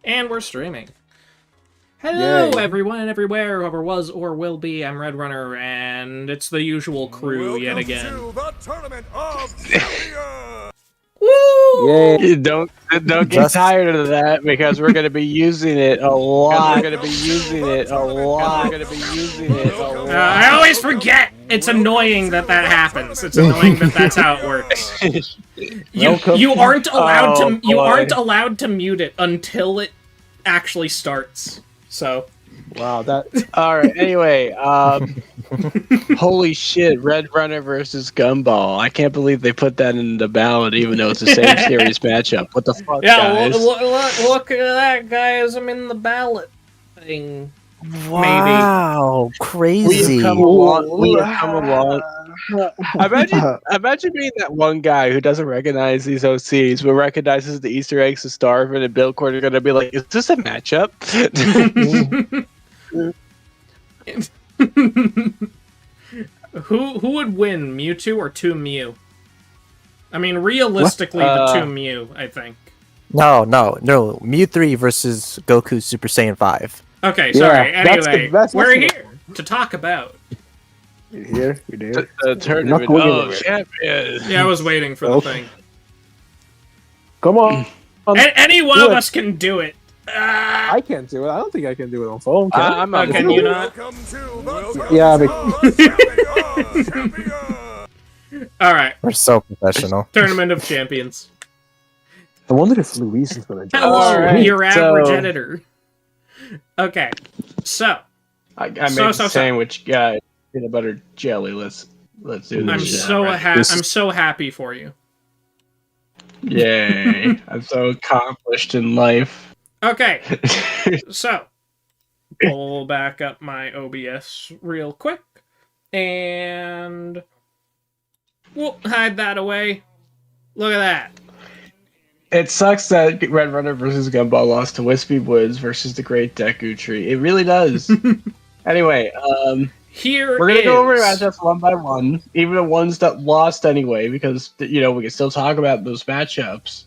And we're streaming. Hello, Yay. everyone and everywhere, whoever was or will be. I'm Red Runner, and it's the usual crew yet again. To the Tournament of Champions! Woo! Yay. Don't get tired of that because we're gonna be using it a lot. We're gonna be using it a lot. We're gonna be using it a lot. I always forget. It's annoying that happens. It's annoying that that's how it works. You aren't allowed to mute it until it actually starts. So. Wow, that. All right. Anyway, holy shit! Red Runner versus Gumball. I can't believe they put that in the ballot, even though it's the same series matchup. What the fuck, yeah, guys? look at that, guys! I'm in the ballot thing. Wow, crazy! We have come along. Imagine being that one guy who doesn't recognize these OCs, but recognizes the Easter eggs to Starvin and Bill Cord are gonna be like, "Is this a matchup?" Who would win, Mewtwo or 2 Mew? I mean, realistically, the 2 Mew, I think. No. Mew 3 versus Goku Super Saiyan 5. Okay, sorry. Yeah, that's anyway, the best. we're here to talk about. You're here. You're there. The tournament. Oh, champion! Yeah, I was waiting for the thing. Come on. Any one of us can do it. I can't do it. I don't think I can do it on phone. Can I? I'm not. Can you not? Yeah. All right. We're so professional. Tournament of Champions. I wonder if Luis is gonna do it. Hello, right, your average so- editor. Okay, so I made the sandwich guy, peanut butter jelly. Let's do this. I'm so happy for you. Yay! I'm so accomplished in life. Okay, so pull back up my OBS real quick, and we'll hide that away. Look at that. It sucks that Red Runner versus Gumball lost to Wispy Woods versus the Great Deku Tree. It really does. Anyway, Here we're gonna go over matchups one by one, even the ones that lost anyway, because we can still talk about those matchups.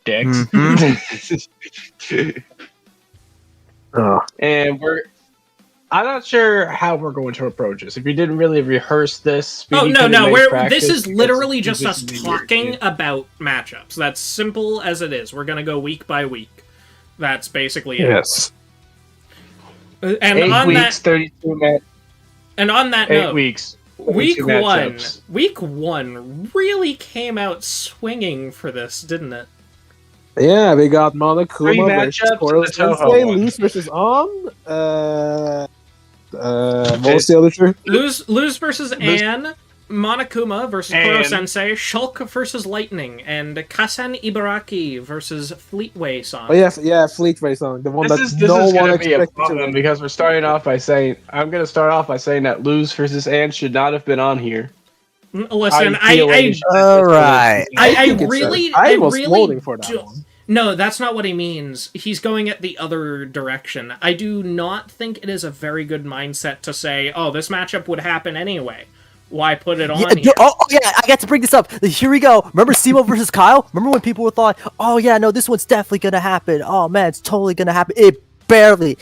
Dicks. And I'm not sure how we're going to approach this. If you didn't really rehearse this, no. This is literally just us talking about matchups. That's simple as it is. We're gonna go week by week. That's basically it. Yes. And 8 on weeks, 32 minutes. And on that 8 note, weeks. week 32 one matchups. really came out swinging for this, didn't it? Yeah, we got Three Monokuma versus matchups Koro and the Toho Sensei, one. Luz versus what was the other two? Luz versus Anne, Monokuma versus Koro Anne. Sensei, Shulk versus Lightning, and Kasen Ibaraki versus Fleetway Song. Oh yeah, Fleetway song, the one This that is no one going to be a expected to problem win. because we're starting off by saying I'm going to start off by saying that Luz versus Anne should not have been on here. Listen, All right. I think it's really, I was really voting for that do- one. No, that's not what he means. He's going at the other direction. I do not think it is a very good mindset to say, oh, this matchup would happen anyway. Why put it on here? Yeah, I got to bring this up. Here we go. Remember Simo versus Kyle? Remember when people thought, oh yeah, no, this one's definitely gonna happen. Oh man, it's totally gonna happen. It barely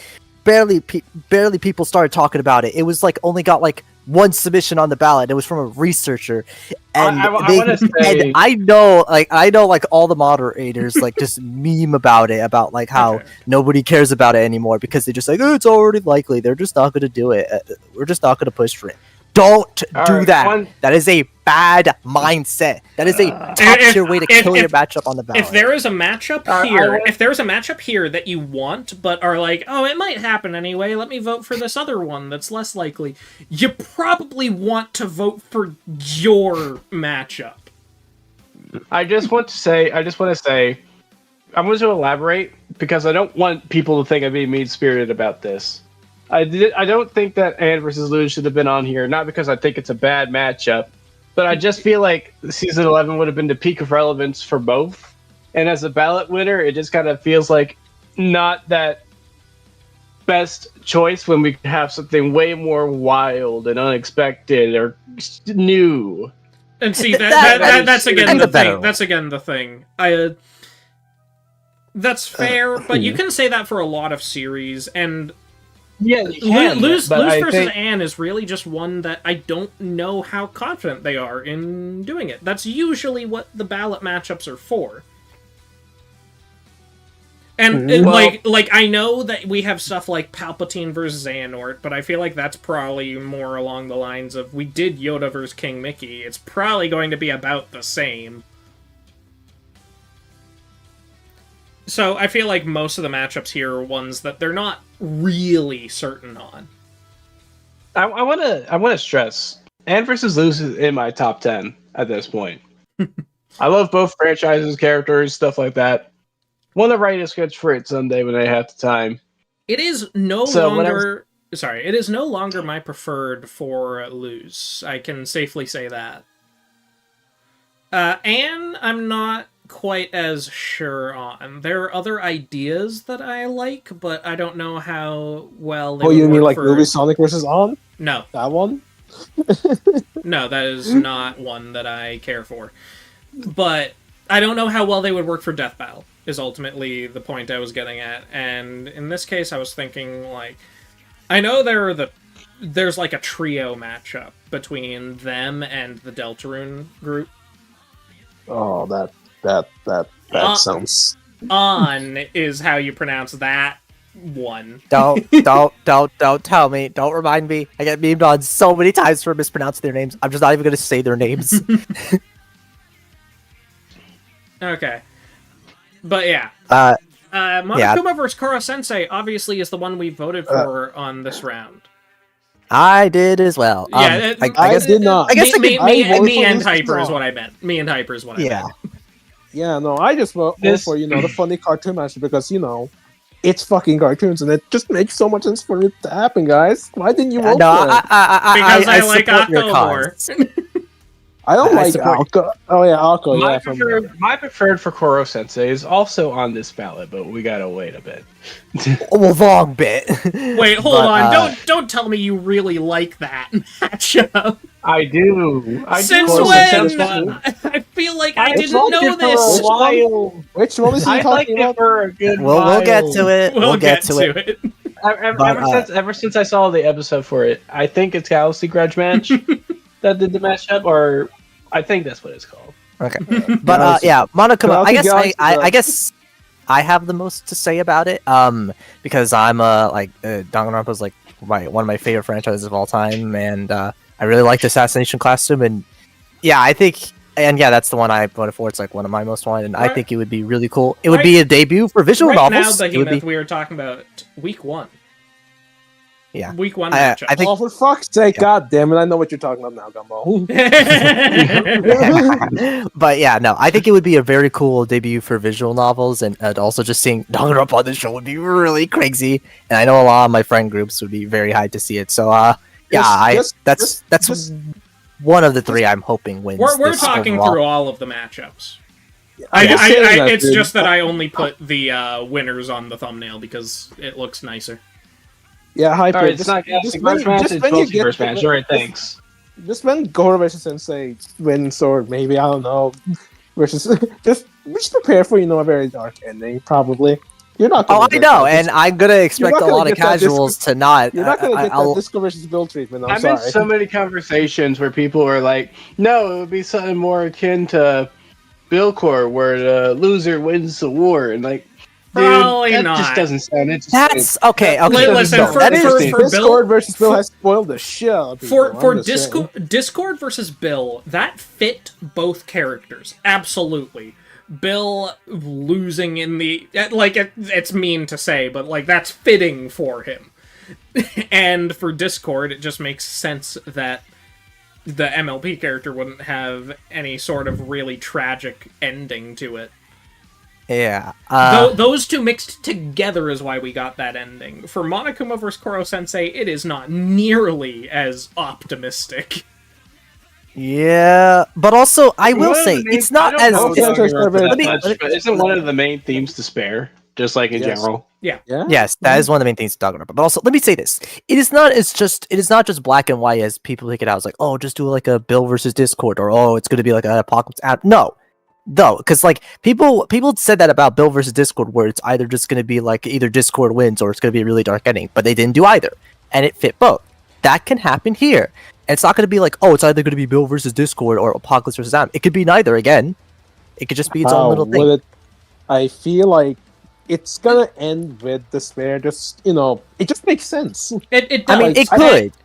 people started talking about it. It was like only got like one submission on the ballot. It was from a researcher, and I wanna say- and I know like all the moderators like just meme about it, about like how nobody cares about it anymore because they're just like, oh, it's already likely. They're just not going to do it. We're just not going to push for it. Don't do that. That is a bad mindset. That is a top tier way to kill your matchup on the ballot. If there is a matchup here, that you want, but are like, oh, it might happen anyway, let me vote for this other one that's less likely, you probably want to vote for your matchup. I just want to say, I'm going to elaborate because I don't want people to think I'm being mean-spirited about this. I don't think that Anne versus Luz should have been on here, not because I think it's a bad matchup, but I just feel like Season 11 would have been the peak of relevance for both. And as a ballot winner, it just kind of feels like not that best choice when we could have something way more wild and unexpected or new. And see, that's again the thing. That's again the thing. That's fair, but you can say that for a lot of series, and Yeah, you can, Lose but I versus think- Anne is really just one that I don't know how confident they are in doing it. That's usually what the ballot matchups are for. And like I know that we have stuff like Palpatine versus Xehanort, but I feel like that's probably more along the lines of we did Yoda versus King Mickey. It's probably going to be about the same. So I feel like most of the matchups here are ones that they're not really certain on. I want to stress, Anne versus Luz is in my top 10 at this point. I love both franchises, characters, stuff like that. Want to write a sketch for it someday when I have the time. It is no So longer... Sorry, it is no longer my preferred for Luz. I can safely say that. Anne, I'm not quite as sure on. There are other ideas that I like, but I don't know how well they would you mean work like for... Movie Sonic versus On? No. That one? No, that is not one that I care for. But I don't know how well they would work for Death Battle, is ultimately the point I was getting at. And in this case, I was thinking, like... I know there's like a trio matchup between them and the Deltarune group. Oh, that sounds... On is how you pronounce that one. Don't tell me. Don't remind me. I get memed on so many times for mispronouncing their names. I'm just not even gonna say their names. Okay. But yeah. Monokuma vs. Koro Sensei obviously is the one we voted for on this round. I did as well. Yeah, I guess did not. I guess me and this Hyper is song. what I meant. Me and Hyper is what I meant. Yeah, no, I just vote for, the funny cartoon match because, it's fucking cartoons and it just makes so much sense for it to happen, guys. Why didn't you vote for it? Because I like support your Akko more. cause. I don't I like support Akko. Oh, yeah, Akko. My preferred for Koro Sensei is also on this ballot, but we gotta wait a bit. Well, long bit. Wait, hold on. Don't tell me you really like that matchup. I do. Since do. when? I feel like I didn't know this. Which one is he I liked talking it about? for a good We'll while. get to it. We'll get to it. Ever since I saw the episode for it, I think it's Galaxy Grudge Match that did the matchup, or I think that's what it's called. Okay, but yeah, Monokuma. Galaxy I guess I have the most to say about it. Because I'm Danganronpa's like one of my favorite franchises of all time, and I really like the Assassination Classroom, and I think. And that's the one I voted for. It's like one of my most wanted, and I think it would be really cool. It would be a debut for visual novels. Right now, Behemoth, we were talking about week 1. Yeah. Week 1 matchup. I think... Oh, for fuck's sake, God damn it, I know what you're talking about now, Gumbo. But I think it would be a very cool debut for visual novels, and also just seeing Danganronpa on the show would be really crazy. And I know a lot of my friend groups would be very hyped to see it. So that's one of the three I'm hoping wins. We're talking through all of the matchups. It's dude. just that I only put the winners on the thumbnail because it looks nicer. Yeah, Hyper. Alright, it's not Galaxy Grudge Match, it's Multiverse Match. Alright, thanks. Just when Goro versus Sensei wins, or maybe, I don't know, versus... just prepare for, a very dark ending, probably. You're not gonna I know, and I'm gonna expect a lot of casuals to not. You're not going to get that Disco versus Bill treatment, I'm sorry. in so many conversations where people are like, no, it would be something more akin to Billcore, where the loser wins the war, and like, dude, Probably that not. just doesn't sound interesting. That's okay. Listen, no, for Discord Bill, versus Bill has spoiled the shit out of people. for I'm just saying. Discord versus Bill, that fit both characters absolutely. Bill losing in the it's mean to say, but like that's fitting for him. And for Discord, it just makes sense that the MLP character wouldn't have any sort of really tragic ending to it. Yeah. Those two mixed together is why we got that ending. For Monokuma vs. Koro Sensei, it is not nearly as optimistic. Yeah, but also I will say it's not as. Isn't one of the main themes despair, just like in general? Yeah. Yes, that is one of the main things to talk about. But also, let me say this: it is not just black and white as people take it out. It's like, oh, just do like a Bill versus Discord, or oh, it's going to be like an apocalypse. No, though, because like people said that about Bill versus Discord, where it's either just going to be like either Discord wins or it's going to be a really dark ending, but they didn't do either, and it fit both. That can happen here. And it's not going to be like, oh, it's either going to be Bill versus Discord or Apocalypse versus Adam. It could be neither. Again, it could just be its own little thing. I feel like it's gonna end with despair. Just it just makes sense. It does. I mean,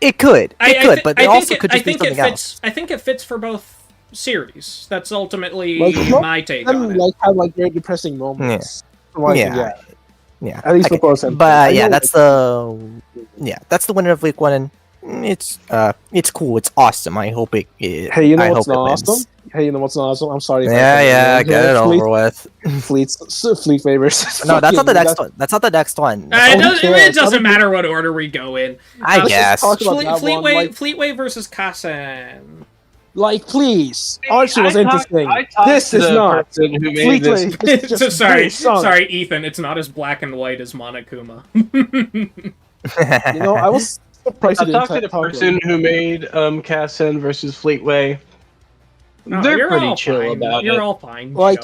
it could, but it also could just be something else. I think it fits for both series. That's ultimately my take on it. Like have like very depressing moments. Yeah. Yeah. At least okay. But that's the winner of week 1, and it's cool. It's awesome. I hope it. Hey, you know what's not awesome? Hey, you know what's not awesome? I'm sorry. Yeah, get it over with. Fleet favors. No, that's not the next one. That's not the next one. It doesn't matter what order we go in. I guess. Fleetway versus Kassen. Like, please. Archie was interesting. This is not. Fleetway. Sorry, Ethan. It's not as black and white as Monokuma. I was surprised. I talked to the person who made Kassen versus Fleetway. No, they're pretty chill about it. You're all fine. Like,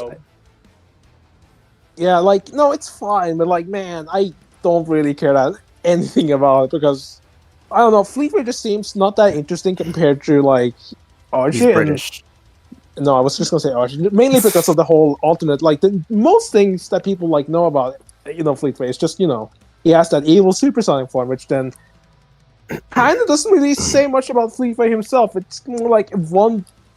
yeah, like, no, it's fine, but like, man, I don't really care anything about it because I don't know. Fleetway just seems not that interesting compared to like Archie. He's British. No, I was just gonna say Archie, mainly because of the whole alternate. Like, most things that people like know about Fleetway is just he has that evil supersonic form, which then kind of doesn't really say much about Fleetway himself. It's more like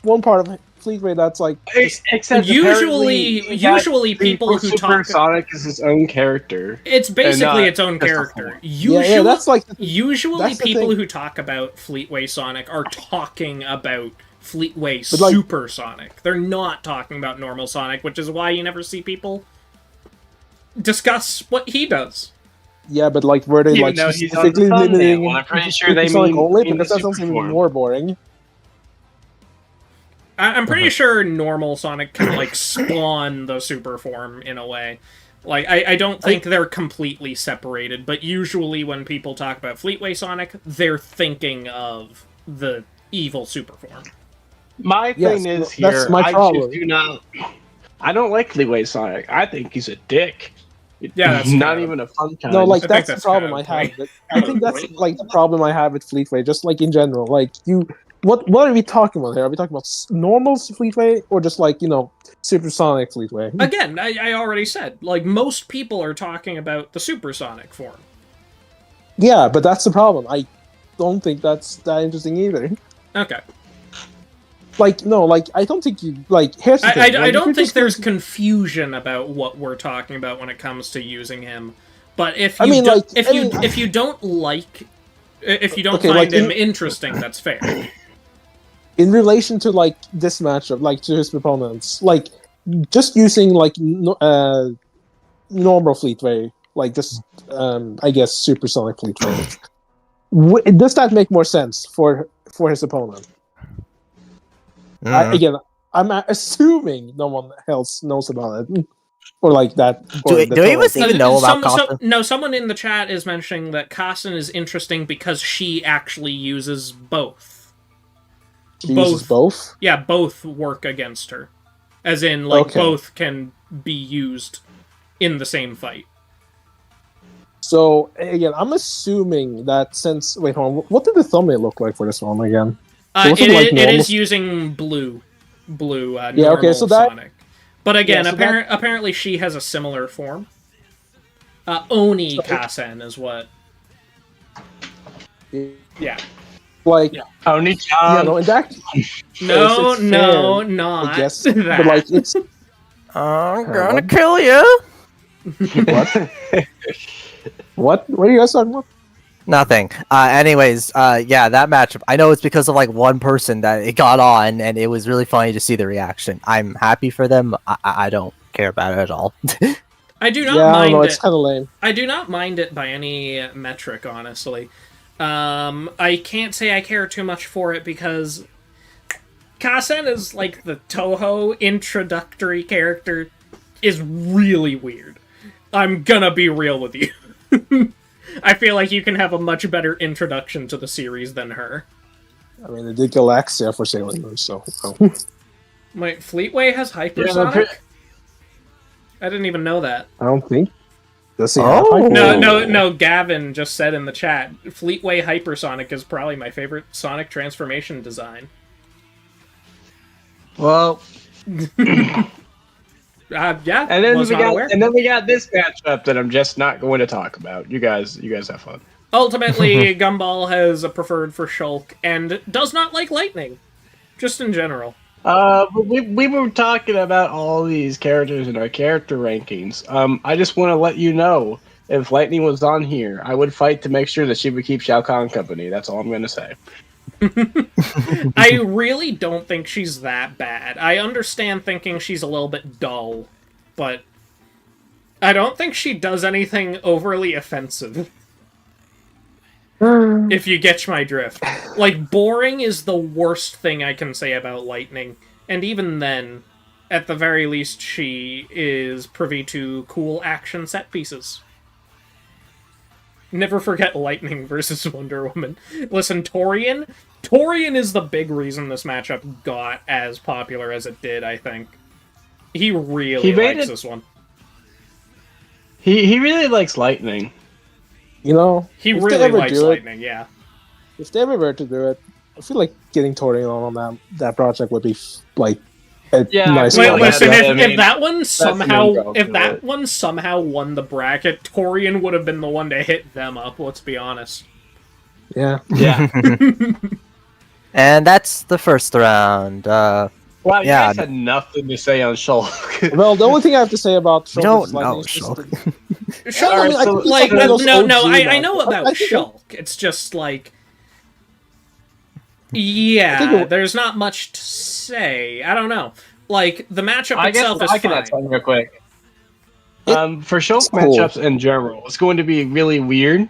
one part of Fleetway that's like. Except usually people who talk Supersonic is his own character. It's basically its own character. Usually, that's like people who talk about Fleetway Sonic are talking about Fleetway Supersonic. They're not talking about normal Sonic, which is why you never see people discuss what he does. Yeah, but like, were they like specifically limiting? I'm pretty sure they mean only because that sounds even more boring. I'm pretty sure normal Sonic can like spawn the super form in a way. Like, I don't think they're completely separated, but usually when people talk about Fleetway Sonic, they're thinking of the evil super form. My thing is here, that's my problem. I don't like Fleetway Sonic. I think he's a dick. Yeah, that's not even a fun kind. No, like that's the problem I have. I think that's like the problem I have with Fleetway, just like in general. Like what are we talking about here? Are we talking about normal Fleetway or just like supersonic Fleetway? Again, I already said like most people are talking about the supersonic form. Yeah, but that's the problem. I don't think that's that interesting either. Okay. Like, no, like, I don't think you, like, here's the thing. I don't think there's confusion about what we're talking about when it comes to using him. But if you if you don't find him interesting, that's fair. In relation to, like, this matchup, like, to his opponents, like, just using, like, normal Fleetway, like, just, I guess, supersonic Fleetway, does that make more sense for his opponent? Again, I'm assuming no one else knows about it, or like that. Do we even know about Kassen? No, someone in the chat is mentioning that Kassen is interesting because she actually uses both. Uses both? Yeah, both work against her. As in, like, both can be used in the same fight. So, again, I'm assuming that since... Wait, hold on. What did the thumbnail look like for this one again? So it is using blue normal Sonic. But again, apparently she has a similar form. Oni Kassen is what... Yeah. Like... Yeah. Oni-chan. Yeah, no, in that... not I guess, that. but like, it's... I'm gonna kill you! What? What are you guys talking about? Nothing. Anyways, yeah, that matchup. I know it's because of like one person that it got on, and it was really funny to see the reaction. I'm happy for them. I don't care about it at all. I do not mind it. It's kind of lame. I do not mind it by any metric, honestly. I can't say I care too much for it because Kassen is like the Toho introductory character is really weird. I'm gonna be real with you. I feel like you can have a much better introduction to the series than her. I mean, they did Galaxia for Sailor Moon, so... Wait, Fleetway has hypersonic? I didn't even know that. I don't think. Does he Oh. have No, Gavin just said in the chat, Fleetway Hypersonic is probably my favorite Sonic transformation design. Well, Yeah, and then was not aware. we got this matchup that I'm just not going to talk about. You guys have fun. Ultimately, Gumball has a preferred for Shulk and does not like lightning, just in general. We were talking about all these characters in our character rankings. I just want to let you know, if Lightning was on here, I would fight to make sure that she would keep Shao Kahn company. That's all I'm going to say. I really don't think she's that bad. I understand thinking she's a little bit dull, but I don't think she does anything overly offensive. If you get my drift. Like, boring is the worst thing I can say about Lightning. And even then, at the very least, she is privy to cool action set pieces. Never forget Lightning versus Wonder Woman. Listen, Torian is the big reason this matchup got as popular as it did, I think. He really likes this one. He really likes Lightning. You know, He really likes Lightning, yeah. If they ever were to do it, I feel like getting Torian on that project would be like a nice. Wait, one. listen, I mean, if that one no-go somehow won the bracket, Torian would have been the one to hit them up. Let's be honest. Yeah. And that's the first round. Wow, you Yeah. guys had nothing to say on Shulk. Well, the only thing I have to say about We Shulk don't is Lightning know is just Shulk. Shulk, I mean, I think it's like, one of those no, OG I know matchups. about I think Shulk. It's just like, yeah, there's not much to say. I don't know. Like, the matchup I guess itself is I can fine. add something real quick. For Shulk cool. matchups in general, it's going to be really weird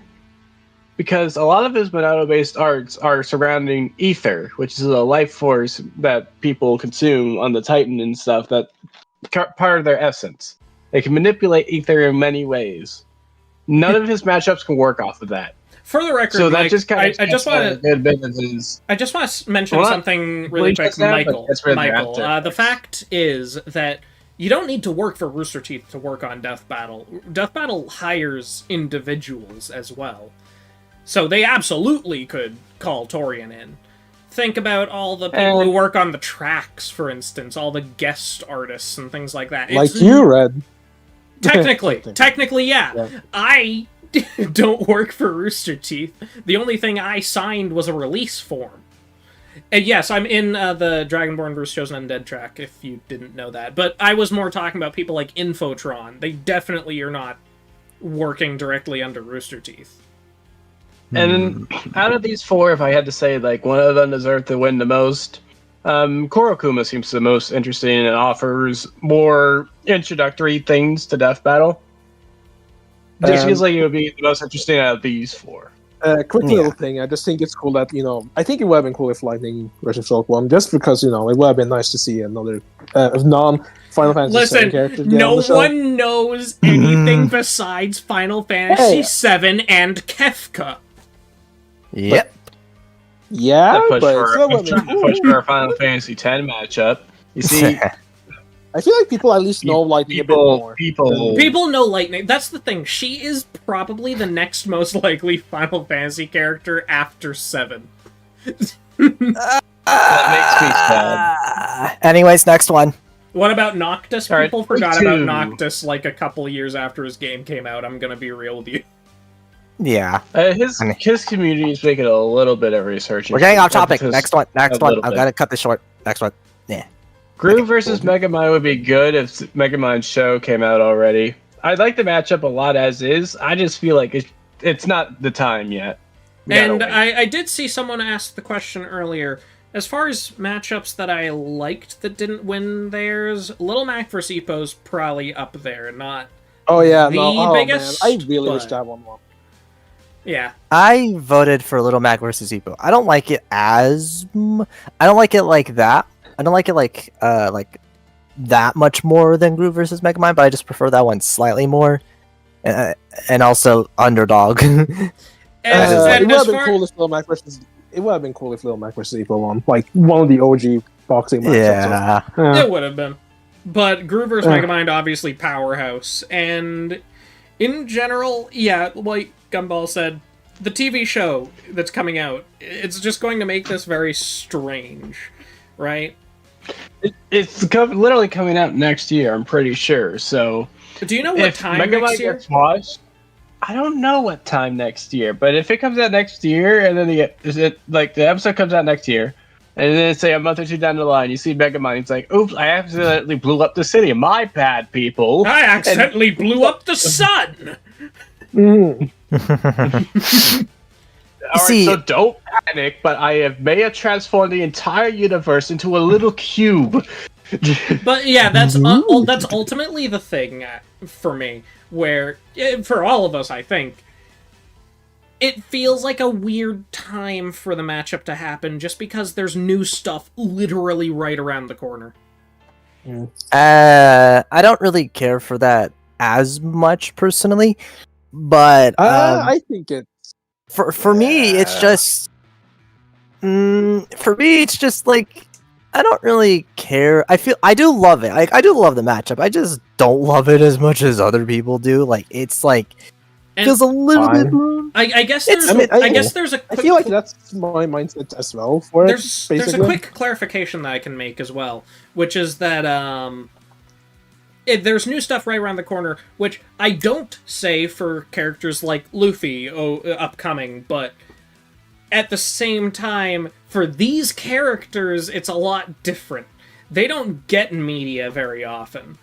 because a lot of his Monado-based arts are surrounding ether, which is a life force that people consume on the Titan and stuff. That part of their essence. They can manipulate ether in many ways. None of his matchups can work off of that. For the record, So that Mike, just kind of I just want to good bit of his. I just want to mention What? something really What quick, just happened? Michael. That's really Michael, after the effects. fact is that you don't need to work for Rooster Teeth to work on Death Battle. Death Battle hires individuals as well. So they absolutely could call Torian in. Think about all the people who work on the tracks, for instance, all the guest artists and things like that. like you, Red. Technically, yeah. Yeah. I don't work for Rooster Teeth. The only thing I signed was a release form. And yes, I'm in the Dragonborn vs. Chosen Undead track, if you didn't know that. But I was more talking about people like Infotron. They definitely are not working directly under Rooster Teeth. And then, out of these four, if I had to say, like, one of them deserved to win the most, Kurokuma seems the most interesting and offers more introductory things to Death Battle. It just feels like it would be the most interesting out of these four. Quick little thing. I just think it's cool that, I think it would have been cool if Lightning versus Shulk won, just because, it would have been nice to see another non-Final Fantasy VII character. Listen, no one knows anything besides Final Fantasy VII and Kefka. Yep. Yeah, Push but for, it still would I'm have trying been to cool. push for our Final Fantasy X matchup. You see, I feel like people at least know Lightning a bit more. People know Lightning. That's the thing. She is probably the next most likely Final Fantasy character after 7. That makes me sad. Anyways, next one. What about Noctis? All right, People forgot 2. about Noctis like a couple years after his game came out. I'm gonna be real with you. Yeah. His community is making a little bit of research. We're getting off topic. Emphasis Next one. Next a one. little I've bit. got to cut this short. Next one. Yeah. Groove versus Megamind would be good if Megamind's show came out already. I like the matchup a lot as is. I just feel like it's not the time yet. We gotta And wait. I did see someone ask the question earlier. As far as matchups that I liked that didn't win theirs, Little Mac vs. Epo's probably up there, not... Oh yeah, the no, biggest, man. I really wish but- that one won. Yeah. I voted for Little Mac versus Epo. I don't like it as. I don't like it like that. I don't like it like that much more than Groove versus Megamind, but I just prefer that one slightly more. And also Underdog. And it would as have been far... cool if Little Mac versus it would have been cool if Little Mac versus Epo won, like one of the OG boxing matchups. Yeah. It would have been. But Groove vs. Megamind, obviously powerhouse. And in general, yeah, like Gumball said, the TV show that's coming out, it's just going to make this very strange, right? It's literally coming out next year, I'm pretty sure. So, do you know what time next year? Gets watched, I don't know what time next year, but if it comes out next year, and then the episode comes out next year, and then say a month or two down the line, you see Megamind, it's like, oops, I accidentally blew up the city. My bad, people. I accidentally blew up the sun. Alright, so don't panic, but may have transformed the entire universe into a little cube. But yeah, that's ultimately the thing for me, where, for all of us, I think, it feels like a weird time for the matchup to happen, just because there's new stuff literally right around the corner. I don't really care for that as much personally, but I think it. For me, it's just like I don't really care. I do love it. I do love the matchup. I just don't love it as much as other people do. Like it's like feels a little bit. I guess there's. I guess there's a. I feel like that's my mindset as well. For it, there's a quick clarification that I can make as well, which is that there's new stuff right around the corner, which I don't say for characters like Luffy upcoming, but at the same time, for these characters, it's a lot different. They don't get media very often.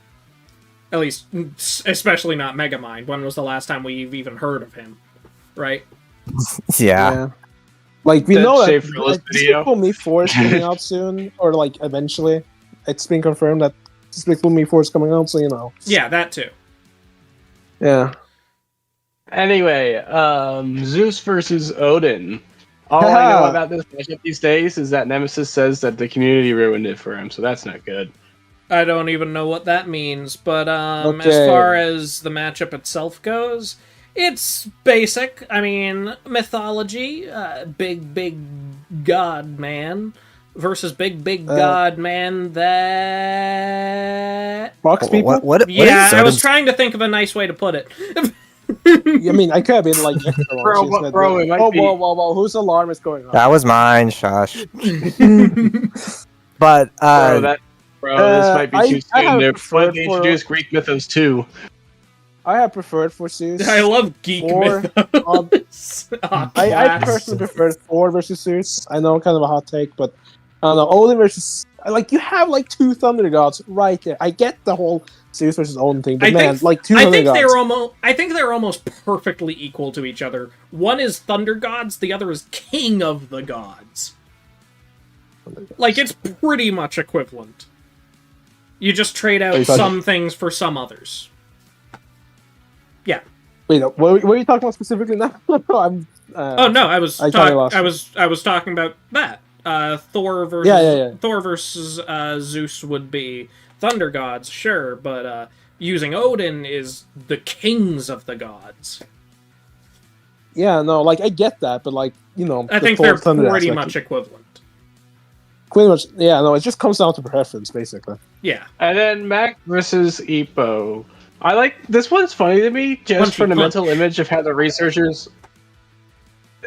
At least, especially not Megamind. When was the last time we've even heard of him? Right? Yeah. Like, we know that Despicable Me 4 is coming out soon, or like eventually. It's been confirmed that Despicable Me 4 is coming out, so you know. Yeah, that too. Yeah. Anyway, Zeus versus Odin. All I know about this matchup these days is that Nemesis says that the community ruined it for him, so that's not good. I don't even know what that means, but as far as the matchup itself goes, it's basic. I mean, mythology, big god man versus big god man that... Box people? What yeah, I was trying to think of a nice way to put it. I mean, I could have been like extra long. Bro, it might be... Whoa, whose alarm is going on? That was mine, shush. But, this might be too soon. They're trying to introduce Greek mythos too. I have preferred for Zeus. I love geek mythos. I personally preferred Thor versus Zeus. I know, kind of a hot take, but I don't know. Odin versus... Like, you have, like, two Thunder Gods right there. I get the whole Zeus versus Odin thing, but two Thunder Gods. I think they're almost perfectly equal to each other. One is Thunder Gods, the other is King of the Gods. Like, it's pretty much equivalent. You just trade out some things for some others. Yeah. Wait, what were you talking about specifically now? I was talking about that. Thor versus Zeus would be Thunder Gods, sure, but using Odin is the kings of the gods. Yeah, no, like I get that, but like, you know, I think they're pretty much equivalent. Pretty much, yeah, no, it just comes down to preference, basically. Yeah. And then Mac versus Epo. I like this one's funny to me just for the mental image of how the researchers.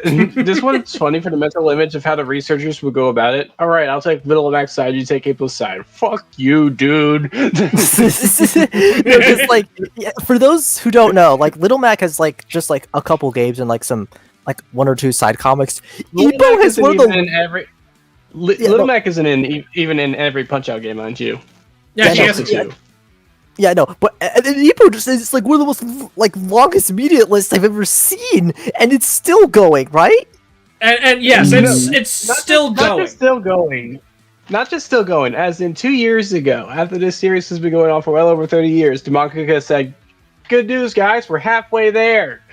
This one's funny for the mental image of how the researchers would go about it. All right, I'll take Little Mac's side. You take April's side. Fuck you, dude. Like, for those who don't know, like Little Mac has like just like a couple games and like some like one or two side comics. Epo has one of the. Little Mac isn't even in every Punch Out game, mind you. Yeah, she has two. Yeah, I know, but Epo just is like one of the most like longest immediate lists I've ever seen, and it's still going, right? And yes, it's still going. Not just still going. As in 2 years ago, after this series has been going on for well over 30 years, the mangaka said, "Good news, guys, we're halfway there."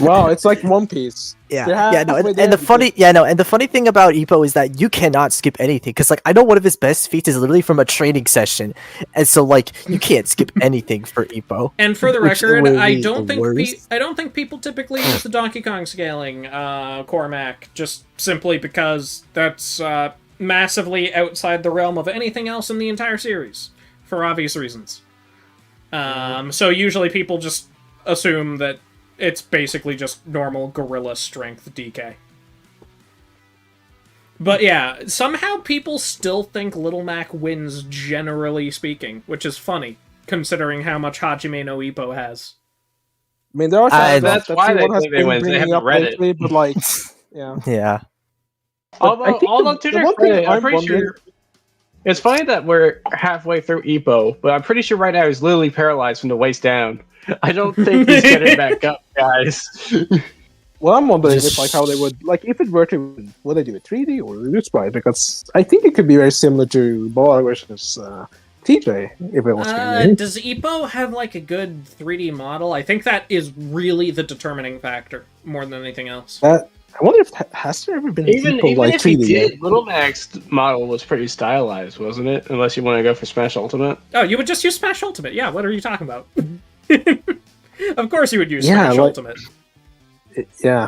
Wow, it's like One Piece. Yeah, They're yeah, no, halfway and there the funny, and the funny thing about Ippo is that you cannot skip anything, because like I know one of his best feats is literally from a training session, and so like you can't skip anything for Ippo. And for the Which record, would I be don't the think worst. I don't think people typically use the Donkey Kong scaling Cormac, just simply because that's massively outside the realm of anything else in the entire series, for obvious reasons. So usually people just assume that it's basically just normal gorilla strength DK. But yeah, somehow people still think Little Mac wins, generally speaking, which is funny, considering how much Hajime no Ippo has. I mean, there are some that's why they think they win. They haven't read it. lately, but like, yeah. Yeah. But I think Although to the their one thing credit, I'm I'm pretty wondering- sure. It's funny that we're halfway through Ippo, but I'm pretty sure right now he's literally paralyzed from the waist down. I don't think he's getting back up, guys. Well, I'm wondering if like how they would like if it were to would they do it 3D or would they do sprite? Because I think it could be very similar to Ball versus TJ if it was 3D. Does Ippo have like a good 3D model? I think that is really the determining factor, more than anything else. I wonder if has there ever been Even Ippo, like if he 3D? did, Little Mac's model was pretty stylized, wasn't it? Unless you want to go for Smash Ultimate. Oh, you would just use Smash Ultimate. Yeah, what are you talking about? Of course you would use Yeah, Smash like- Ultimate. Yeah.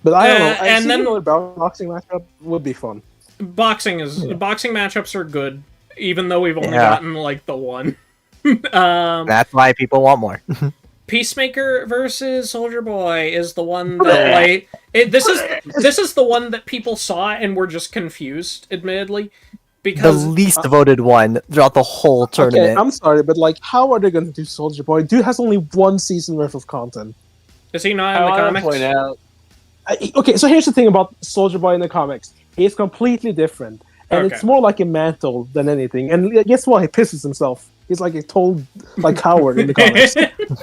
But I don't know. I and see then- another boxing matchup would be fun. Boxing matchups are good, even though we've only Yeah. gotten like the one. That's why people want more. Peacemaker versus Soldier Boy is the one that like this is the one that people saw and were just confused, admittedly, The because least voted one throughout the whole Okay, tournament. I'm sorry, but like, how are they going to do Soldier Boy? Dude has only one season worth of content. is he not I in the want to comics? point out. Okay, so here's the thing about Soldier Boy in the comics. He's completely different. And Okay. it's more like a mantle than anything. And guess what? He pisses himself. He's like a total like coward in the comics.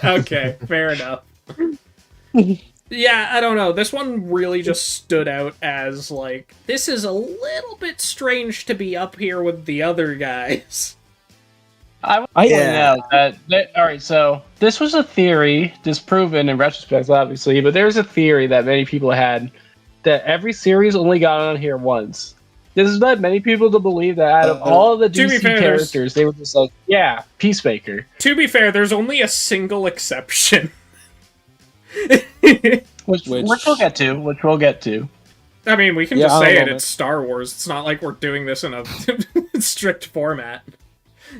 Okay, fair enough. Yeah, I don't know. This one really just stood out as like, this is a little bit strange to be up here with the other guys. I want to point Yeah. out that all right, so this was a theory, disproven in retrospect, obviously, but there's a theory that many people had that every series only got on here once. This has led many people to believe that out of all the To be DC fair, characters, they were just like, yeah, Peacemaker. To be fair, there's only a single exception. Which we'll get to. I mean, we can Yeah, just I say don't it, know, it's Star Wars. It's not like we're doing this in a strict format.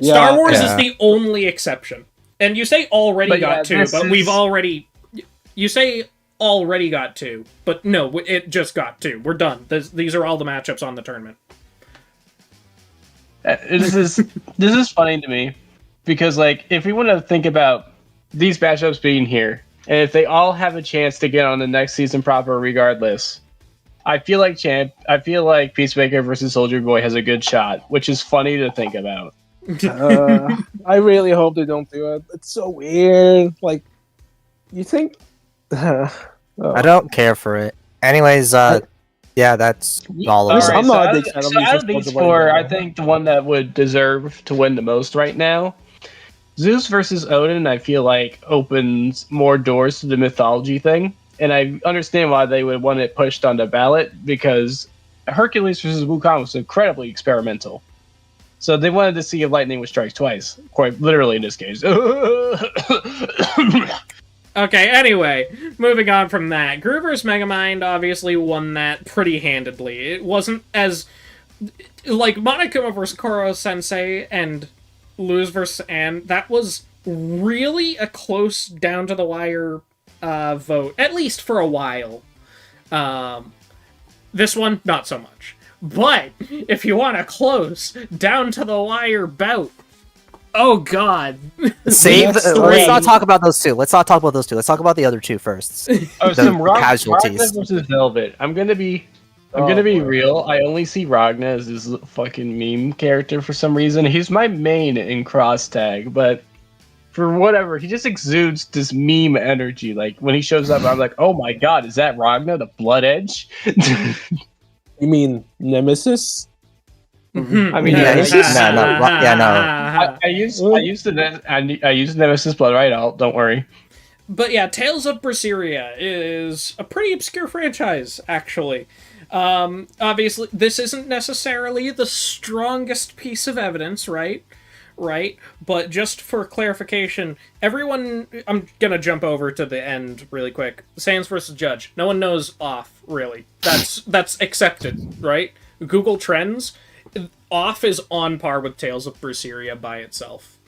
Yeah, Star Wars is yeah. the only exception. And you say already But got yeah, two, this but we've is- already... You say already got two, but no, it just got two. We're done. These are all the matchups on the tournament. This is funny to me because, like, if we want to think about these matchups being here, and if they all have a chance to get on the next season proper, regardless, I feel like Peacemaker versus Soldier Boy has a good shot, which is funny to think about. I really hope they don't do it. It's so weird. Like, you think? I don't care for it. Anyways, yeah, that's all of Alright, it. I'm not a out big of- fan of so these out of these Soldier Boy four, now. I think the one that would deserve to win the most right now, Zeus versus Odin, I feel like opens more doors to the mythology thing, and I understand why they would want it pushed on the ballot because Hercules versus Wukong was incredibly experimental. So they wanted to see if lightning would strike twice, quite literally in this case. Okay, anyway, moving on from that. Groover's Megamind obviously won that pretty handedly. It wasn't as... Like, Monokuma vs. Koro Sensei and Luz vs. Anne, that was really a close, down-to-the-wire vote, at least for a while. This one, not so much. But, if you want a close, down-to-the-wire bout, oh god. Save. That's Let's three. not talk about those two. Let's not talk about those two. Let's talk about the other two first. Oh, The some casualties. Ragnar versus Velvet. I'm gonna be real. I only see Ragnar as this fucking meme character for some reason. He's my main in cross tag, but for whatever, he just exudes this meme energy. Like when he shows up, I'm like, oh my god, is that Ragnar, the Blood Edge? You mean Nemesis? I mean, Yeah, yeah, he's just- no, no, yeah, no. I use the Nemesis Blood right out. Don't worry. But yeah, Tales of Berseria is a pretty obscure franchise, actually. Obviously, this isn't necessarily the strongest piece of evidence, right? Right? But just for clarification, everyone... I'm gonna jump over to the end really quick. Sans versus Judge. No one knows off, really. That's accepted, right? Google Trends, off is on par with Tales of Berseria by itself.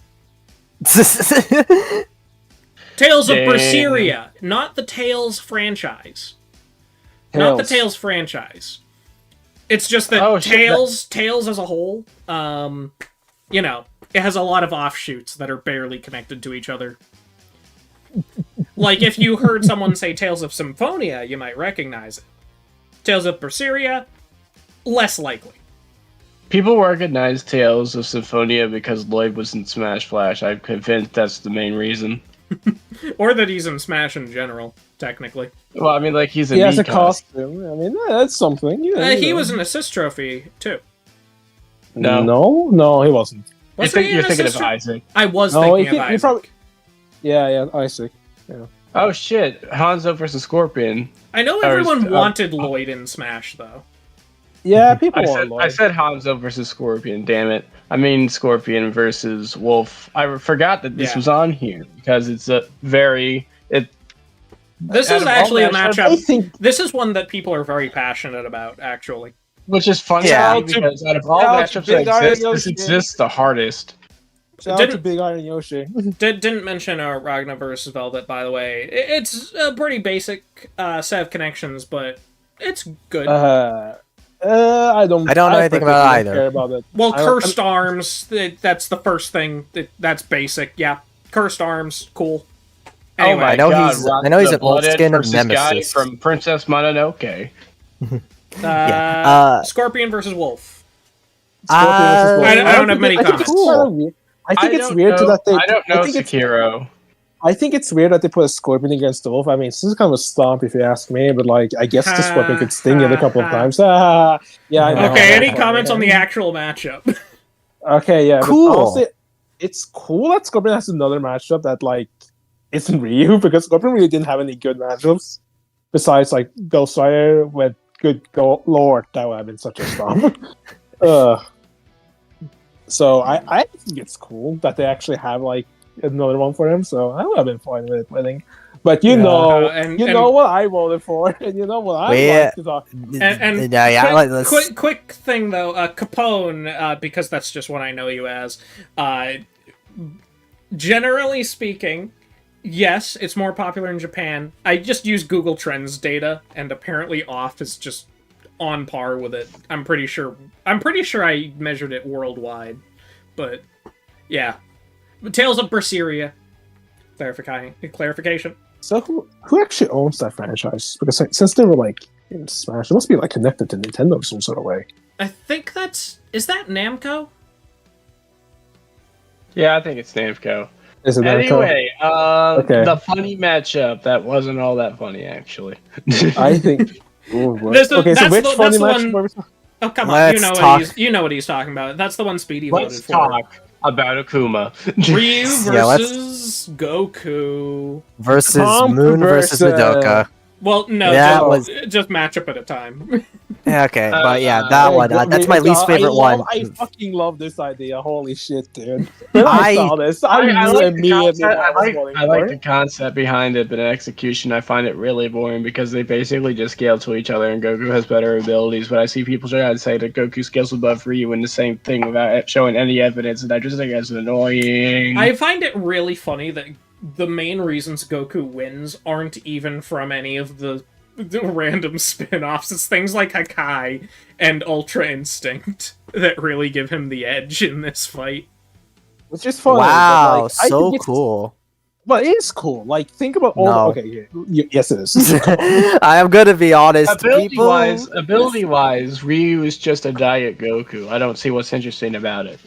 Tales of Berseria, not the Tales franchise. Not the Tales franchise. It's just that Tales as a whole, you know, it has a lot of offshoots that are barely connected to each other. Like, if you heard someone say Tales of Symphonia, you might recognize it. Tales of Berseria, less likely. People recognize Tales of Symphonia because Lloyd was in Smash Flash. I'm convinced that's the main reason. Or that he's in Smash in general, technically. Well, I mean, like, he has a costume. I mean, that's something. He was an assist trophy, too. No, he wasn't. You're thinking of Isaac. I was thinking of Isaac. Yeah, Isaac. Yeah. Oh, shit. Hanzo versus Scorpion. I know everyone wanted Lloyd in Smash, though. Yeah, people want Lloyd. I said Hanzo versus Scorpion, damn it. I mean Scorpion versus Wolf. I forgot that this was on here, because it's a very... This is actually a matchup. This is one that people are very passionate about, actually. Which is funny, because out of all matchups that exist, this exists the hardest. Shout out to Big Iron Yoshi. Didn't mention Ragna versus Velvet, by the way. It's a pretty basic set of connections, but it's good. I don't know anything about it either. Care about it. Well, Cursed Arms, that's the first thing. That's basic, yeah. Cursed Arms, cool. Anyway, oh my God, I know he's an old skin of Nemesis from Princess Mononoke. Scorpion versus Wolf. I don't have many comments. I think it's weird that they. I don't know Sekiro. I think it's weird that they put a Scorpion against the Wolf. I mean, this is kind of a stomp if you ask me, but like, I guess the Scorpion could sting it a couple of times. Yeah, I know. Okay, any comments on the actual matchup? Okay, yeah. Cool. Honestly, it's cool that Scorpion has another matchup that like isn't Ryu, because Scorpion really didn't have any good matchups besides like Ghostwire with good Lord. That would have been such a stomp. So I think it's cool that they actually have like another one for him. So I would have been fine with it, I think. But you know what I voted for, and you know what I like to talk. Quick thing though, Capone, because that's just what I know you as. Generally speaking, yes, it's more popular in Japan. I just use Google Trends data, and apparently off is just on par with it. I'm pretty sure I measured it worldwide. But yeah. Tales of Berseria. Clarification. So who actually owns that franchise? Because since they were like in Smash, it must be like connected to Nintendo in some sort of way. I think is that Namco? Yeah, I think it's Namco. Is it anyway, the funny matchup that wasn't all that funny actually. I think. Ooh, that's the one. Oh come on! You know what he's talking about. That's the one Speedy voted for. Let's talk about Akuma. Ryu versus Goku versus Moon versus Madoka. Well, no, just matchup at a time. Yeah, okay, but yeah, that one. That's my least favorite one. I fucking love this idea. Holy shit, dude! I saw this. I like the concept behind it, but in execution, I find it really boring because they basically just scale to each other, and Goku has better abilities. But I see people try to say that Goku scales above Ryu in the same thing without showing any evidence, and I just think that's annoying. I find it really funny that the main reasons Goku wins aren't even from any of the random spin-offs. It's things like Hakai and Ultra Instinct that really give him the edge in this fight. Which is fun. Wow, like, so cool. But it is cool. Like, think about all okay, yes it is. I am gonna be honest. Ability-wise, Ryu is just a diet Goku. I don't see what's interesting about it.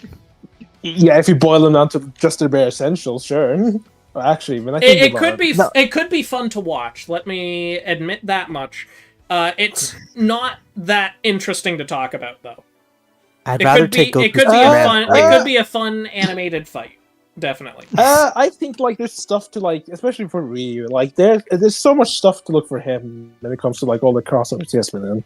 Yeah, if you boil them down to just the bare essentials, sure. Well, actually, when I think it could be fun to watch. Let me admit that much. It's not that interesting to talk about, though. It could be a fun animated fight. Definitely. I think like there's stuff to like, especially for Ryu. Like there's so much stuff to look for him when it comes to like all the crossovers he has been in.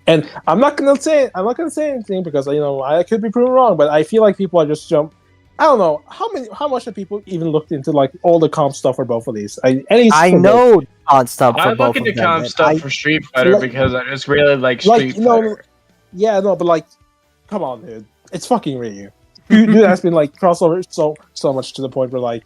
And I'm not gonna say anything because I could be proven wrong, but I feel like people are just jump. I don't know how much have people even looked into like all the comp stuff for both of these. I know on stuff for I both look of into them. comp and stuff I- for Street Fighter like- because I just really like Street Fighter. Yeah, no, but like, come on, dude, it's fucking Ryu. Dude has been like crossover so much to the point where like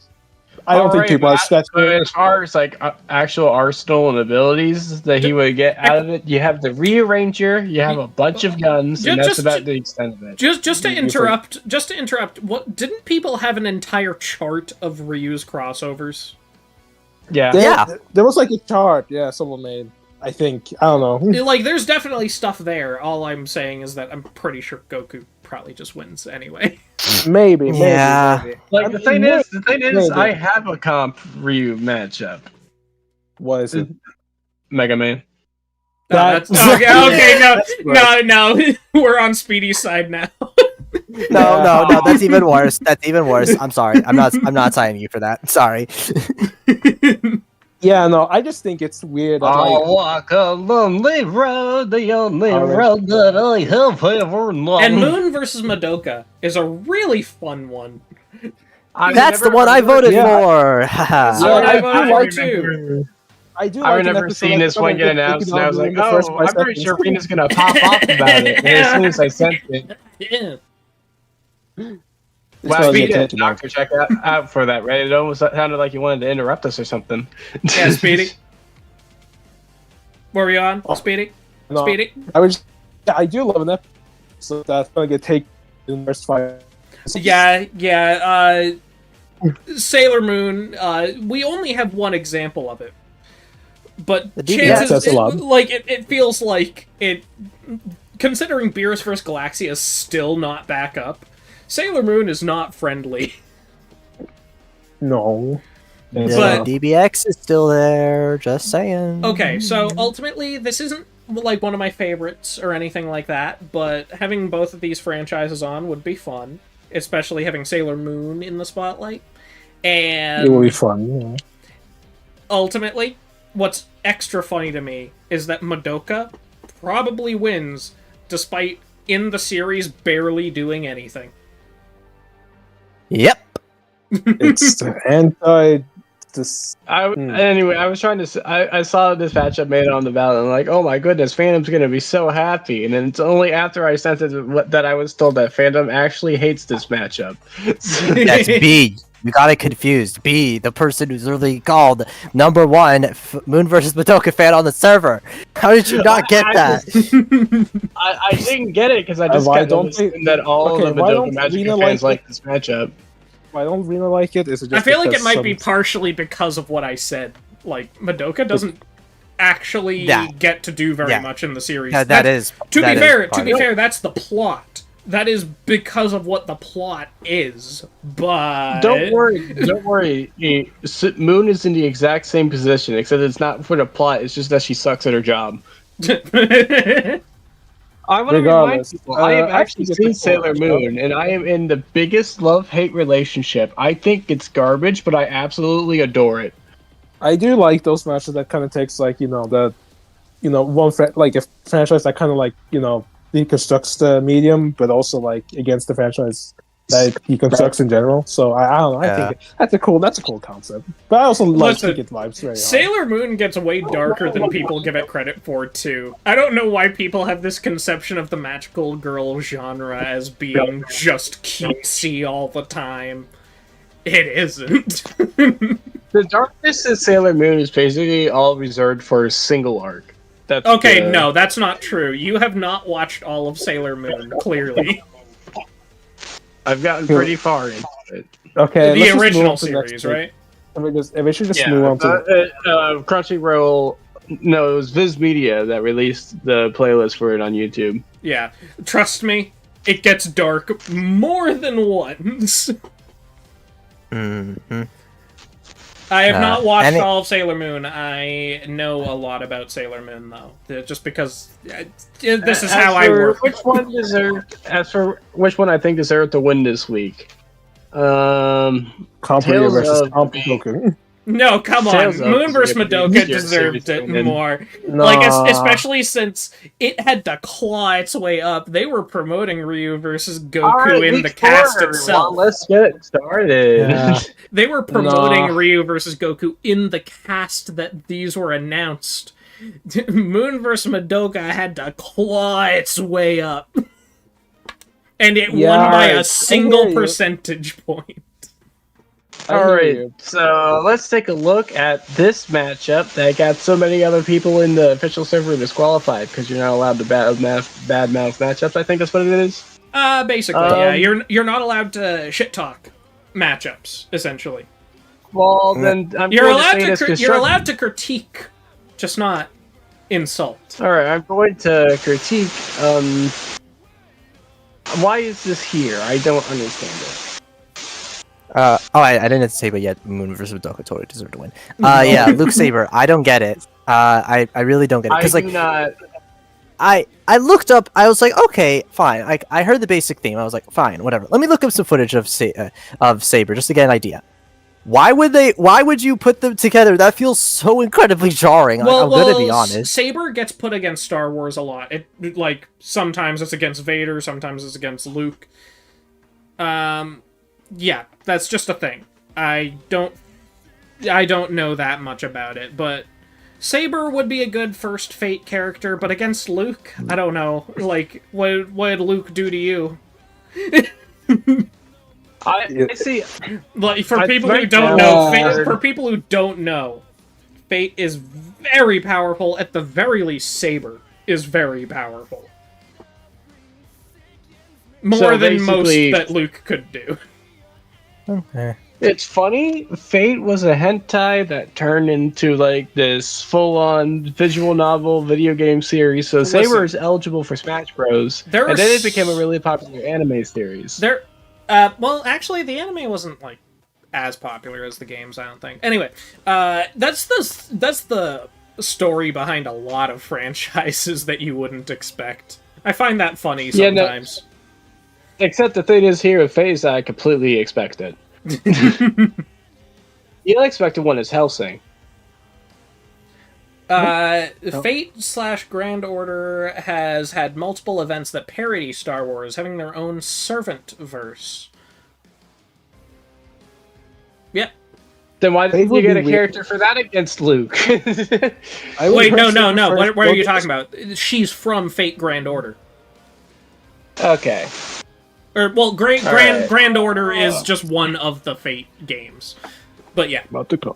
I don't think Alright, people are but scratching. as far as like actual arsenal and abilities that he would get out of it, you have the Rearranger, you have a bunch of guns, and that's about the extent of it. Just to interrupt, what didn't people have an entire chart of Ryu's crossovers? Yeah. There was like a chart, someone made. I think I don't know. Like, there's definitely stuff there. All I'm saying is that I'm pretty sure Goku probably just wins anyway. Maybe. Like the thing is, maybe. I have a comp Ryu matchup. What is it? Mega Man. That's okay. No, we're on Speedy's side now. No, that's even worse. That's even worse. I'm sorry. I'm not signing you for that. Sorry. Yeah, no, I just think it's weird. That, I'll walk a lonely road, the only road that I have ever known. And Moon versus Madoka is a really fun one. That's the one I voted for. I voted for too. I do. I remember seeing this one get announced, and I was like, "Oh, I'm pretty sure Rena's gonna pop off about it." And as soon as I sent it, Yeah. wow, we did Doctor check out for that, right? It almost sounded like you wanted to interrupt us or something. Yeah, Speedy. Where were you on? Speedy? No, Speedy? I do love an episode that's gonna get taken in the first fight. Yeah. Sailor Moon. We only have one example of it, but The DBX, chances that's a lot. it feels like it. Considering Beerus vs. Galaxia is still not back up, Sailor Moon is not friendly. No. But- DBX is still there. Just saying. Okay, so ultimately, this isn't like one of my favorites or anything like that, but having both of these franchises on would be fun, especially having Sailor Moon in the spotlight. And It will be fun. Yeah. ultimately, what's extra funny to me is that Madoka probably wins, despite in the series barely doing anything. Yep. It's the anti. This. Anyway, I was trying to. I saw this matchup made on the ballot, and I'm like, oh my goodness, Phantom's gonna be so happy. And then it's only after I sent it that I was told that Phantom actually hates this matchup. That's B. You got it confused. B, the person who's literally called #1 Moon versus Madoka fan on the server. How did you not get that? I didn't get it because I just Why kept don't noticing they- that all okay, of the why Madoka don't Magic Rena fans like like this matchup. I don't really like it. Is it just I feel like it because might be some- partially because of what I said. Like, Madoka doesn't actually get to do very much in the series. That is. To that be is fair, part of it. that's the plot. That is because of what the plot is. But Don't worry. Moon is in the exact same position, except it's not for the plot. It's just that she sucks at her job. I want to remind Regardless, people, I have I actually think it's seen a Sailor cool Moon, and I am in the biggest love-hate relationship. I think it's garbage, but I absolutely adore it. I do like those matches that kind of takes like like a franchise that kind of like deconstructs the medium, but also like against the franchise that it deconstructs in general. So I don't know. I think that's a cool concept. But I also like Listen, Ticket vibes very hard. Sailor Moon gets way darker than people give it credit for, too. I don't know why people have this conception of the magical girl genre as being just cutesy all the time. It isn't. The darkness in Sailor Moon is basically all reserved for a single arc. That's Okay, no, that's not true. You have not watched all of Sailor Moon, clearly. I've gotten pretty far into it. Okay, The let's just move original on to next series, week. right? We should just move on to. Crunchyroll. No, it was Viz Media that released the playlist for it on YouTube. Yeah. Trust me, it gets dark more than once. Mm-hmm. I have not watched and all of Sailor Moon. I know a lot about Sailor Moon, though. Just because this is how I work. Which one deserved? As for which one I think deserved to win this week, Comp Tales versus of Comp being- Goku. No, come on. Tales of Moon vs. Zero Madoka Zero deserved Zero it Zero. more. Nah. Like, especially since it had to claw its way up. They were promoting Ryu versus Goku in the cast itself. Let's get started. Yeah. They were promoting Nah. Ryu versus Goku in the cast that these were announced. Moon vs. Madoka had to claw its way up. And it Yeah, won by I a single hear you. percentage point. I hear Alright, you. so let's take a look at this matchup that got so many other people in the official server disqualified because you're not allowed to badmouth matchups. I think that's what it is. Basically, yeah. You're not allowed to shit talk matchups, essentially. Well, then I'm You're going allowed to say to this you're construct- allowed to critique, just not insult. Alright, I'm going to critique. Why is this here? I don't understand it. I didn't say, but yet Moon versus Madoka totally deserved to win. Yeah, Luke Saber, I don't get it. I really don't get it I because do like not. I looked up. I was like, okay, fine. Like I heard the basic theme. I was like, fine, whatever. Let me look up some footage of Saber just to get an idea. Why would you put them together? That feels so incredibly jarring. I'm gonna be honest. Saber gets put against Star Wars a lot. It like sometimes it's against Vader, sometimes it's against Luke. Yeah, that's just a thing. I don't know that much about it, but Saber would be a good first Fate character, but against Luke, I don't know. Like, what did Luke do to you? I see. Like, for I- people who right don't now- know, for people who don't know, Fate is very powerful. At the very least, Saber is very powerful. More So than most basically- that Luke could do. Okay. It's funny. Fate was a hentai that turned into like this full-on visual novel video game series. So Listen. Saber is eligible for Smash Bros. There are And then s- it became a really popular anime series. There, well, actually, the anime wasn't like as popular as the games. I don't think. Anyway, that's the story behind a lot of franchises that you wouldn't expect. I find that funny Yeah, no- sometimes. Except the thing is, here with Phase, I completely expected. The unexpected one is Helsing. Fate/Grand Order has had multiple events that parody Star Wars, having their own servant verse. Yep. Then why Fate didn't you would get be a weird. character for that against Luke? I would Wait, no. personally prefer What are you Goku's- talking about? She's from Fate Grand Order. Okay. Or, well, Grand right. Order is just one of the Fate games. But yeah. About to come.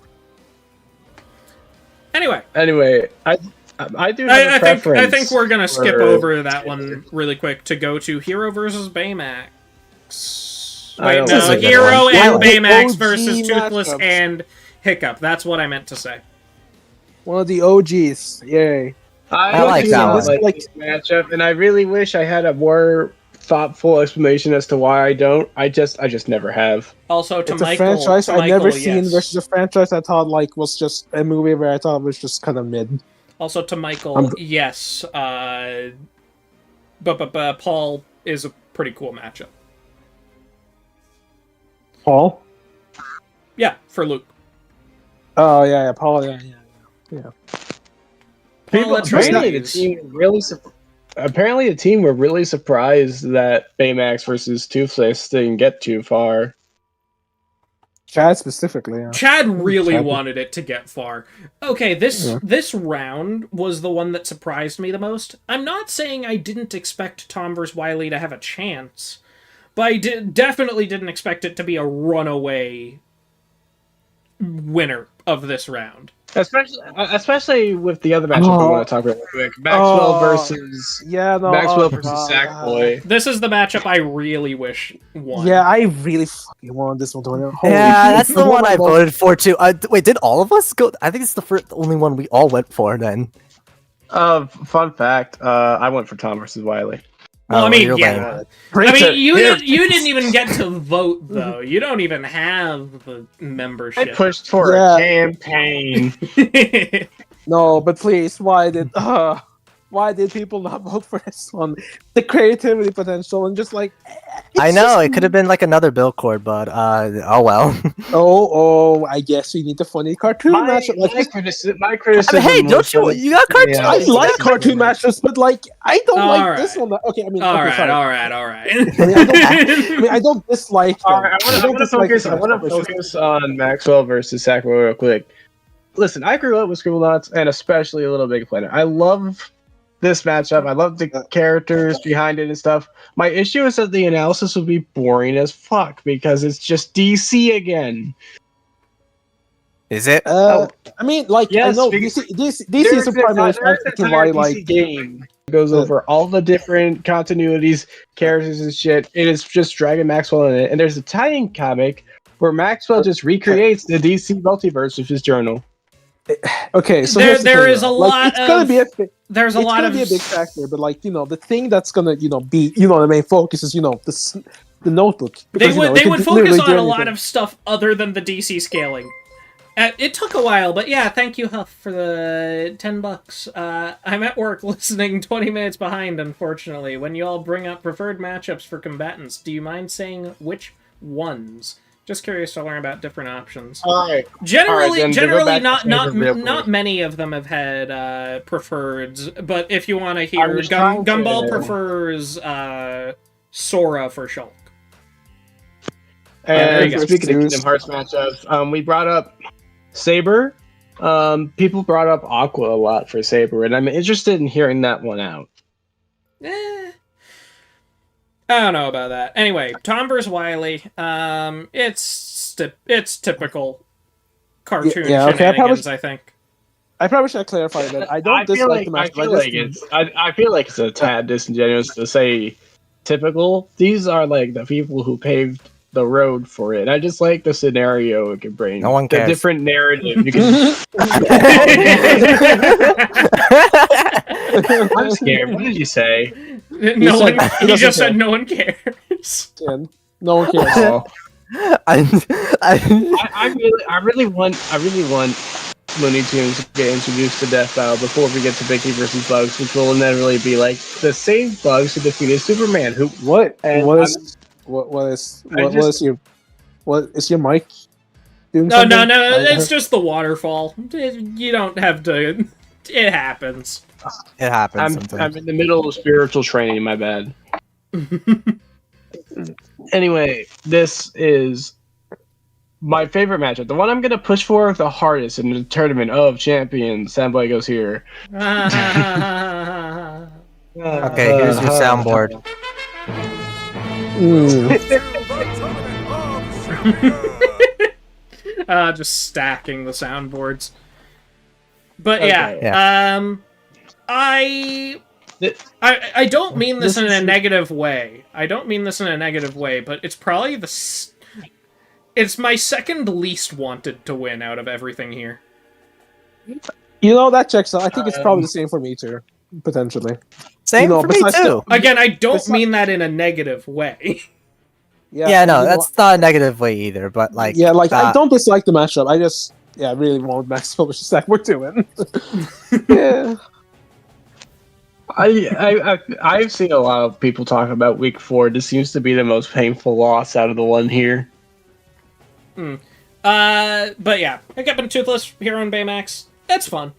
Anyway, Anyway, I do have a I think preference we're gonna skip for- over that one really quick to go to Hero versus Baymax. I Wait, don't no, like that Hero one. and Yeah, Baymax OG versus Toothless matchups. and Hiccup. That's what I meant to say. One of the OGs. Yay. I like do that not one. like Like- this matchup, and I really wish I had a more thoughtful explanation as to why I don't. I just never have. Also, to It's a Michael, franchise to I've Michael, never seen yes. versus a franchise I thought like was just a movie where I thought was just kind of mid. Also, to Michael, I'm- yes. But Paul is a pretty cool matchup. Paul? Yeah, for Luke. Oh yeah, Paul. Yeah. Paul Apparently, the Atreides. team were really surprised that Baymax versus Toothless didn't get too far. Chad specifically. Yeah. Chad really Chad. wanted it to get far. Okay, this round was the one that surprised me the most. I'm not saying I didn't expect Tom vs. Wily to have a chance, but I definitely didn't expect it to be a runaway winner of this round. Especially with the other matchup we Oh. want to talk about real quick. Maxwell Oh. versus Yeah, no. Maxwell oh, versus God. Sackboy. This is the matchup I really wish won. Yeah, I really fucking wanted this one to win. Holy Yeah, shit. that's the one I Well, voted for too. Wait, did all of us go? I think it's the only one we all went for then. Fun fact, I went for Tom versus Wiley. Well, I Oh, mean, you're yeah. lame. I mean, you Here. didn't even get to vote though. You don't even have the I membership. pushed for Yeah. a campaign. No, but please, why did? why did people not vote for this one? The creativity potential and just like I it's know just- it could have been like another Billboard, but oh well. I guess we need the funny cartoon matchup. Like, my criticism. Hey, don't was you? that You got cartoons. I Yeah. like cartoon matchups, but like I don't All like this right. one. Okay, I mean, All okay, right, sorry. all right, all right. I mean, I don't dislike them. All right, I want to dislike focus. the I want matchup, to it's just- focus on Maxwell versus Sackboy real quick. Listen, I grew up with Scribblenauts and especially a Little Big Planet. I love this matchup. I love the characters behind it and stuff. My issue is that the analysis would be boring as fuck because it's just DC again. Is it? I mean, like I Yes, know because DC is the primary factor to why like game goes over all the different continuities, characters and shit. It is just Dragon Maxwell in it, and there's a tie-in comic where Maxwell just recreates the DC multiverse with his journal. okay. So There is a lot It's gonna of- be There's a it's lot gonna of be a big factor, but like the thing that's gonna be the main focus is the notebook. They Because, would it could focus literally do on a lot anything. of stuff other than the DC scaling. It took a while, but yeah, thank you, Huff, for the $10. I'm at work listening 20 minutes behind, unfortunately. When you all bring up preferred matchups for combatants, do you mind saying which ones? Just curious to learn about different options. All right. Generally, then to go back to not favorite real quick. not many of them have had preferreds, but if you want to hear, I'm just trying to- Gumball prefers Sora for Shulk. there you And go. speaking of Kingdom Hearts matchups, we brought up Saber. People brought up Aqua a lot for Saber, and I'm interested in hearing that one out. I don't know about that. Anyway, Tom vs. Wily. It's typical cartoon Yeah, okay, shenanigans, I think. I probably should clarify that I don't dislike the match. I feel like it's a tad disingenuous to say typical. These are like the people who paved the road for it. I just like the scenario it could bring. No one The cares. different narrative. You can. I'm scared. What did you say? No one. said- he He doesn't just said care. no one cares. And no one cares. Oh. I, I really want Looney Tunes to get introduced to Death Battle before we get to Vicky versus Bugs, which will inevitably be like the same Bugs who defeated Superman. Who What And is your mic doing? No, something? it's just the waterfall. You don't have to. It happens. it happens I'm sometimes. in the middle of spiritual training. My bad. Anyway, this is my favorite matchup. The one I'm gonna push for the hardest in the tournament of champions. Soundboy goes here. Okay, here's your soundboard. Mm. To the tournament of trivia. Just stacking the soundboards. But Okay. I don't mean this This in a is- negative way. I don't mean this in a negative way, but it's probably it's my second least wanted to win out of everything here. That checks out. I think it's probably the same for me too, potentially. Same for me besides too. Again, I don't It's not- mean that in a negative way. Yeah, no, that's not a negative way either. But like, I don't dislike the matchup. I just I really want Maxwell versus Sackboy to win. Yeah. I've seen a lot of people talk about week 4. This seems to be the most painful loss out of the one here. But yeah, I got been Toothless, Hero and Baymax. That's fun.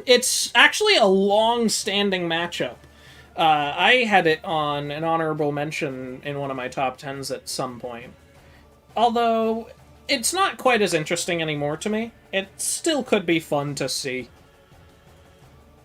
It's actually a long-standing matchup. I had it on an honorable mention in one of my top 10s at some point. Although, it's not quite as interesting anymore to me. It still could be fun to see.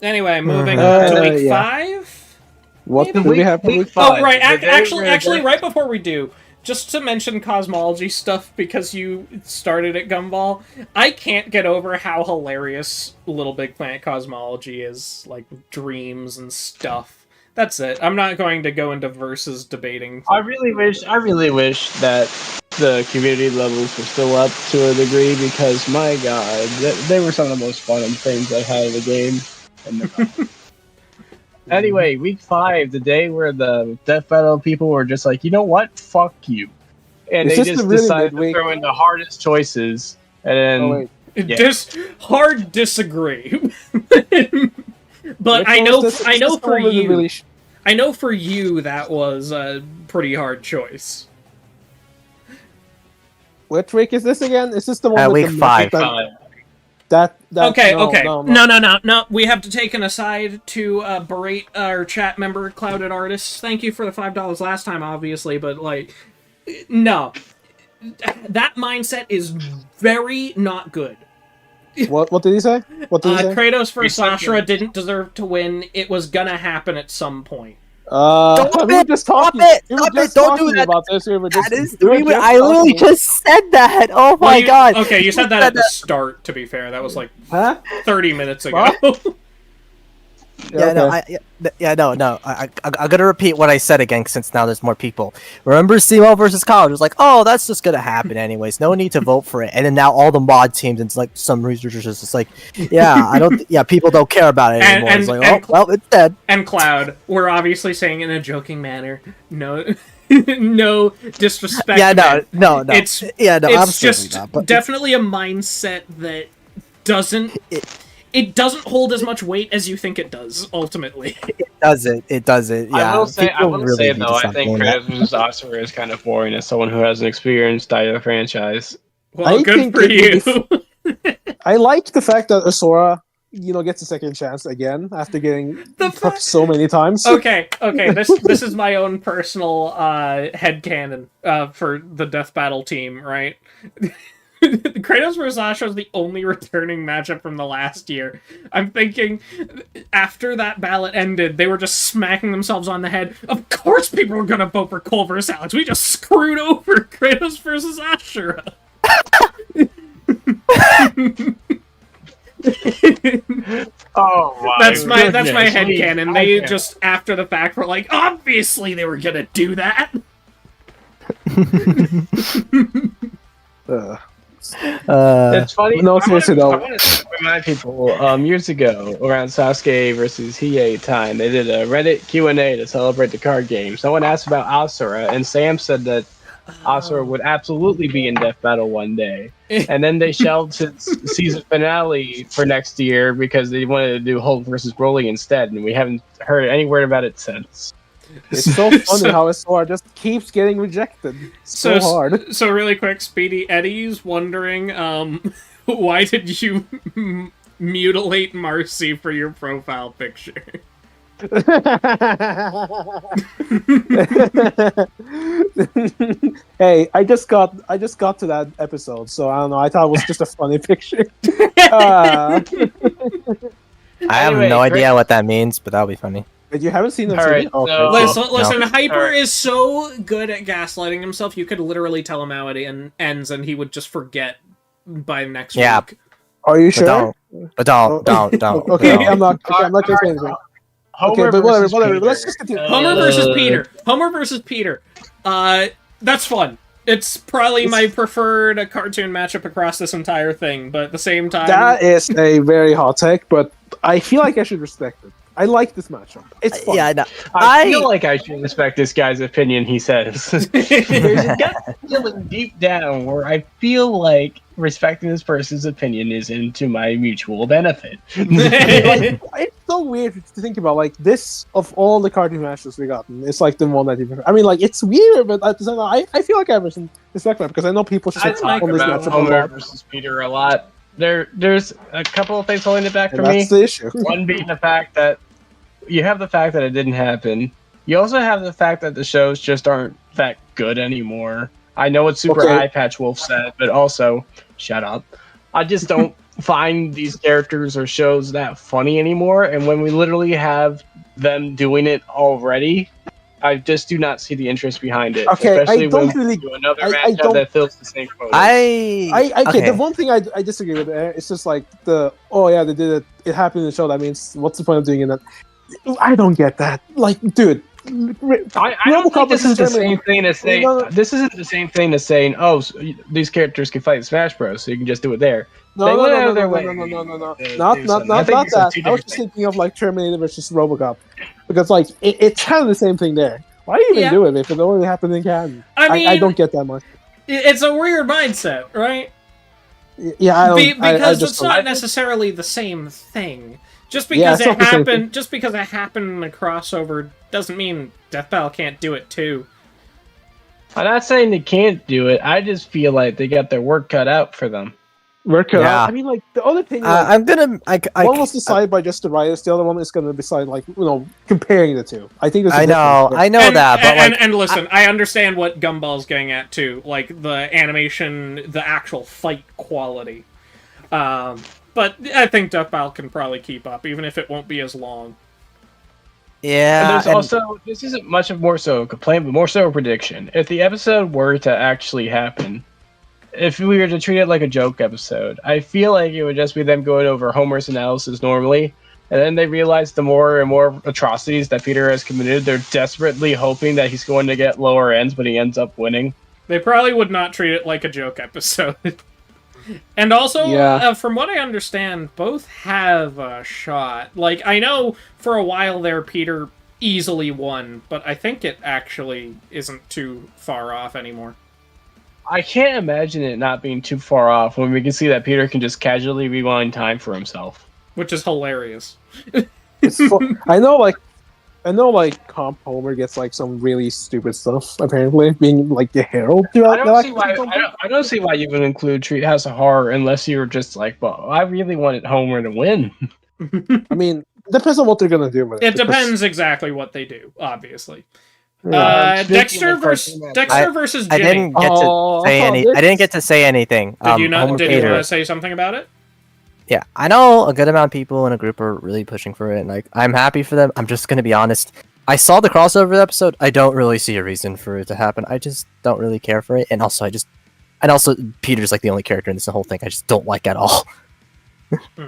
Anyway, moving on to week 5. What Maybe do we have? week Oh, five. right. The day Actually, where- right before we do, just to mention cosmology stuff because you started at Gumball, I can't get over how hilarious Little Big Planet cosmology is, like dreams and stuff. That's it. I'm not going to go into versus debating. I really wish that the community levels were still up to a degree because my god, they were some of the most fun things I've had in the game. Anyway, week 5, the day where the Death Battle people were just like, you know what, fuck you, and Is they this just the really decided to midweek? throw in the hardest choices, and then Oh wait. Yeah. Hard disagree. But Which I one know, was this? I Is know this the for one with the you, really I know for you that was a pretty hard choice. Which week is this again? Is this the one with week the 5. That Okay, no, okay. no. No. We have to take an aside to berate our chat member, Clouded Artists. Thank you for the $5 last time, obviously, but, like, no. That mindset is very not good. What did he say? What did he say? Kratos versus said Ashura that- didn't deserve to win. It was gonna happen at some point. We were just talking. Stop it! We were Stop just it! Don't do talking that. about this. We were just. That is, we were just I literally talking. just said that. Oh Well, my god. Okay, you said that at the start, to be fair. That was like Huh? 30 minutes ago. Yeah, okay. no. I'm gonna repeat what I said again since now there's more people. Remember SEMO versus college? It was like, oh, that's just gonna happen anyways. No need to vote for it. And then now all the mod teams and it's like some researchers just like, yeah, people don't care about it anymore. It's like, oh, well, it's dead. And Cloud, we're obviously saying in a joking manner, no, no disrespect. Yeah, man. no. It's absolutely just not. But definitely a mindset that doesn't. It doesn't hold as much weight as you think it does. Ultimately, it doesn't. Yeah, I will say people really need though, to I stop think doing that. Kratos vs. Asura is kind of boring as someone who hasn't experienced either franchise. well, I good think for it you. I like the fact that Asura, gets a second chance again after getting fucked so many times. Okay. This is my own personal headcanon for the Death Battle team, right? Kratos vs. Asha is the only returning matchup from the last year. I'm thinking, after that ballot ended, they were just smacking themselves on the head. Of course people were gonna vote for Cole vs. Alex. We just screwed over Kratos vs. Ashura. Oh my! That's my headcanon. I They can't. just, after the fact, were like, obviously they were gonna do that. It's funny. No, seriously, though. I want to remind people. Years ago, around Sasuke versus Hiei time, they did a Reddit Q&A to celebrate the card game. Someone asked about Asura, and Sam said that Asura would absolutely be in Death Battle one day. And then they shelved its season finale for next year because they wanted to do Hulk versus Broly instead, and we haven't heard any word about it since. It's so funny how Asura just keeps getting rejected so hard. So really quick, Speedy Eddie's wondering, why did you mutilate Marcy for your profile picture? Hey, I just got to that episode, so I don't know. I thought it was just a funny picture. I have Anyway, no great. idea what that means, but that'll be funny. But you haven't seen the All right, Okay, so- cool. Listen, Hyper Alright. is so good at gaslighting himself, you could literally tell him how it ends and he would just forget by next Yeah. week. Are you But sure? don't. Okay, don't. I'm not going to say anything. Okay, Homer but whatever. versus Peter. Let's just continue. Homer versus Peter. That's fun. It's probably my preferred cartoon matchup across this entire thing, but at the same time... That is a very hot take, but I feel like I should respect it. I like this matchup. It's fun. Yeah, I know. I feel like I should respect this guy's opinion, he says. There's a gut feeling deep down where I feel like respecting this person's opinion is into my mutual benefit. It's so weird to think about. Like, this, of all the cartoon matches we gotten, it's like the one that you prefer. I mean, like, it's weird, but at the same time, I feel like I have some respect for it because I know people should I talk talk on this about matchup a Homer lot. versus Peter a lot. There's a couple of things holding it back And for me. that's the issue. One being the fact that you have the fact that it didn't happen. You also have the fact that the shows just aren't that good anymore. I know what Super Okay. Eye Patch Wolf said, but also, shut up. I just don't find these characters or shows that funny anymore. And when we literally have them doing it already, I just do not see the interest behind it. Okay, I especially don't when we really- do another I matchup don't- that fills the same quota. Okay, Okay. the one thing I disagree with there, it's just like they did it. It happened in the show. That means what's the point of doing it? I don't get that. Like, dude, I don't RoboCop think this is the versus same thing as saying No, no. this isn't the same thing as saying, oh, these characters can fight in Smash Bros, so you can just do it there. no, They no, went no, out no, of their no, way no, no, no, no, to not do something. I think that. these are two I was different just thinking of like Terminator versus RoboCop, because like it's kind of the same thing there. Why do you even Yeah. do it if it only happened in Canada? I mean, I don't get that much. it's a weird mindset, right? Yeah, I don't. Because I just it's don't. not necessarily the same thing. Just Yeah, because it's not the same thing. just because it happened in a crossover doesn't mean Death Battle can't do it too. I'm not saying they can't do it. I just feel like they got their work cut out for them. Work it Yeah. out. I mean, like the other thing, like, I'm gonna. one was decided by just the writers. The other one is going to decide, like, comparing the two. I think there's a I know, difference. I know and, that, but like, and listen, I understand what Gumball's getting at too, like the animation, the actual fight quality. But I think Death Battle can probably keep up, even if it won't be as long. yeah. And there's and- also, this isn't much of more so a complaint, but more so a prediction. If the episode were to actually happen, if we were to treat it like a joke episode, I feel like it would just be them going over Homer's analysis normally, and then they realize the more and more atrocities that Peter has committed, they're desperately hoping that he's going to get lower ends, but he ends up winning. They probably would not treat it like a joke episode. And also, Yeah. from what I understand, both have a shot. Like, I know for a while there, Peter easily won, but I think it actually isn't too far off anymore. I can't imagine it not being too far off when we can see that Peter can just casually rewind time for himself. Which is hilarious. It's I know, like Comp Homer gets like some really stupid stuff. Apparently, being like the hero throughout. I don't see why you would include Treehouse of Horror unless you were just like, well, I really wanted Homer to win. I mean, depends on what they're gonna do with it. It depends exactly what they do, obviously. Yeah. Dexter versus I Jimmy. didn't get to say any. I didn't get to say anything. Did you not? Homer Did you Peter. want to say something about it? Yeah, I know a good amount of people in a group are really pushing for it, and like I'm happy for them. I'm just gonna be honest. I saw the crossover episode. I don't really see a reason for it to happen. I just don't really care for it, and also Peter's like the only character in this whole thing I just don't like at all.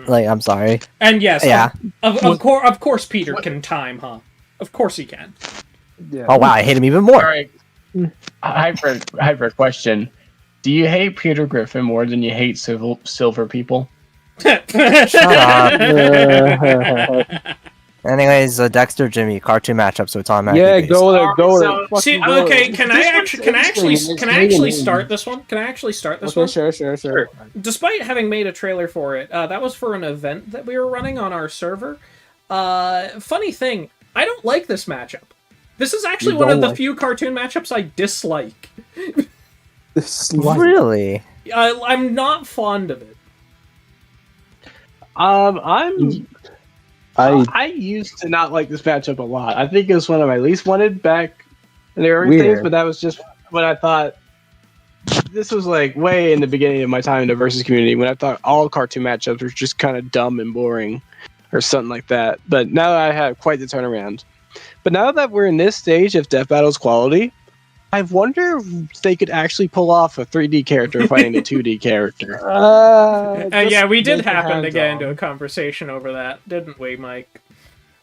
Like, I'm sorry. And yes, Yeah. of course, Peter can time, huh? Of course he can. Yeah. Oh wow, I hate him even All more. right, hyper question: do you hate Peter Griffin more than you hate silver people? Shut up. Anyways, Dexter Jimmy cartoon matchup, so it's automatic. Yeah, go there, go there. So- See, Fucking go okay, there. can I actually start this one? Can I actually start this Okay, one? sure. Despite having made a trailer for it, that was for an event that we were running on our server. Funny thing, I don't like this matchup. This is actually You one of don't the like- few cartoon matchups I dislike. This is like- Really? I'm not fond of it. I used to not like this matchup a lot. I think it was one of my least wanted back in the early days, Weird. but that was just when I thought this was like way in the beginning of my time in the versus community when I thought all cartoon matchups were just kind of dumb and boring or something like that. But now I have quite the turnaround. But now that we're in this stage of Death Battle's quality, I wonder if they could actually pull off a 3D character fighting a 2D character. Yeah, we did make your happen to hands get on. into a conversation over that, didn't we, Mike?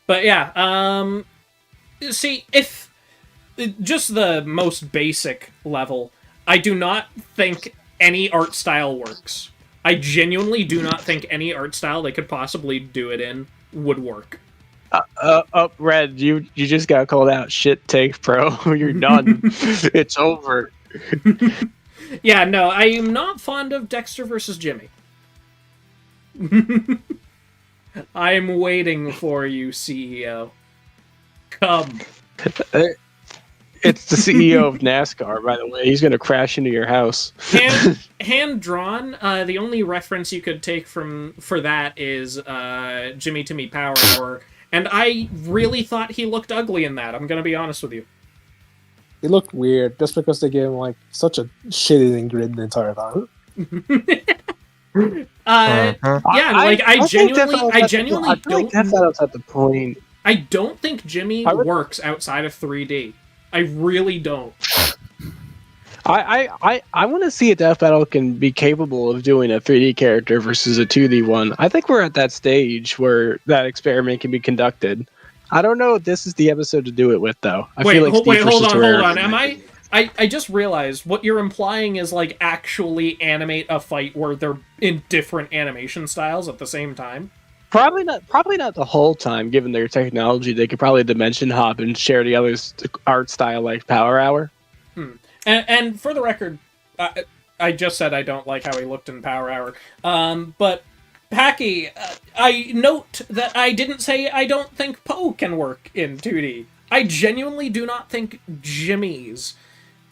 But yeah, see, if just the most basic level, I do not think any art style works. I genuinely do not think any art style they could possibly do it in would work. Red, you just got called out. Shit take, bro. You're done. It's over. Yeah, no, I am not fond of Dexter versus Jimmy. I am waiting for you, CEO. Come. It's the CEO of NASCAR, by the way. He's gonna crash into your house. Hand drawn. The only reference you could take for that is Jimmy to Me Power Hour, and I really thought he looked ugly in that. I'm gonna be honest with you. It looked weird just because they gave him like such a shitty grid the entire time. Yeah, like I genuinely Death don't. Battle's at the point. I don't think Jimmy works outside of 3D. I really don't. I want to see if Death Battle can be capable of doing a 3D character versus a 2D one. I think we're at that stage where that experiment can be conducted. I don't know if this is the episode to do it with, though. Wait, hold on. Am I just realized what you're implying is like actually animate a fight where they're in different animation styles at the same time? Probably not the whole time, given their technology. They could probably dimension hop and share the other's art style like Power Hour. And for the record, I just said I don't like how he looked in Power Hour. But Packy, I note that I didn't say I don't think Poe can work in 2D. I genuinely do not think Jimmy's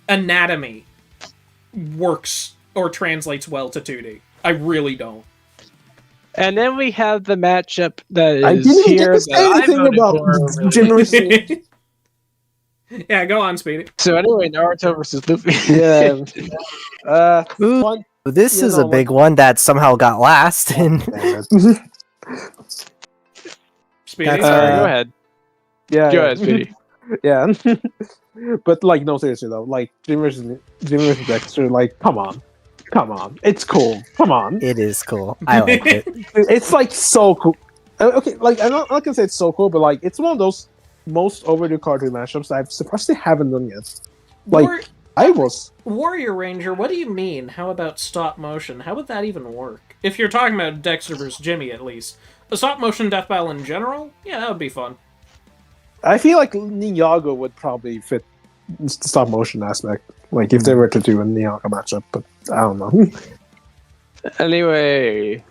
anatomy works or translates well to 2D. I really don't. And then we have the matchup that I is didn't even here get to say that I anything voted about for. Jim versus. Yeah, go on, Speedy. So anyway, Naruto versus Luffy. Yeah. Ooh, Fun. this You is know, a big one that somehow got last. And Speedy? Sorry, go Uh, ahead. Yeah. Go yeah. ahead, Speedy. Yeah. But like, no, seriously though, like Jim versus Dexter, like, come on, it's cool. Come on, it is cool. I like it. it's like so cool. Okay, like I'm not gonna say it's so cool, but like it's one of those most overdue cartoon matchups that I'm surprised they haven't done yet. Like I was. Warrior Ranger, what do you mean? How about stop motion? How would that even work? If you're talking about Dexter versus Jimmy, at least. A stop motion death battle in general? Yeah, that would be fun. I feel like Ninjago would probably fit the stop motion aspect. Like if they were to do a Ninjago matchup, but I don't know. Anyway,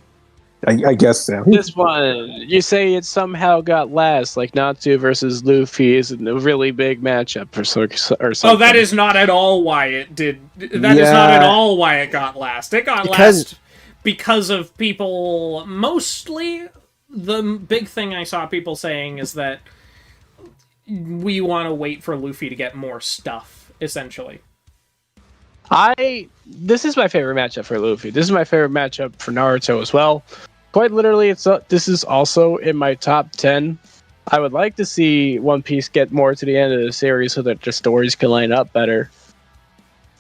I guess yeah. this one, you say it somehow got last, like Natsu versus Luffy is a really big matchup or something. Oh, that is not at all why it did. That is not at all why it got last. It got last because of people. Mostly, the big thing I saw people saying is that we want to wait for Luffy to get more stuff, essentially. This is my favorite matchup for Luffy. This is my favorite matchup for Naruto as well. Quite literally, this is also in my top 10. I would like to see One Piece get more to the end of the series so that the stories can line up better.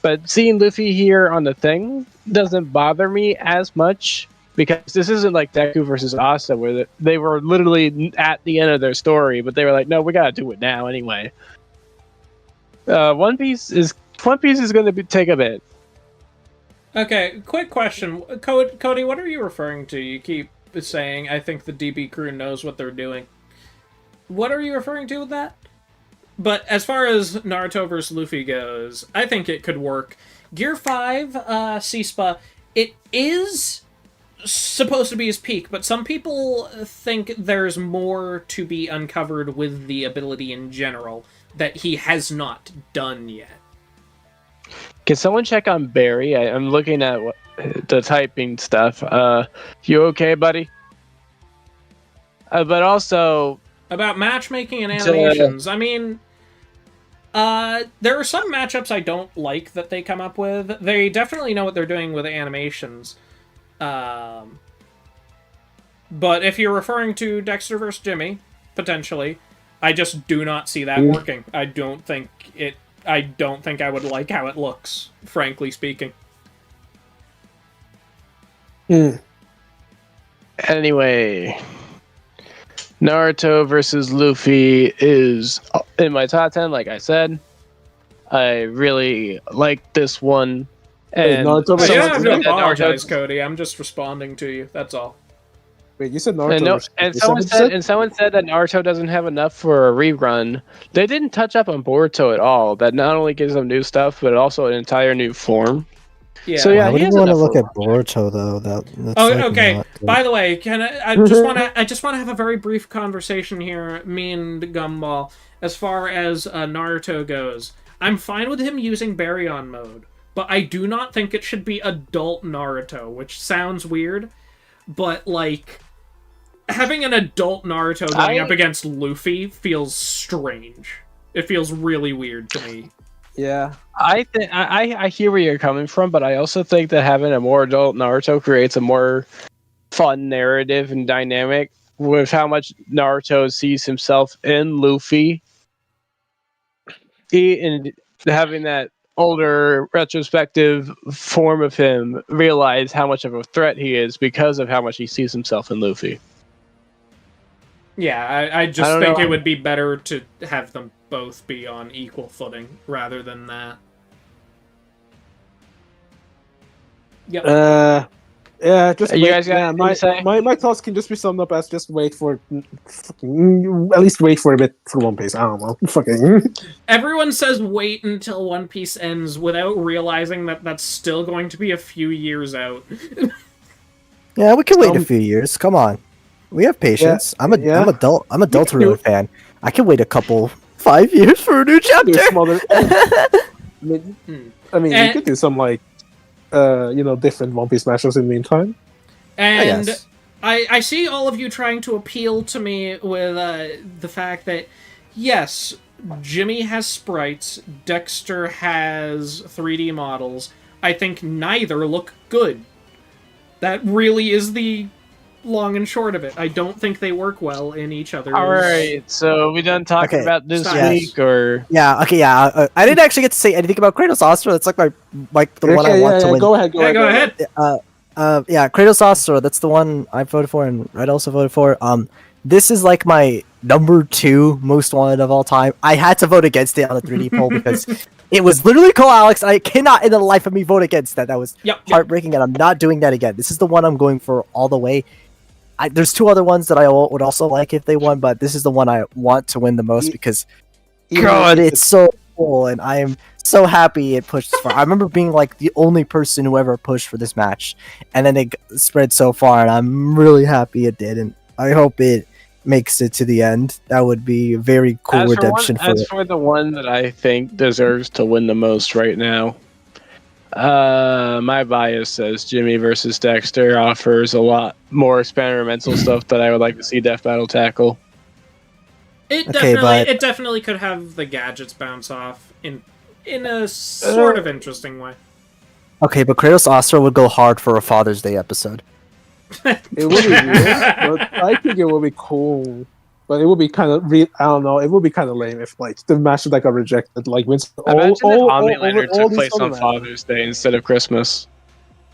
But seeing Luffy here on the thing doesn't bother me as much because this isn't like Deku versus Asa where they were literally at the end of their story, but they were like, no, we gotta do it now anyway. One Piece is going to take a bit. Okay, quick question. Cody, what are you referring to? You keep saying, I think the DB crew knows what they're doing. What are you referring to with that? But as far as Naruto vs. Luffy goes, I think it could work. Gear 5, C-SPA, it is supposed to be his peak, but some people think there's more to be uncovered with the ability in general that he has not done yet. Can someone check on Barry? I'm looking at the typing stuff. You okay, buddy? But also about matchmaking and animations. I mean, there are some matchups I don't like that they come up with. They definitely know what they're doing with animations. But if you're referring to Dexter vs. Jimmy, potentially, I just do not see that working. I don't think I would like how it looks, frankly speaking. Anyway, Naruto versus Luffy is in my top 10, like I said. I really like this one. And Naruto You versus don't have to Luffy? apologize, Cody. I'm just responding to you. That's all. Wait, you said Naruto. And someone said that Naruto doesn't have enough for a rerun. They didn't touch up on Boruto at all. That not only gives them new stuff, but also an entire new form. Yeah. So yeah, I he wouldn't has want to enough look for at Boruto though. That's Oh, like okay. not good. By the way, I just want to have a very brief conversation here, me and Gumball, as far as Naruto goes. I'm fine with him using Baryon mode, but I do not think it should be adult Naruto, which sounds weird, but like having an adult Naruto going up against Luffy feels strange. It feels really weird to me. Yeah. I hear where you're coming from, but I also think that having a more adult Naruto creates a more fun narrative and dynamic with how much Naruto sees himself in Luffy. And having that older retrospective form of him realize how much of a threat he is because of how much he sees himself in Luffy. Yeah, I just think it would be better to have them both be on equal footing rather than that. Yep. Yeah, just You wait. guys got Yeah, anything to say? my thoughts can just be summed up as just wait for at least wait for a bit for One Piece. I don't know. Fucking. Everyone says wait until One Piece ends without realizing that that's still going to be a few years out. Yeah, we can wait a few years. Come on, we have patience. I'm a Deltarune fan. I can wait a couple 5 years for a new chapter. I mean, you could do some like, different One Piece matchups in the meantime. And I see all of you trying to appeal to me with the fact that, yes, Jimmy has sprites, Dexter has 3D models. I think neither look good. That really is the long and short of it. I don't think they work well in each other's... Alright, so we done talking about this week, or... Yeah, okay, yeah. I didn't actually get to say anything about Kratos Astra. That's like the one I want to win. Go ahead. Go ahead. Kratos Astra, that's the one I voted for, and Red also voted for. This is like my number 2 most wanted of all time. I had to vote against it on the 3D poll because it was literally Cole Alex. I cannot in the life of me vote against that. That was heartbreaking, and I'm not doing that again. This is the one I'm going for all the way. There's 2 other ones that I would also like if they won, but this is the one I want to win the most because, God, it's so cool, and I am so happy it pushed this far. I remember being like the only person who ever pushed for this match, and then it spread so far, and I'm really happy it did, and I hope it makes it to the end. That would be a very cool redemption for it. As for the one that I think deserves to win the most right now, my bias says Jimmy versus Dexter offers a lot more experimental stuff that I would like to see Death Battle tackle. It definitely could have the gadgets bounce off in a sort of interesting way. Okay, but Kratos Astra would go hard for a Father's Day episode. It would be weird, but I think it would be cool. But it would be kind of I don't know. It would be kind of lame if like the match that got rejected, like wins. Imagine if Omnilander took place on Father's Day instead of Christmas.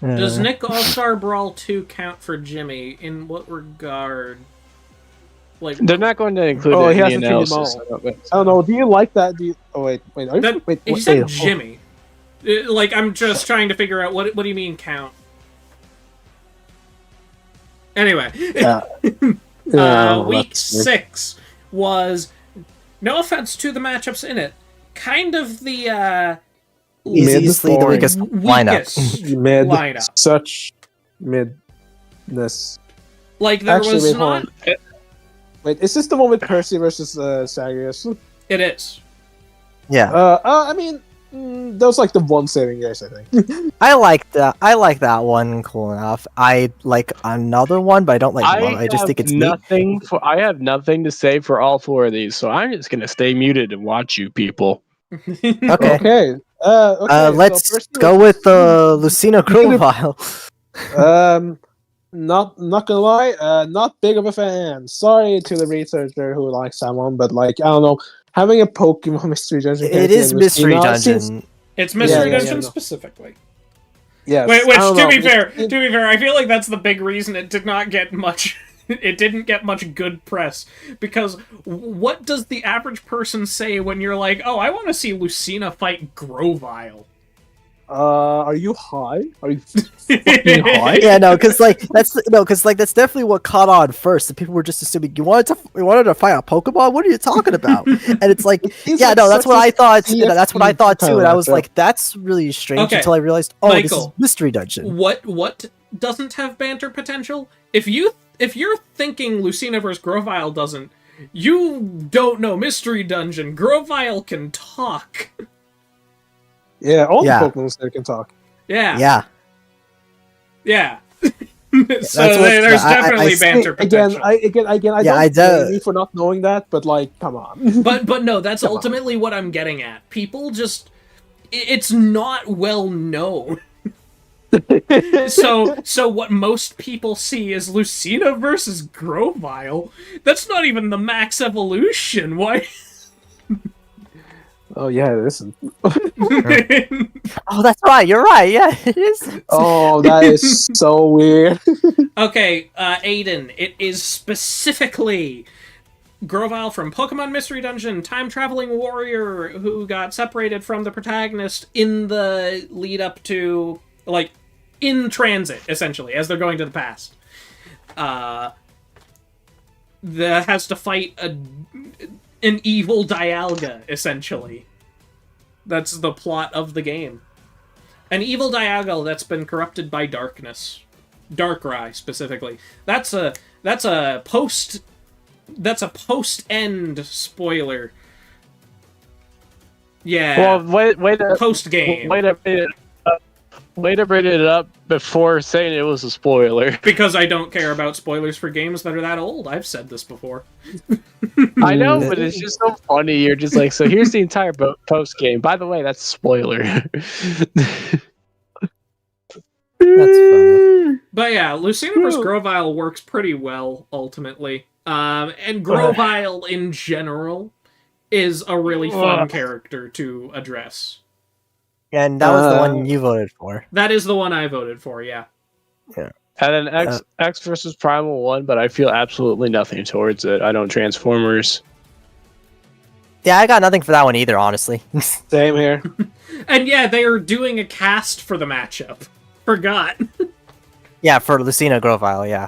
Does Nick All-Star Brawl 2 count for Jimmy? In what regard? Like, they're not going to include it in the analysis. I don't know. Do you like that? Wait. You said Jimmy. Like, I'm just trying to figure out what do you mean count? Anyway, week 6 was, no offense to the matchups in it, kind of the easily the weakest lineup. Such midness. Like there was not. Wait, is this the one with Percy versus Sagrius? It is. Yeah. I mean, that was like the one saving grace, I think. I like that one cool enough. I like another one, but I don't like one. I just think it's nothing neat. I have nothing to say for all 4 of these, so I'm just gonna stay muted and watch you people. Okay. Okay. Let's go with Lucina Grovile. Not gonna lie, not big of a fan. Sorry to the researcher who likes someone, but like I don't know. Having a Pokemon Mystery Dungeon. It is Mystery Dungeon. It's Mystery Dungeon specifically. Yes. Which, to be fair, I feel like that's the big reason it did not get much. It didn't get much good press because what does the average person say when you're like, "Oh, I want to see Lucina fight Grovile"? Are you high? Are you fucking high? Yeah, no, because that's definitely what caught on first. The people were just assuming you wanted to fight a Pokemon. What are you talking about? And it's like, that's what I thought. That's what I thought too. And I was like, that's really strange until I realized, Michael, this is Mystery Dungeon. What doesn't have banter potential? If you're thinking Lucina vs. Grovile doesn't, you don't know Mystery Dungeon. Grovile can talk. Yeah, all the Pokemon that can talk. Yeah. So there's definitely banter potential. I don't blame you for not knowing that, but like, come on. But no, that's ultimately what I'm getting at. People just, it's not well known. So what most people see is Lucina versus Grovile. That's not even the max evolution. Why? Oh yeah, listen. Oh, that's right. You're right. Yeah, it is. Oh, that is so weird. Okay, Aiden. It is specifically Grovile from Pokemon Mystery Dungeon, time-traveling warrior who got separated from the protagonist in the lead-up to, like, in transit, essentially, as they're going to the past. That has to fight an evil Dialga, essentially. That's the plot of the game. An evil Dialga that's been corrupted by darkness. Darkrai specifically. That's a post end spoiler. Yeah. Well, wait to Post game. Way to bring it up before saying it was a spoiler. Because I don't care about spoilers for games that are that old. I've said this before. I know, but it's just so funny. You're just like, so here's the entire post game. By the way, that's a spoiler. That's funny. But yeah, Lucina vs. Grovyle works pretty well, ultimately. And Grovyle in general is a really fun character to address. And that was the one you voted for. That is the one I voted for, yeah. Yeah. And then X versus Primal won, but I feel absolutely nothing towards it. I don't Transformers. Yeah, I got nothing for that one either, honestly. Same here. And yeah, they are doing a cast for the matchup. Forgot. Yeah, for Lucina Grovyle, yeah.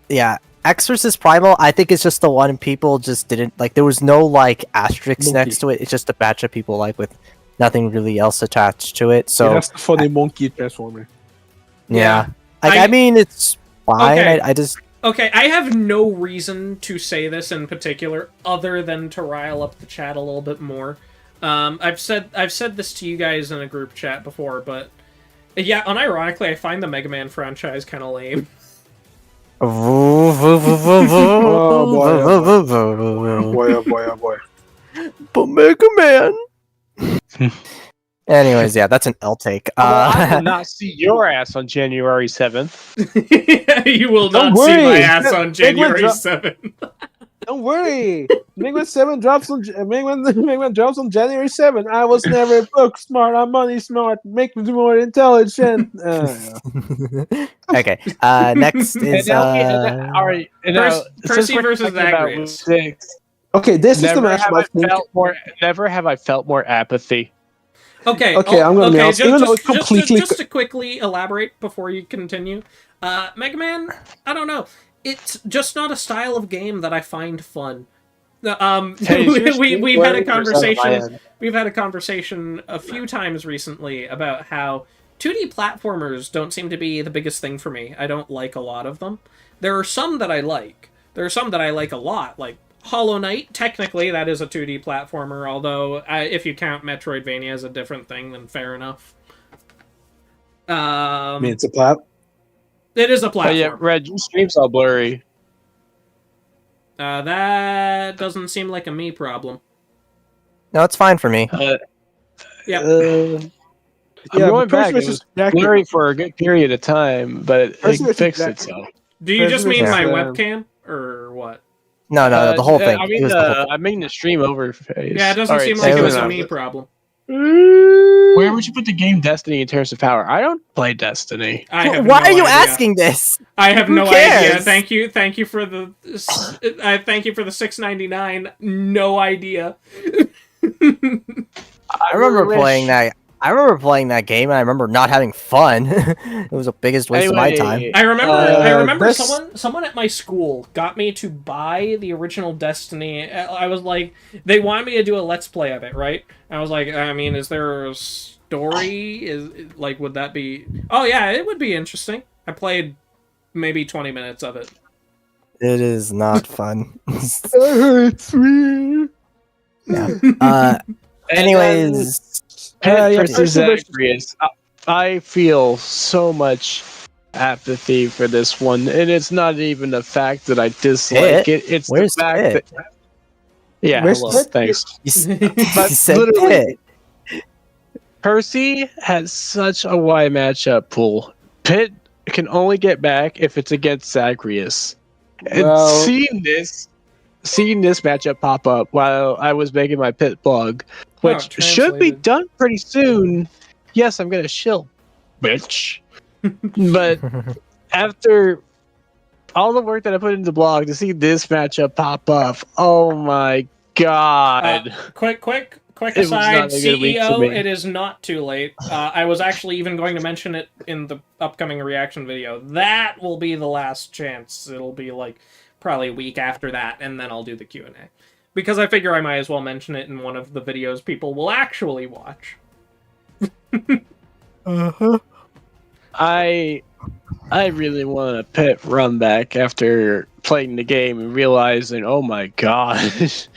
Yeah, X versus Primal, I think it's just the one people just didn't like. There was no like asterisk next to it. It's just a matchup people like with nothing really else attached to it. So that's the funny monkey transformer. Yeah. I mean, it's fine. Okay. I just... Okay, I have no reason to say this in particular, other than to rile up the chat a little bit more. I've said this to you guys in a group chat before, but yeah, unironically, I find the Mega Man franchise kind of lame. Oh boy. But Mega Man. Anyways, yeah, that's an L take. I will not see your ass on January 7th. You will Don't not see my worry. ass on January 7th. Don't worry. Mega Man 7 drops on Mega Man drops on January 7. I was never book smart. I'm money smart. Make me more intelligent. Okay. Next is all right. Percy versus Zagreus. Okay, this is the Never match. have I felt more apathy. Okay, I'm gonna be honest. Even though it's completely just to quickly elaborate before you continue, Mega Man, I don't know. It's just not a style of game that I find fun. We've had a conversation. We've had a conversation a few times recently about how 2D platformers don't seem to be the biggest thing for me. I don't like a lot of them. There are some that I like. There are some that I like a lot, like Hollow Knight. Technically, that is a 2D platformer, although if you count Metroidvania as a different thing, then fair enough. I mean, it's a plat. It is a platform. Yeah, Red, your stream's all blurry. That doesn't seem like a me problem. no, it's fine for me. Yeah. I'm going back. It was blurry for a good period of time, but it fixed itself. Do you just mean my Yeah. webcam, or what? No, the whole thing. I It mean, was the whole thing. I mean the stream overface. Yeah, it doesn't All right, seem so like it was fair a enough. me problem. Where would you put the game Destiny in terms of power? I don't play Destiny. I have Why no are you idea. asking this? I have Who no cares? idea. Thank you for the thank you for the $6.99. No idea. I remember playing that. I remember playing that game, and I remember not having fun. It was the biggest waste of my time. I remember this- someone at my school got me to buy the original Destiny. I was like, they wanted me to do a Let's Play of it, right? I was like, I mean, is there a story? Like, would that be? Oh yeah, it would be interesting. I played maybe 20 minutes of it. It is not fun. It hurts me. Yeah. Anyways, Pet yeah, versus Percy versus- Zagreus. I feel so much apathy for this one, and it's not even the fact that I dislike Pit? it. It's Where's the fact Pit? that. Yeah, Where's hello, Pit? thanks. you But said literally- Pit. Percy has such a wide matchup pool. Pitt can only get back if it's against Zagreus. And Well- seeing this matchup pop up while I was making my Pit blog, which should be translated. done pretty soon. Yes, I'm gonna shill, bitch. But after all the work that I put into the blog to see this matchup pop up, oh my god! Quick It was aside, not a good week for CEO, me. it is not too late. I was actually even going to mention it in the upcoming reaction video. That will be the last chance. It'll be like probably a week after that, and then I'll do the Q&A. Because I figure I might as well mention it in one of the videos people will actually watch. I I really want a pit run back after playing the game and realizing, oh my gosh,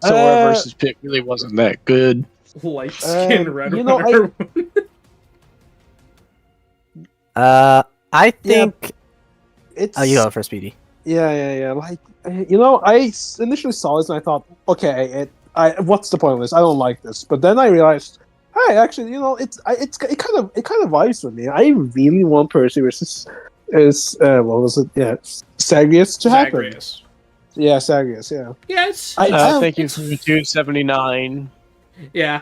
Sora versus Pit really wasn't that good. Light skin red you know, runner. I think. it's Oh, you go first, Speedy. yeah. Like, initially saw this and I thought, okay, what's the point of this? I don't like this. But then I realized, hey, actually, it kind of vibes with me. I really want Percy versus what was it? Yeah, Zagreus to happen. Zagreus. Yeah, Zagreus. Yeah. Yeah, it's Thank you for 279. yeah.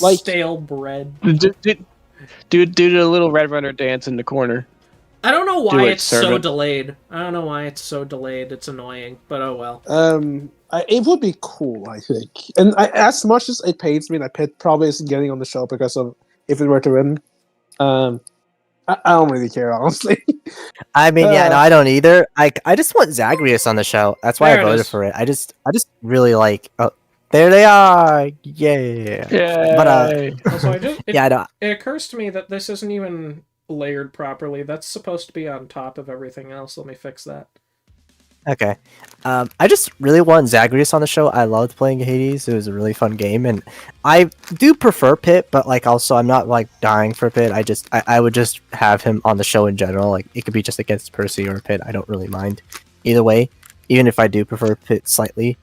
Like- Stale bread. Do the little Red Runner dance in the corner. I don't know why Do it, it's so servant. delayed. I don't know why it's so delayed. It's annoying, but oh well. It would be cool, I think. And as much as it pains me that Pitt probably isn't getting on the show because of if it were to win, I don't really care, honestly. I mean, no, I don't either. I just want Zagreus on the show. That's why There I it voted is. for it. I just really like. Oh, there they are! Yeah. But Also, it yeah, I don't. occurs to me that this isn't even layered properly. That's supposed to be on top of everything else. Let me fix that. Okay. I just really want Zagreus on the show. I loved playing Hades. It was a really fun game, and I do prefer Pit, but like also I'm not like dying for Pit. I would just have him on the show in general. Like it could be just against Percy or Pit. I don't really mind either way. Even if I do prefer Pit slightly,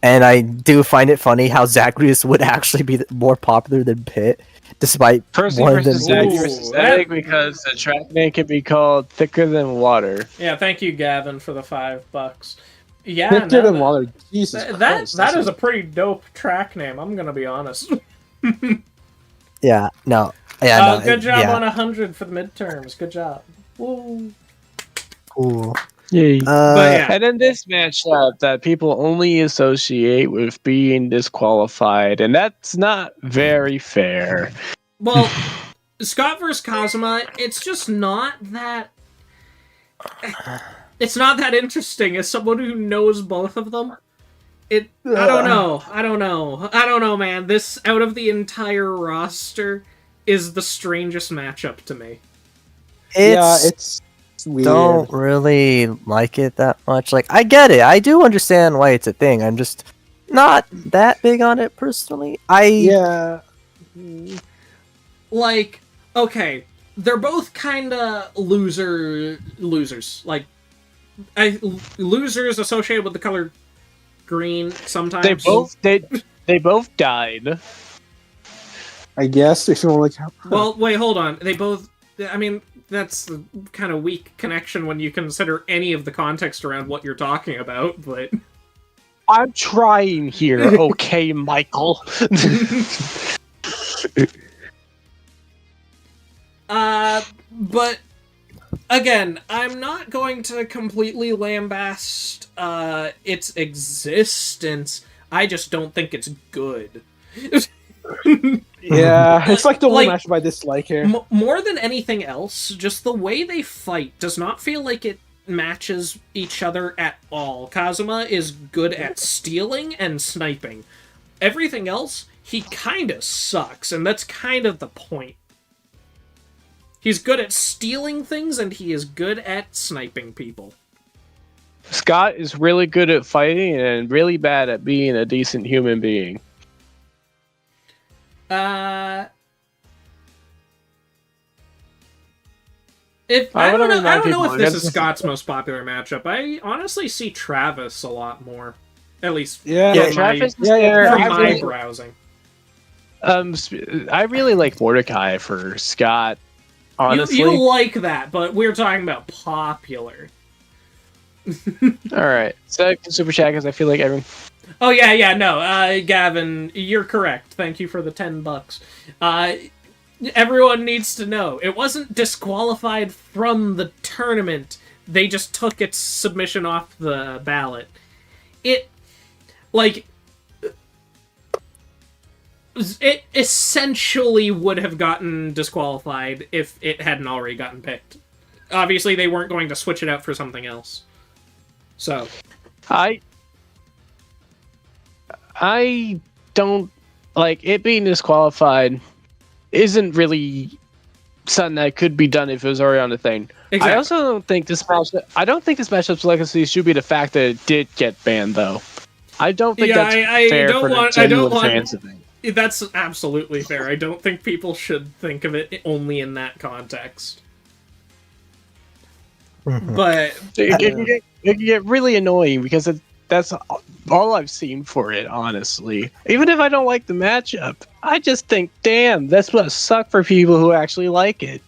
and I do find it funny how Zagreus would actually be more popular than Pit, despite Percy one of them. versus being- Zagreus is epic because the track name can be called Thicker Than Water. Yeah, thank you, Gavin, for the $5. Yeah, Thicker no, than water. Jesus Christ. that is a pretty dope track name. I'm gonna be honest. Yeah. No. Yeah. No. Good job yeah. on 100 for the midterms. Good job. Woo. Cool. Yay. But yeah, And then this matchup that people only associate with being disqualified, and that's not very fair. well, Scott versus Kazuma, it's just not that. It's not that interesting as someone who knows both of them. I don't know, man. This, out of the entire roster, is the strangest matchup to me. It's weird. Don't really like it that much. Like, I get it. I do understand why it's a thing. I'm just not that big on it personally. Yeah. Like, okay, they're both kinda losers. Like, losers associated with the color green sometimes. They both died. I guess if you want to. Well, wait, hold on. They both. I mean, that's a kind of weak connection when you consider any of the context around what you're talking about, but. I'm trying here, okay, Michael. But again, I'm not going to completely lambast its existence. I just don't think it's good. Yeah, it's like the one Like, matchup I dislike here. More than anything else, just the way they fight does not feel like it matches each other at all. Kazuma is good at stealing and sniping. Everything else, he kinda sucks, and that's kind of the point. He's good at stealing things, and he is good at sniping people. Scott is really good at fighting and really bad at being a decent human being. I I don't wanna know, I remind don't know people if this against- is Scott's most popular matchup. I honestly see Travis a lot more. At least Yeah, Yeah, from Travis is yeah, there. from I my really, browsing. I really like Mordecai for Scott. Honestly, You like that, but we're talking about popular. all right. So super chat because I feel like everyone. Oh yeah, no, Gavin, you're correct. Thank you for the $10. Everyone needs to know it wasn't disqualified from the tournament. They just took its submission off the ballot. It essentially would have gotten disqualified if it hadn't already gotten picked. Obviously, they weren't going to switch it out for something else. So, I don't like it being disqualified. Isn't really something that could be done if it was already on the thing. Exactly. I also don't think this matchup. I don't think this matchup's legacy should be the fact that it did get banned, though. I don't think that's fair for the genuine fans of it. That's absolutely fair. I don't think people should think of it only in that context. But it can get really annoying because that's all I've seen for it, honestly. Even if I don't like the matchup, I just think, damn, that's must suck for people who actually like it.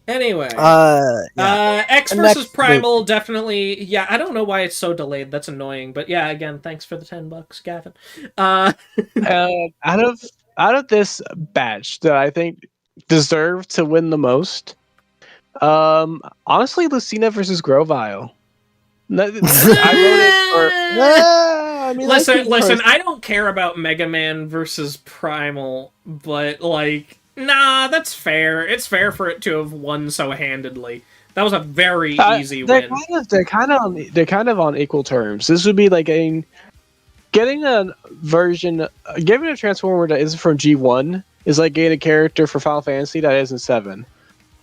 anyway, Yeah. X And versus next Primal definitely. Yeah, I don't know why it's so delayed. That's annoying. But yeah, again, thanks for the $10, Gavin. Out of this batch that I think deserved to win the most, honestly, Lucina versus Grovile. I wrote it for. I mean, listen. I don't care about Mega Man versus Primal, but like, nah, that's fair. It's fair for it to have won so handedly. That was a very easy win. They're kind of on equal terms. This would be like getting a version, giving a transformer that isn't from G1 is like getting a character for Final Fantasy that isn't 7.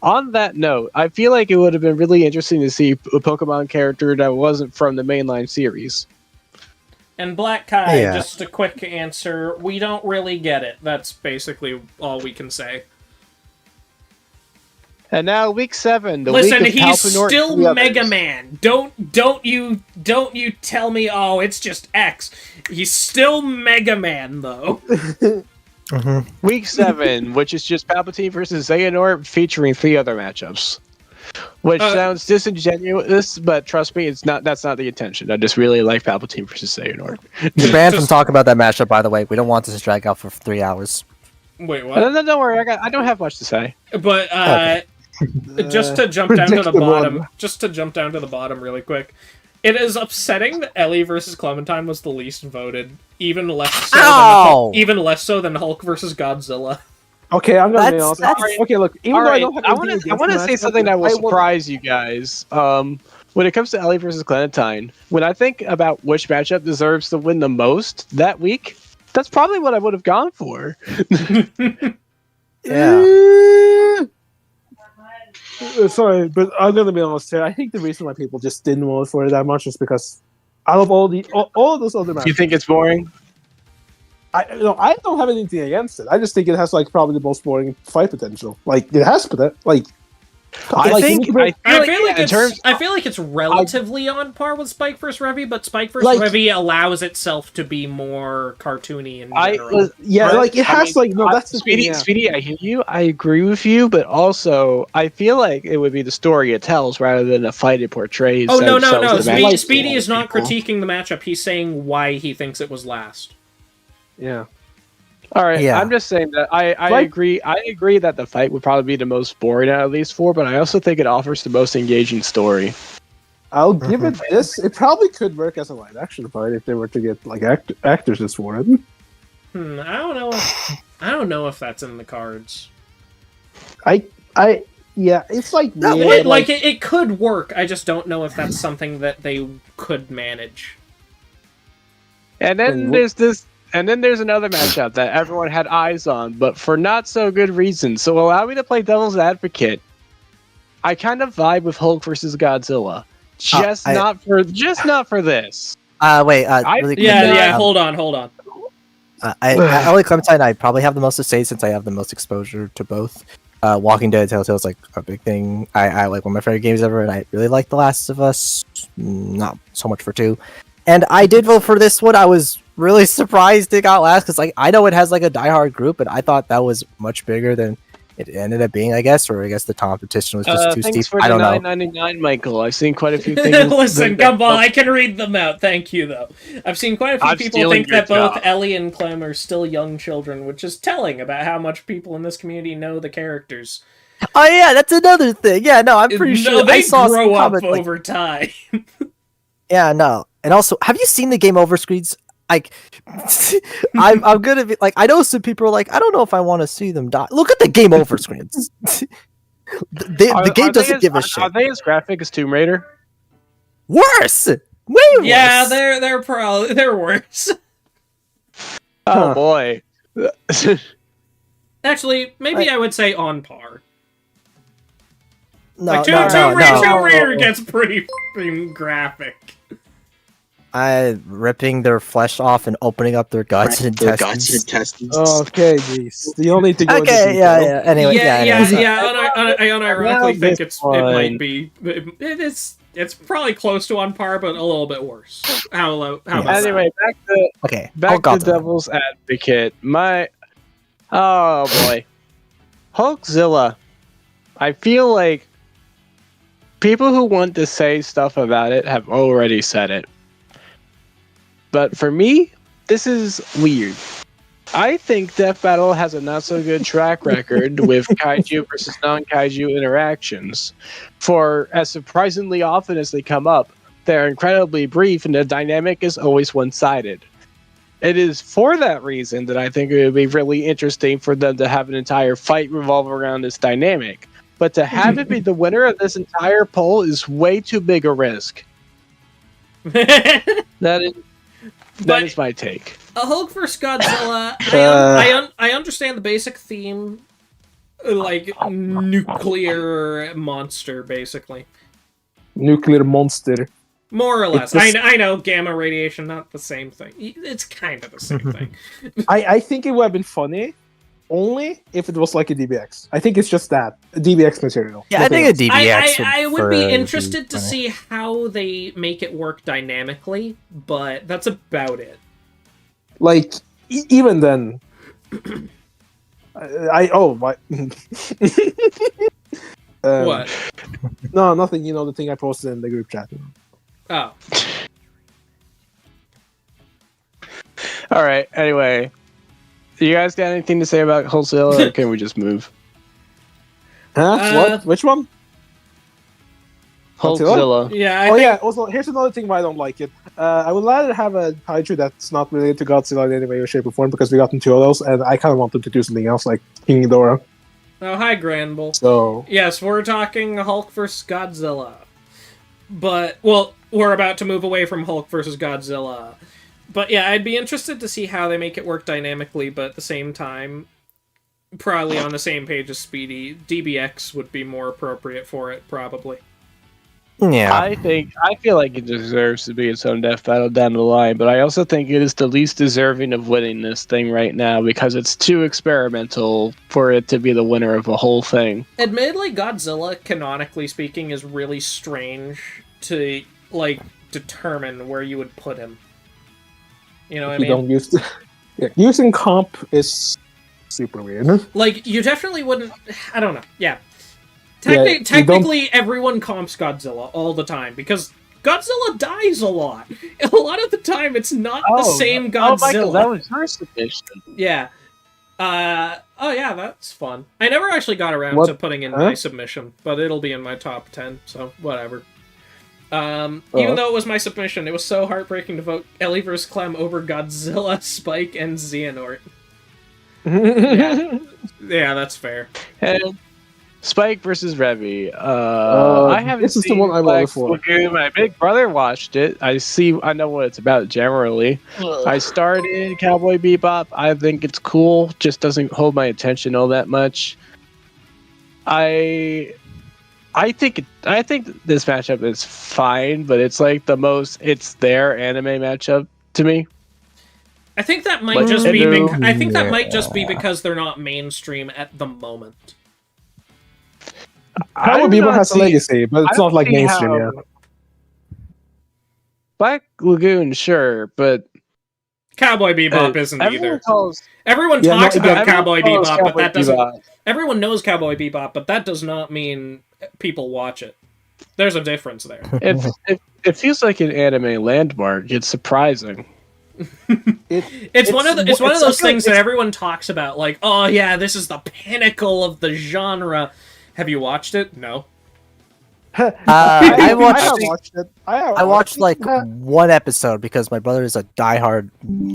On that note, I feel like it would have been really interesting to see a Pokemon character that wasn't from the mainline series. And Black Kai, Yeah. just a quick answer, we don't really get it. That's basically all we can say. And now week 7, the Listen, week of he's Palpinort still and the Mega others. Man. Don't you tell me, oh, it's just X. He's still Mega Man, though. Week 7, which is just Palpatine versus Xehanort featuring 3 other matchups. Which sounds disingenuous, but trust me, it's not. That's not the intention. I just really like Palpatine versus Xehanort. You're banned from talking about that matchup, by the way. We don't want this to drag out for 3 hours. Wait, what? No, don't worry. I don't have much to say. But Okay. just to jump down to the predictable. bottom, really quick. It is upsetting that Ellie versus Clementine was the least voted, even less so Ow! than Hulk versus Godzilla. Okay, I'm gonna be That's- honest. that's- Okay, look. Even All though I right, don't have I anything want against to the say matchup, something that will I will- surprise you guys. When it comes to Ellie versus Clementine, when I think about which matchup deserves to win the most that week, that's probably what I would have gone for. Yeah. Sorry, but I'm gonna be honest here. I think the reason why people just didn't vote for it that much is because out of all of those other You matches, think it's boring? I don't have anything against it. I just think it has like probably the most boring fight potential. Like it has like. I think I feel like in it's relatively on par with Spike vs. Revy, but Spike vs. Like- Revy allows itself to be more cartoony in general. like it has that's the Speedy, thing, yeah. Speedy, I hear you. I agree with you, but also I feel like it would be the story it tells rather than a fight it portrays. Oh, no. that sells the Speedy- match. Speedy is not people. critiquing the matchup. He's saying why he thinks it was last. Yeah. All right, Yeah. I'm just saying that I Like- agree. I agree that the fight would probably be the most boring out of these 4, but I also think it offers the most engaging story. I'll give it this. It probably could work as a live action fight if they were to get like actors for it. I don't know if that's in the cards. Yeah, it's like No, weird, It could work. I just don't know if that's something that they could manage. And then there's another matchup that everyone had eyes on, but for not so good reasons. So allow me to play devil's advocate. I kind of vibe with Hulk versus Godzilla, not for this. Wait. I- Really quick. Yeah. Hold on. Ellie Clementine, I probably have the most to say since I have the most exposure to both. Walking Dead Telltale is like a big thing. I like one of my favorite games ever, and I really like The Last of Us. Not so much for 2. And I did vote for this one. I was really surprised it got last because I know it has like a diehard group, and I thought that was much bigger than it ended up being, I guess, or I guess the competition was just too Thanks steep. for I the don't know. $9.99, Michael. I've seen quite a few things. Listen, come on, I can read them out. Thank you, though. I've seen quite a few I'm people stealing think your that both job. Ellie and Clem are still young children, which is telling about how much people in this community know the characters. Oh yeah, that's another thing. Yeah, no, I'm pretty No, sure they I saw some grow up comments, like, over time. yeah, no. And also, have you seen the game over screens? Like, I'm gonna be like, I know some people are like, I don't know if I want to see them die. Look at the game over screens. the game doesn't give a shit. Are they as graphic as Tomb Raider? Worse, way worse. Yeah, they're worse. Oh boy. Actually, maybe I would say on par. No, Like, no, Tomb no. Raider gets pretty f***ing graphic. Ripping their flesh off and opening up their guts and intestines. Okay, geez. You don't need to go into Okay, detail. yeah. Anyway, I unironically think it might one. be. It's probably close to on par, but a little bit worse. How about that? Anyway, Okay. back to Devil's Advocate. Oh boy, Hulkzilla. I feel like people who want to say stuff about it have already said it. But for me, this is weird. I think Death Battle has a not so good track record with kaiju versus non-kaiju interactions. For as surprisingly often as they come up, they're incredibly brief and the dynamic is always one-sided. It is for that reason that I think it would be really interesting for them to have an entire fight revolve around this dynamic. But to have it be the winner of this entire poll is way too big a risk. That is my take. A Hulk vs. Godzilla. I understand the basic theme, like nuclear monster, basically. Nuclear monster. More or less. I know gamma radiation, not the same thing. It's kind of the same thing. I think it would have been funny only if it was like a DBX. I think it's just that. A DBX material. Yeah, I think a DBX I would be interested to see how they make it work dynamically, but that's about it. Like, even then... what? What? No, nothing. You know, the thing I posted in the group chat. Oh. Alright, anyway. Do you guys got anything to say about Hulkzilla, or can we just move? What? Which one? Hulkzilla. Yeah, Also, here's another thing why I don't like it. I would rather have a kaiju that's not related to Godzilla in any way or shape or form, because we gotten two of those, and I kind of want them to do something else, like King Ghidorah. Oh, hi, Granbull. So... Yes, we're talking Hulk vs. Godzilla. But, well, we're about to move away from Hulk vs. Godzilla. But yeah, I'd be interested to see how they make it work dynamically, but at the same time, probably on the same page as Speedy, DBX would be more appropriate for it, probably. Yeah. I feel like it deserves to be its own death battle down the line, but I also think it is the least deserving of winning this thing right now because it's too experimental for it to be the winner of a whole thing. Admittedly, Godzilla, canonically speaking, is really strange to, like, determine where you would put him. You know what I mean? Don't use using comp is super weird. Like, you definitely wouldn't... I don't know. Yeah. Yeah, Technically, everyone comps Godzilla all the time, because Godzilla dies a lot. A lot of the time, it's not the same Godzilla. Oh, Michael, that was her submission. Yeah. Yeah, that's fun. I never actually got around to putting in my submission, but it'll be in my top 10, so whatever. Even though it was my submission, it was so heartbreaking to vote Ellie vs. Clem over Godzilla, Spike, and Xehanort. Yeah, that's fair. And Spike versus Revy. I haven't this is seen the one I voted for. My big brother watched it. I know what it's about generally. I started Cowboy Bebop. I think it's cool. Just doesn't hold my attention all that much. I think this matchup is fine, but it's like it's their anime matchup to me. I think that might just be. That might just be because they're not mainstream at the moment. Cowboy Bebop has a legacy, but it's not like mainstream yet. Black Lagoon, sure, but Cowboy Bebop isn't either. Everyone Yeah, talks no, about Cowboy Bebop, Cowboy but that doesn't. Bebop. Everyone knows Cowboy Bebop, but that does not mean people watch it. There's a difference there. It feels like an anime landmark. It's surprising. It's one of those things that everyone talks about, like, oh yeah, this is the pinnacle of the genre. Have you watched it? No. I watched it. I watched like one episode because my brother is a diehard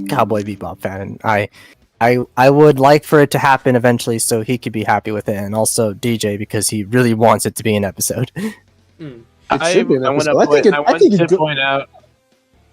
Cowboy Bebop fan, and I would like for it to happen eventually so he could be happy with it, and also DJ because he really wants it to be an episode. I want to point out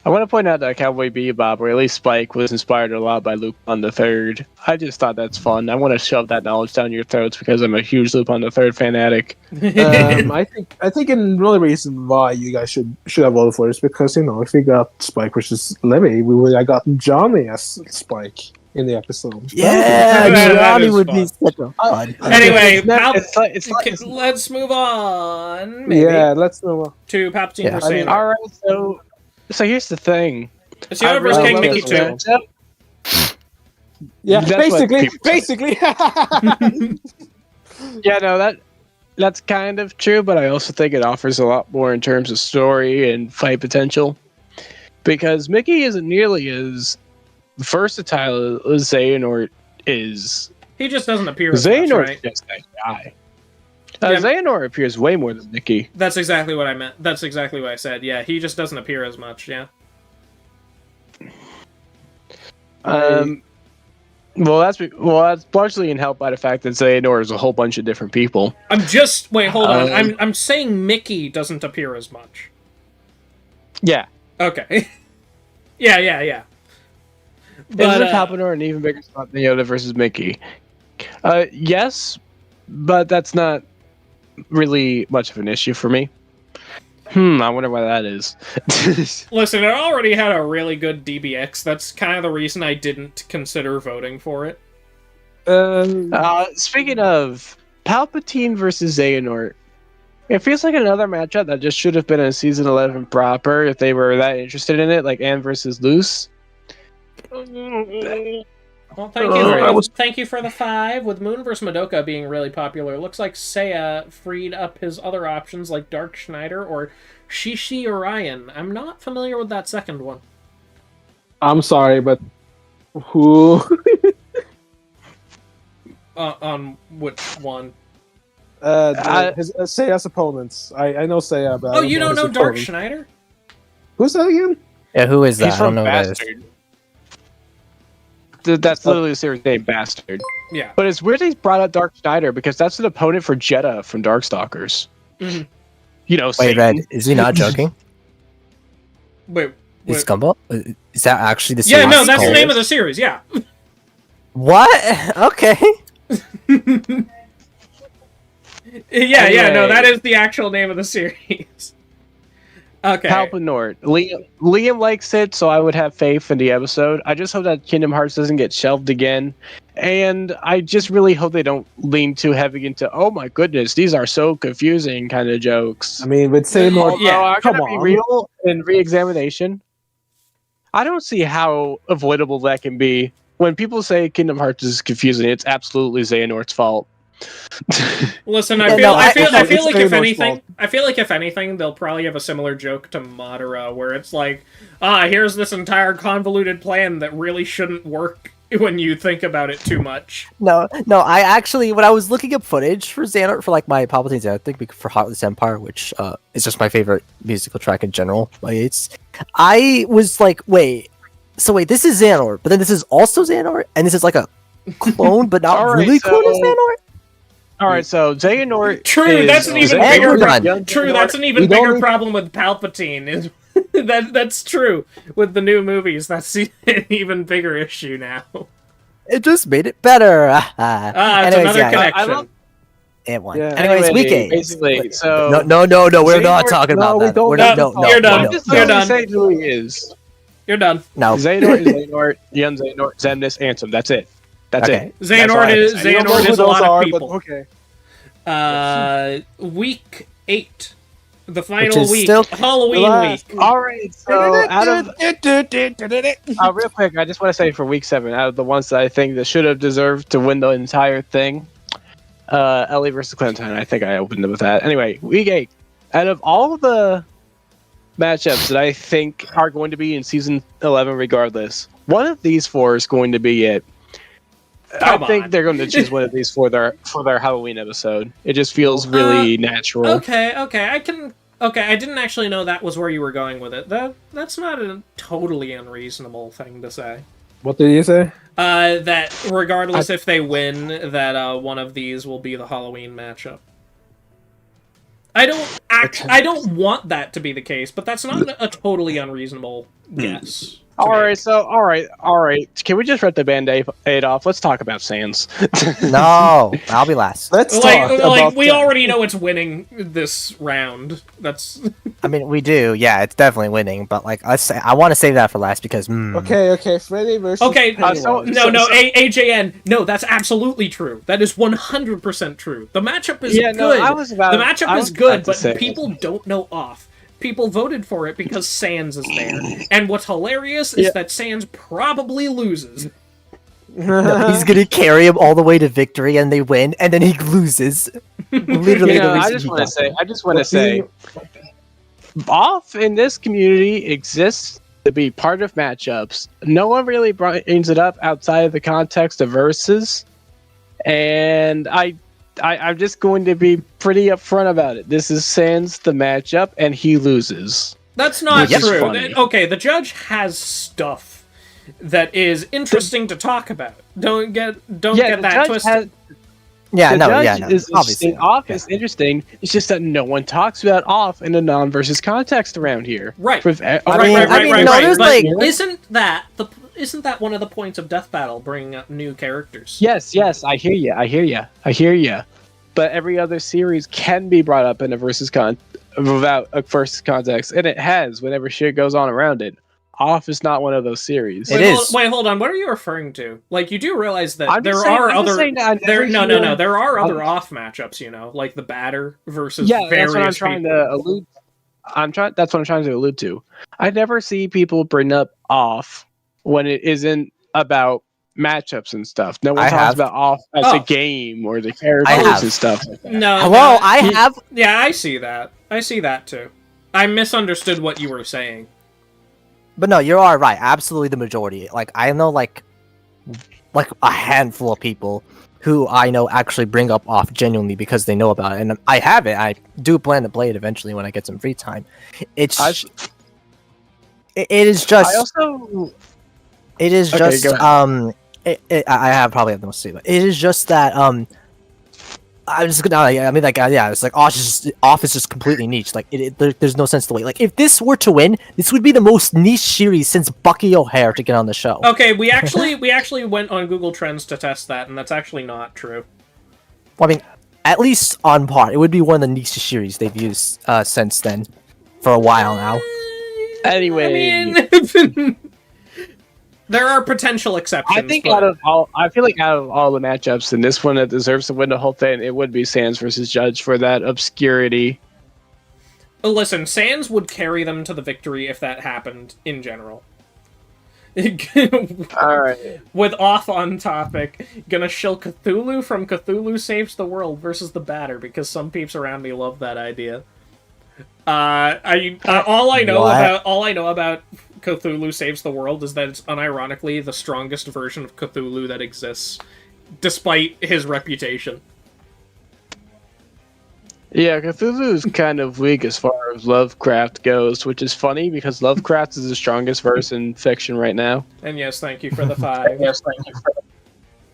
I want to point out that Cowboy Bebop, or at least Spike, was inspired a lot by Lupin the Third. I just thought that's fun. I want to shove that knowledge down your throats because I'm a huge Lupin the Third fanatic. I think the only reason why you guys should have voted for it is because if we got Spike versus Levy, we would have gotten Johnny as Spike in the episode. Yeah, That Johnny is would fun. be such a fun. Anyway, It's let's move on. Maybe, Yeah, let's move on. to Palpatine Yeah, versus I mean, Xehanort. all right. So here's the thing. It's Yoda versus King Mickey too. Yeah, That's what people say. basically. Yeah, no, that's kind of true, but I also think it offers a lot more in terms of story and fight potential. Because Mickey isn't nearly as versatile as Xehanort is. He just doesn't appear as much, Xehanort's right? just that guy. Yeah. Xehanort appears way more than Mickey. That's exactly what I meant. That's exactly what I said. Yeah, he just doesn't appear as much. Yeah. Well, that's partially in help by the fact that Xehanort is a whole bunch of different people. Wait, hold on. I'm saying Mickey doesn't appear as much. Yeah. Okay. yeah. Is it Palpatine an even bigger spot than Yoda versus Mickey? Yes, but that's not really much of an issue for me. I wonder why that is. Listen, it already had a really good DBX. That's kind of the reason I didn't consider voting for it. Speaking of Palpatine versus Xehanort, it feels like another matchup that just should have been in season 11 proper if they were that interested in it, like Anne versus Luce. Well, thank you for the 5. With Moon vs. Madoka being really popular, looks like Seiya freed up his other options like Dark Schneider or Shishi Orion. I'm not familiar with that second one. I'm sorry, but who? On which one? Seiya's opponents. I know Seiya, but You don't know Dark Schneider? Who's that again? Yeah, who is that? He's I don't from know who that is. Bastard. That's literally the series name, Bastard. Yeah. But it's weird he's brought up Dark Schneider because that's an opponent for Jedha from Darkstalkers. Mm-hmm. Wait, Satan. Red, is he not joking? Wait. Is Gumball? Is that actually the Yeah, series no, that's the called? name of the series, yeah. What? Okay. Yeah, no, that is the actual name of the series. Okay. Palpatine. Liam likes it, so I would have faith in the episode. I just hope that Kingdom Hearts doesn't get shelved again. And I just really hope they don't lean too heavy into, oh my goodness, these are so confusing kind of jokes. I mean, with Xehanort, Yeah, Come on. Be real in re-examination. I don't see how avoidable that can be. When people say Kingdom Hearts is confusing, it's absolutely Xehanort's fault. Listen, I feel like if anything, they'll probably have a similar joke to Madara, where it's like, here's this entire convoluted plan that really shouldn't work when you think about it too much. No, I actually, when I was looking up footage for Xehanort for like my Palpatine Xehanort thing for Heartless Empire, which is just my favorite musical track in general, I was like, wait, this is Xehanort, but then this is also Xehanort, and this is like a clone, but not really clone as Xehanort? Alright, so Xehanort. True, that's an even bigger problem. True, that's an even bigger don't- problem with Palpatine. Is that's true with the new movies. That's an even bigger issue now. It just made it better. It's another connection. It won. Yeah. Anyways, week 8. Basically, so No, we're not Xehanort- talking about we that. don't- We're No, not, you're done. I'm just You're literally done. saying who he is. You're done. No. Xehanort is Xehanort, Young Xehanort, Xemnas, Ansem. That's it. That's Okay. it. That's all I Xehanort have to is say. You don't know Xehanort who is a those lot are, of but people. okay. Week 8, the Which final is week, still- Halloween week. Alright, so out of real quick, I just want to say for week 7, out of the ones that I think that should have deserved to win the entire thing, Ellie versus Clementine. I think I opened it with that. Anyway, week 8. Out of all of the matchups that I think are going to be in season 11, regardless, one of these 4 is going to be it. Come I think on. they're going to choose one of these for their Halloween episode. It just feels really natural. Okay, I didn't actually know that was where you were going with it. That's not a totally unreasonable thing to say. What did you say? That regardless if they win, that one of these will be the Halloween matchup. I don't want that to be the case, but that's not a totally unreasonable guess. All right. Can we just rip the Band-Aid off? Let's talk about Sans. No, I'll be last. Let's talk about we that. already know it's winning this round. That's I mean, we do. Yeah, it's definitely winning. But like, I want to save that for last because. Okay, Freddy versus okay. Pennywise. AJN. No, that's absolutely true. That is 100% true. The matchup is good. The matchup is good, but people don't know off. People voted for it because Sans is there. And what's hilarious is that Sans probably loses. No, he's gonna carry him all the way to victory, and they win, and then he loses. Literally, I just want to say, off in this community exists to be part of matchups. No one really brings it up outside of the context of verses, and I'm just going to be pretty upfront about it. This is Sans the matchup, and he loses. That's not Which is true. funny. Okay, the judge has stuff that is interesting to talk about. Don't get that twisted. Obviously. Off is interesting. It's just that no one talks about off in a non-versus context around here. Right. There's But like- isn't that one of the points of Death Battle, bringing up new characters? Yes, I hear you. But every other series can be brought up in a without a versus context, and it has whenever shit goes on around it. Off is not one of those series. Wait, hold on. What are you referring to? Like, you do realize that there are other off matchups, you know, like the batter versus various that's what I'm trying people. to allude. That's what I'm trying to allude to. I never see people bring up off when it isn't about matchups and stuff. No one talks about off as a game or the characters and stuff like that. No. Hello, I have. Yeah, I see that. I see that too. I misunderstood what you were saying. But no, you are right. Absolutely, the majority. Like I know, like a handful of people who I know actually bring up off genuinely because they know about it, and I have it. I do plan to play it eventually when I get some free time. It is just. It is just. I have probably have the most to say, but it is just that I'm just gonna. I mean, like, yeah, it's like off is just completely niche. Like, there's no sense to wait. Like, if this were to win, this would be the most niche series since Bucky O'Hare to get on the show. Okay, we actually went on Google Trends to test that, and that's actually not true. Well, I mean, at least on par, it would be one of the niche series they've used since then, for a while now. Anyway, I mean, there are potential exceptions. I feel like out of all the matchups, in this one that deserves to win the whole thing, it would be Sans versus Judge for that obscurity. Listen, Sans would carry them to the victory if that happened in general. Alright. With off on topic, gonna shill Cthulhu from Cthulhu Saves the World versus the Batter, because some peeps around me love that idea. All I know about Cthulhu Saves the World is that it's unironically the strongest version of Cthulhu that exists, despite his reputation. Yeah, Cthulhu is kind of weak as far as Lovecraft goes, which is funny because Lovecraft is the strongest verse in fiction right now. And yes, thank you for the 5.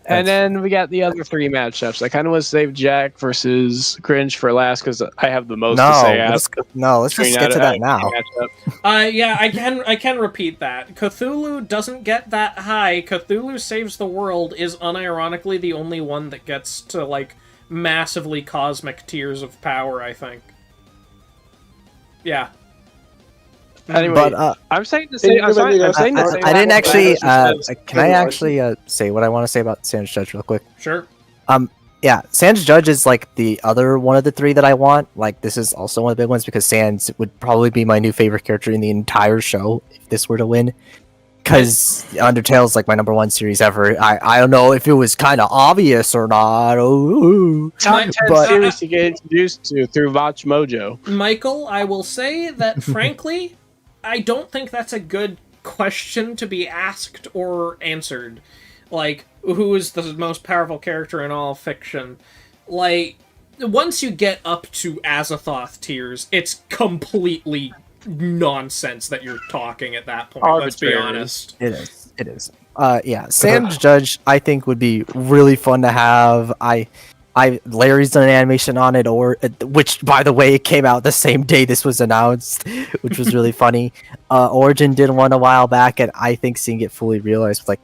And then we got the other 3 matchups. I kind of want to save Jack versus Cringe for last because I have the most to say. Let's just get to that now. Yeah, I can repeat that. Cthulhu doesn't get that high. Cthulhu Saves the World is unironically the only one that gets to, like, massively cosmic tiers of power, I think. Yeah. Anyway, but I'm saying to say, I'm saying to say I didn't actually. versus Can I actually say what I want to say about Sans Judge real quick? Sure. Yeah, Sans Judge is like the other one of the 3 that I want. Like, this is also one of the big ones because Sans would probably be my new favorite character in the entire show if this were to win. Because Undertale is like my number 1 series ever. I don't know if it was kind of obvious or not. Top 10 series to get introduced to through Watch Mojo. Michael, I will say that, frankly, I don't think that's a good question to be asked or answered. Like, who is the most powerful character in all fiction? Like, once you get up to Azathoth tiers, it's completely nonsense that you're talking at that point. Let's be honest. It is. Yeah, Sans Judge I think would be really fun to have. Larry's done an animation on it, or which, by the way, it came out the same day this was announced, which was really funny. Origin did one a while back, and I think seeing it fully realized, like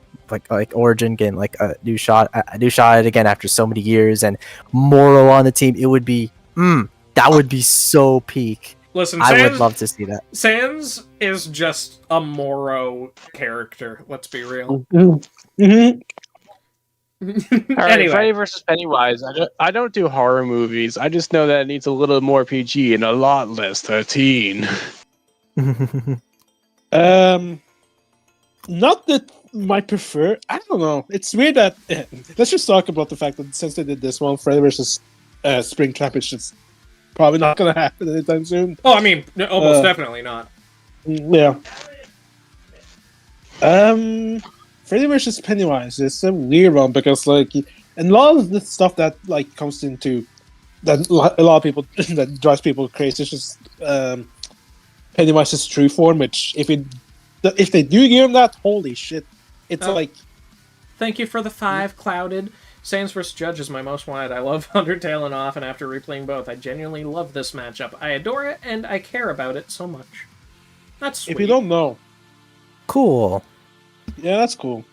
Origin getting like a new shot at it again after so many years, and Moro on the team, it would be that would be so peak. Listen, I would love to see that. Sans is just a Moro character. Let's be real. Mm-hmm. All right, Anyway. Freddy versus Pennywise. I don't do horror movies. I just know that it needs a little more PG and a lot less 13. Not that my prefer. I don't know. It's weird that let's just talk about the fact that since they did this one, Freddy versus Springtrap is just probably not going to happen anytime soon. Oh, I mean, almost definitely not. Yeah. Freddy versus Pennywise is a weird one because, like, and a lot of the stuff that like comes into that a lot of people that drives people crazy is just Pennywise's true form. Which, if they do give him that, holy shit, it's like. Thank you for the 5, Clouded. Sans vs. Judge is my most wanted. I love Undertale and Off, and after replaying both, I genuinely love this matchup. I adore it, and I care about it so much. That's sweet. If you don't know. Cool. Yeah, that's cool.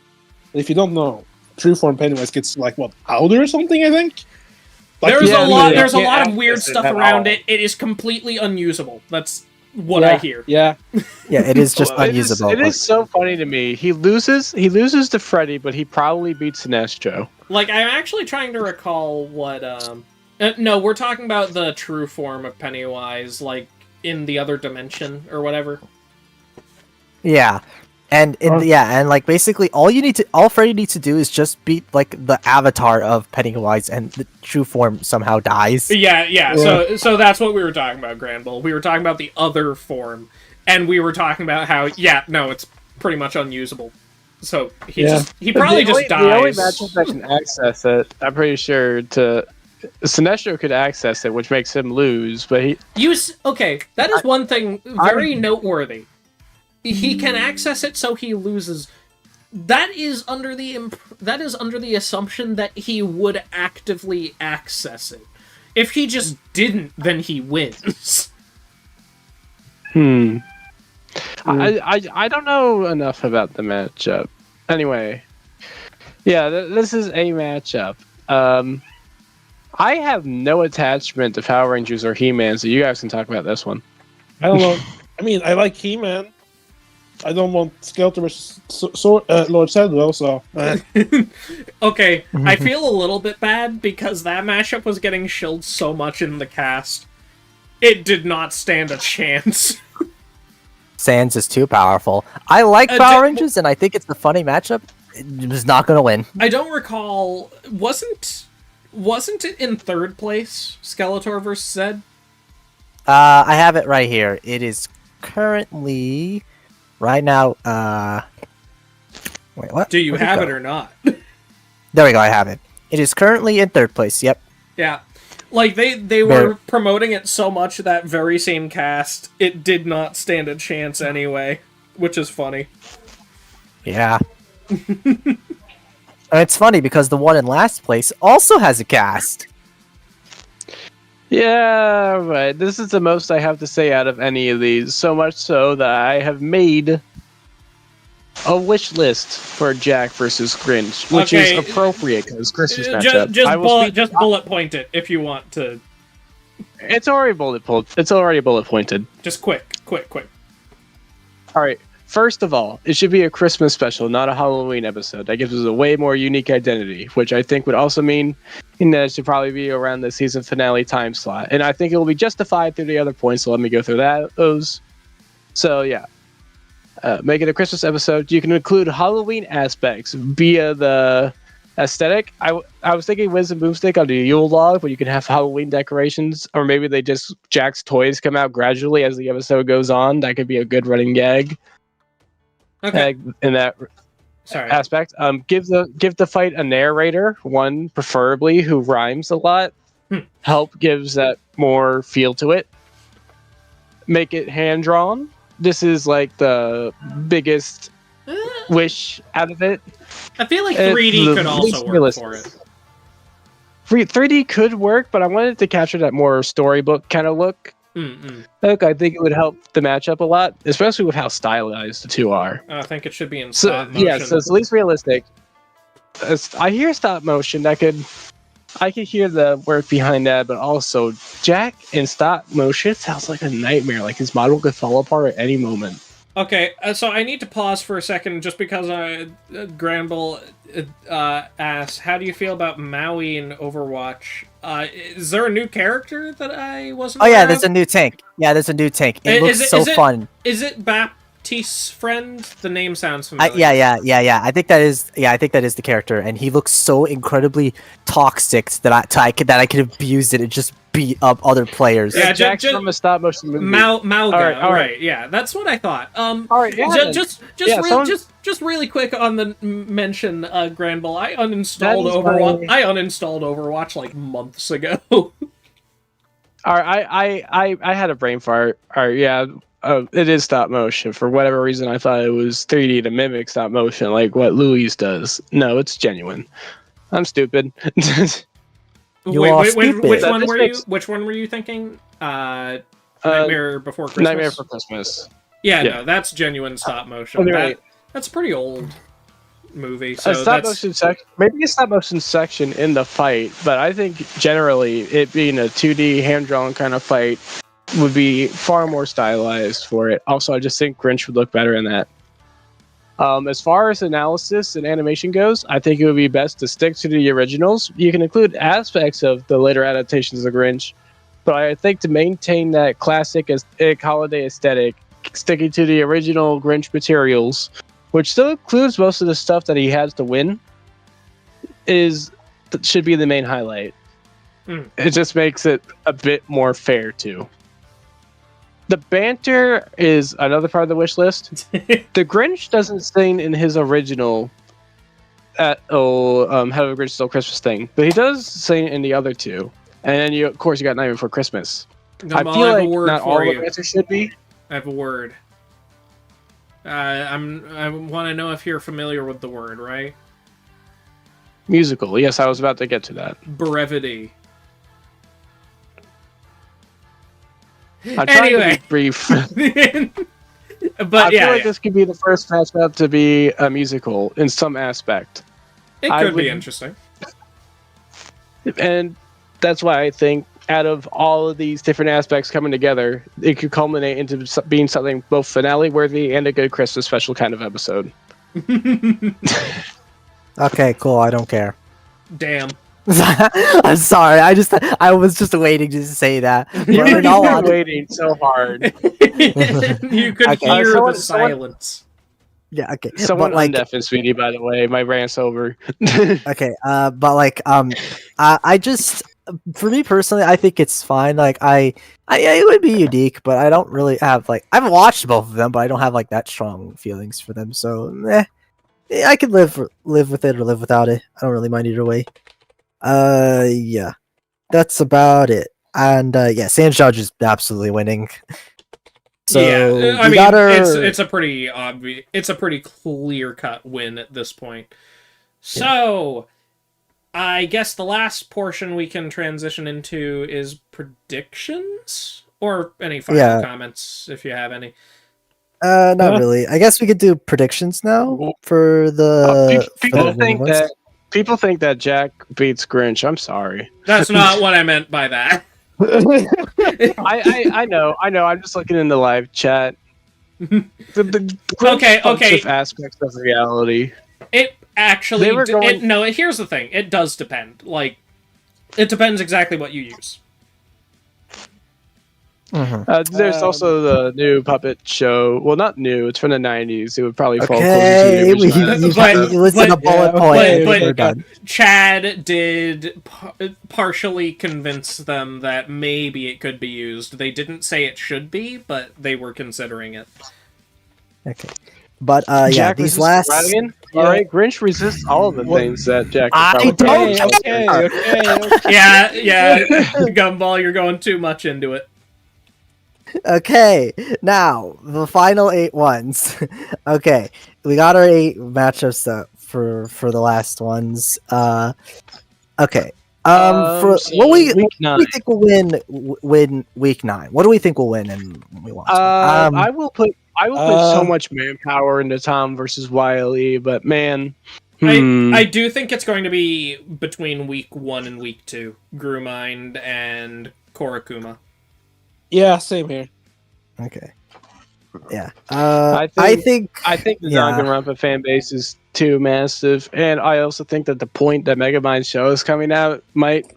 If you don't know, true form Pennywise gets like what, outer or something, I think. Like, There's a lot. yeah, There's a yeah, lot of yeah, weird it's stuff at around all. it. It is completely unusable. That's what I hear. Yeah. Yeah, it is just Well, unusable. It is so funny to me. He loses to Freddy, but he probably beats Sinestro. Like, I'm actually trying to recall what. No, we're talking about the true form of Pennywise, like in the other dimension or whatever. Yeah. And and like basically all Freddy needs to do is just beat like the avatar of Pennywise, and the true form somehow dies. Yeah. So that's what we were talking about, Granbull. We were talking about the other form, and we were talking about how it's pretty much unusable. So he probably just dies. The only matchup that can access it, I'm pretty sure, Sinestro could access it, which makes him lose. But that is one thing very noteworthy. He can access it, so he loses. That is under the assumption that he would actively access it. If he just didn't, then he wins. I don't know enough about the matchup. Anyway, yeah, this is a matchup. I have no attachment to Power Rangers or He-Man, so you guys can talk about this one. I don't know. I mean, I like He-Man. I don't want Skeletor versus Lord Sedwell, so. Okay, I feel a little bit bad because that mashup was getting shilled so much in the cast. It did not stand a chance. Sans is too powerful. I like Power Rangers, and I think it's a funny matchup. It was not going to win. I don't recall. Wasn't it in third place? Skeletor versus Zed. I have it right here. It is currently right now. Wait, what? Do you Where'd have go? it or not? There we go. I have it. It is currently in third place. Yep. Yeah. Like, they were promoting it so much that very same cast, it did not stand a chance anyway, which is funny. Yeah. And it's funny because the one in last place also has a cast. Yeah, right. This is the most I have to say out of any of these. So much so that I have made a wish list for Jack versus Grinch, which is appropriate because Christmas matchup. Just bullet point it if you want to. It's already bullet pointed. Just quick. All right. First of all, it should be a Christmas special, not a Halloween episode. That gives us a way more unique identity, which I think would also mean that it should probably be around the season finale time slot. And I think it will be justified through the other points, so let me go through those. So, yeah. Make it a Christmas episode. You can include Halloween aspects via the aesthetic. I was thinking Wisdom Boomstick on the Yule log, but you can have Halloween decorations, or maybe Jack's toys come out gradually as the episode goes on. That could be a good running gag. Okay. In that aspect, give the fight a narrator, one preferably who rhymes a lot. Help gives that more feel to it. Make it hand drawn. This is like the biggest wish out of it. I feel like 3D could also work for it. 3D could work, but I wanted to capture that more storybook kind of look. Look, I think it would help the matchup a lot, especially with how stylized the two are. I think it should be in stop motion. Yeah, so it's at least realistic. I hear stop motion. I could hear the work behind that, but also Jack in stop motion sounds like a nightmare. Like his model could fall apart at any moment. Okay, so I need to pause for a second just because Granville asked, how do you feel about Maui in Overwatch? Is there a new character that I wasn't Oh yeah, aware there's of? a new tank. Yeah, there's a new tank. It looks so fun. Is it Baptiste's friend? The name sounds familiar. Yeah. I think that is the character, and he looks so incredibly toxic that I could abuse it and just beat up other players. Yeah, Jack's from a stop motion movie. Mauga. All right. Yeah, that's what I thought. All right, yeah. Just really quick on the mention, Granville. I uninstalled Overwatch. I uninstalled Overwatch like months ago. All right, I had a brain fart. All right, yeah. It is stop motion. For whatever reason, I thought it was 3D to mimic stop motion, like what Louis does. No, it's genuine. I'm stupid. Stupid. Which one were you thinking? Nightmare Before Christmas. Nightmare Before Christmas. Yeah, no, that's genuine stop motion. That's a pretty old movie. So maybe a stop motion section in the fight, but I think generally it being a 2D hand drawn kind of fight would be far more stylized for it. Also, I just think Grinch would look better in that. As far as analysis and animation goes, I think it would be best to stick to the originals. You can include aspects of the later adaptations of Grinch, but I think to maintain that classic holiday aesthetic, sticking to the original Grinch materials, which still includes most of the stuff that he has to win, should be the main highlight. It just makes it a bit more fair too. The banter is another part of the wish list. The Grinch doesn't sing in his original How a Grinch Stole Christmas thing, but he does sing in the other two. And then of course you got Night Before Christmas. I feel like not all the banter should be. I have a word. I want to know if you're familiar with the word, right? Musical. Yes, I was about to get to that. Brevity. I'm trying to be brief. But I feel like this could be the first matchup to be a musical in some aspect. It could be interesting. And that's why I think out of all of these different aspects coming together, it could culminate into being something both finale worthy and a good Christmas special kind of episode. Okay, cool. I don't care. Damn. I'm sorry. I was just waiting to say that. You were waiting so hard. You could hear the silence. Yeah. Okay. Someone undeafened Sweetie, by the way. My rant's over. Okay. I just, for me personally, I think it's fine. Like, it would be unique, but I don't really have I've watched both of them, but I don't have that strong feelings for them. So, I could live with it or live without it. I don't really mind either way. Yeah, that's about it. And Sans Judge is absolutely winning. So yeah, I mean, it's a pretty obvious, it's a pretty clear-cut win at this point. So, I guess the last portion we can transition into is predictions, or any final comments if you have any. Not really. I guess we could do predictions now for the. People think that Jack beats Grinch. I'm sorry. That's not what I meant by that. I know. I'm just looking in the live chat. The okay. Aspects of reality. It actually. Here's the thing. It does depend. It depends exactly what you use. There's also the new puppet show. Well, not new. It's from the 90s. It would probably fall closer to the original. A bullet point. But Chad did partially convince them that maybe it could be used. They didn't say it should be, but they were considering it. Okay. But Jack these last. All right, Grinch resists all of the things that Jack. Okay. Yeah. Gumball, you're going too much into it. Okay, now the final 8 ones. Okay, we got our 8 matchups for the last ones. Okay, For So what week we 9. think will win week 9. What do we think will win and we want? I will put so much manpower into Tom versus Wiley, but man, I do think it's going to be between week 1 and week 2. Grummind and Korakuma. Yeah, same here. Okay. Yeah. I I think think the yeah. Danganronpa fan base is too massive, and I also think that the point that Megamind show is coming out might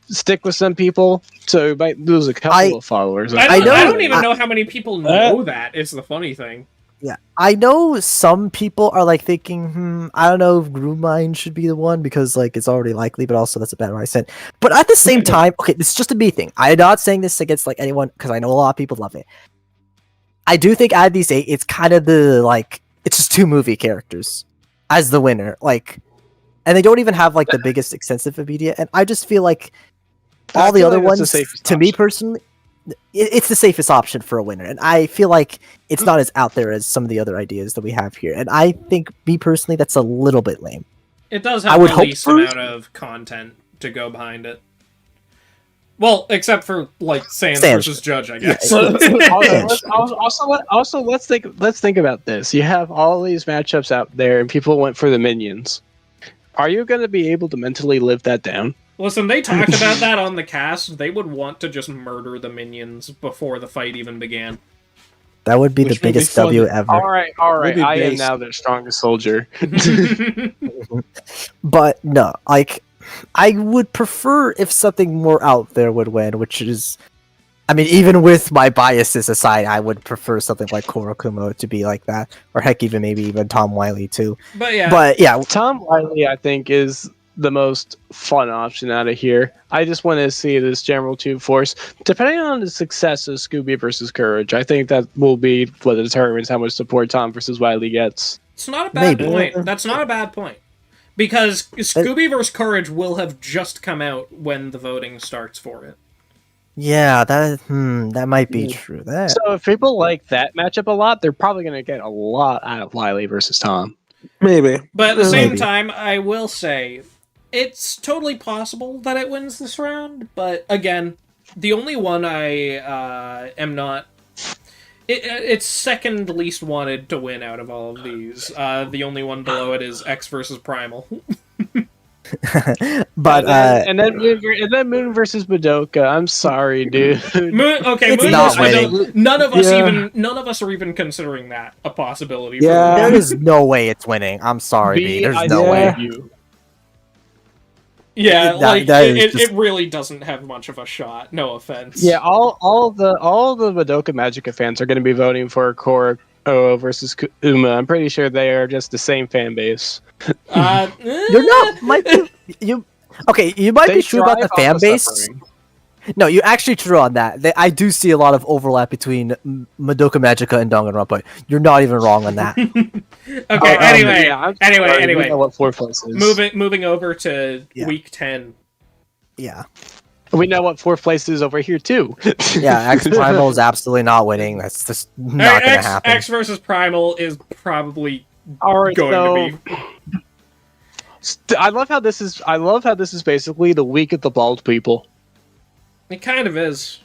stick with some people, so we might lose a couple of followers. I know- don't even know how many people know that. Is the funny thing. Yeah, I know some people are like thinking, I don't know if Grummind should be the one because like it's already likely, but also that's a bad accent. But at the same time, okay, this is just a me thing. I'm not saying this against like anyone because I know a lot of people love it. I do think out of these 8, it's kind of it's just 2 movie characters as the winner, like, and they don't even have like the biggest extensive media, and I just feel like all the other ones, to me personally, it's the safest option for a winner, and I feel like it's not as out there as some of the other ideas that we have here, and I think, me personally, that's a little bit lame. It does have the least amount of content to go behind it. Well, except for like Sans versus Judge, I guess. Yeah. Also, let's think about this. You have all these matchups out there, and people went for the minions. Are you going to be able to mentally live that down? Listen, they talked about that on the cast. They would want to just murder the minions before the fight even began. That would be the biggest W ever. All right. I am now their strongest soldier. But no, like, I would prefer if something more out there would win, which is, I mean, even with my biases aside, I would prefer something like Korakuma to be like that, or heck, maybe even Tom Wiley too. But yeah, Tom Wiley, I think, is the most fun option out of here. I just want to see this general tube force. Depending on the success of Scooby versus Courage, I think that will be what determines how much support Tom versus Wiley gets. It's not a bad point. That's not a bad point. Because Scooby vs. Courage will have just come out when the voting starts for it. Yeah, that might be true. So if people like that matchup a lot, they're probably going to get a lot out of Wiley versus Tom. Maybe. But at the same time, I will say, it's totally possible that it wins this round, but again, the only one I am not... It's second least wanted to win out of all of these. The only one below it is X versus Primal. But and then Moon versus Madoka. I'm sorry, dude. Moon versus Madoka. None of us are even considering that a possibility. Yeah. There is no way it's winning. I'm sorry, B. There's no way. Yeah, it really doesn't have much of a shot. No offense. Yeah, all the Madoka Magica fans are going to be voting for Korok versus Uma. I'm pretty sure they are just the same fan base. You're not. You might be true about the fan base. Suffering. No, you're actually true on that. I do see a lot of overlap between Madoka Magica and Danganronpa. You're not even wrong on that. Okay. Anyway. We know what 4th place is. Moving over to week 10. Yeah. We know what 4th place is over here too. Yeah, X Primal is absolutely not winning. That's just not going to happen. X versus Primal is probably going to be. I love how this is basically the week of the bald people. It kind of is.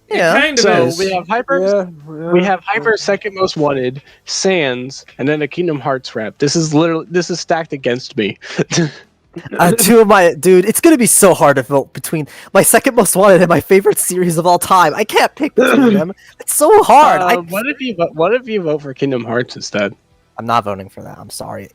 Yeah. It kind of is. We have Hyper. We have Hyper second most wanted, Sans, and then a Kingdom Hearts rep. This is stacked against me. Two of my it's gonna be so hard to vote between my second most wanted and my favorite series of all time. I can't pick between them. It's so hard. What if you vote for Kingdom Hearts instead? I'm not voting for that. I'm sorry.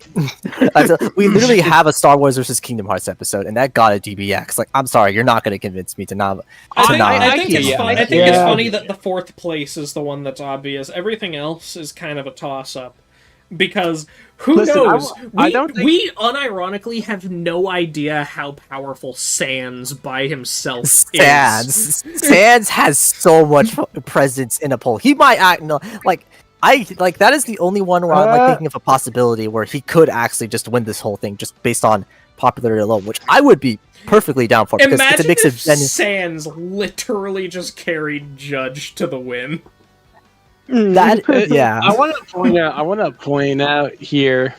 We literally have a Star Wars versus Kingdom Hearts episode, and that got a DBX. Like, I'm sorry, you're not going to convince me to not. I think it's funny that the 4th place is the one that's obvious. Everything else is kind of a toss-up. Because, who knows? We unironically have no idea how powerful Sans by himself is. Sans has so much presence in a poll. He might act... that is the only one where I'm thinking of a possibility where he could actually just win this whole thing just based on popularity alone, which I would be perfectly down for. Because it's a mix of Sans literally just carried Judge to the win. I want to point out here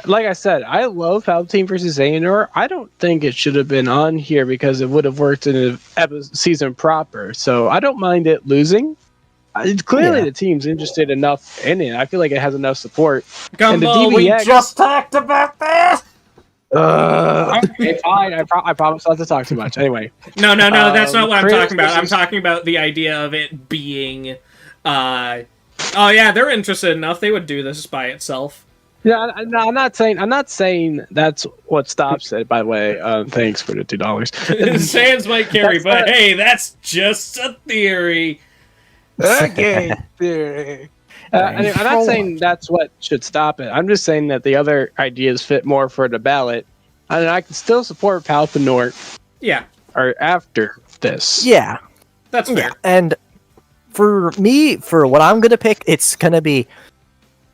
Like I said, I love Palpatine versus Xehanort. I don't think it should have been on here because it would have worked in a season proper. So I don't mind it losing. Clearly, the team's interested enough in it. I feel like it has enough support. Gumball, we just talked about this! Okay, fine. I promise not to talk too much. Anyway. No, that's not what I'm talking about. I'm versus- talking about the idea of it being, oh yeah, they're interested enough. They would do this by itself. Yeah, I'm not saying that's what stops it. By the way, thanks for the $2. Sans might carry, but hey, that's just a theory. Okay, theory. I'm not saying that's what should stop it. I'm just saying that the other ideas fit more for the ballot, and I can still support Palpatine. Yeah, Or after this. Yeah. that's fair. Yeah. And for me, for what I'm gonna pick, it's gonna be.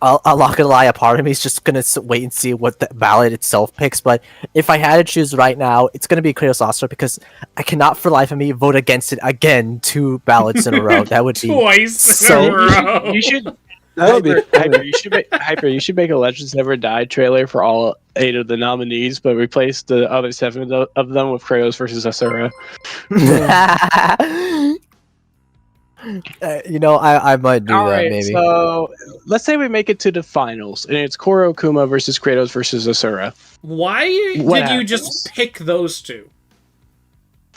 I'm not gonna lie. A part of me is just gonna wait and see what the ballot itself picks. But if I had to choose right now, it's gonna be Kratos Astra because I cannot, for the life of me, vote against it again 2 ballots in a row. That would be Twice so- in a row. You should. That would be Hyper, you should make a Legends Never Die trailer for all 8 of the nominees, but replace the other 7 of them with Kratos versus Asura. I might do All that right, maybe. so let's say we make it to the finals, and it's Koro Kuma versus Kratos versus Asura. Why What did you happens? just pick those 2?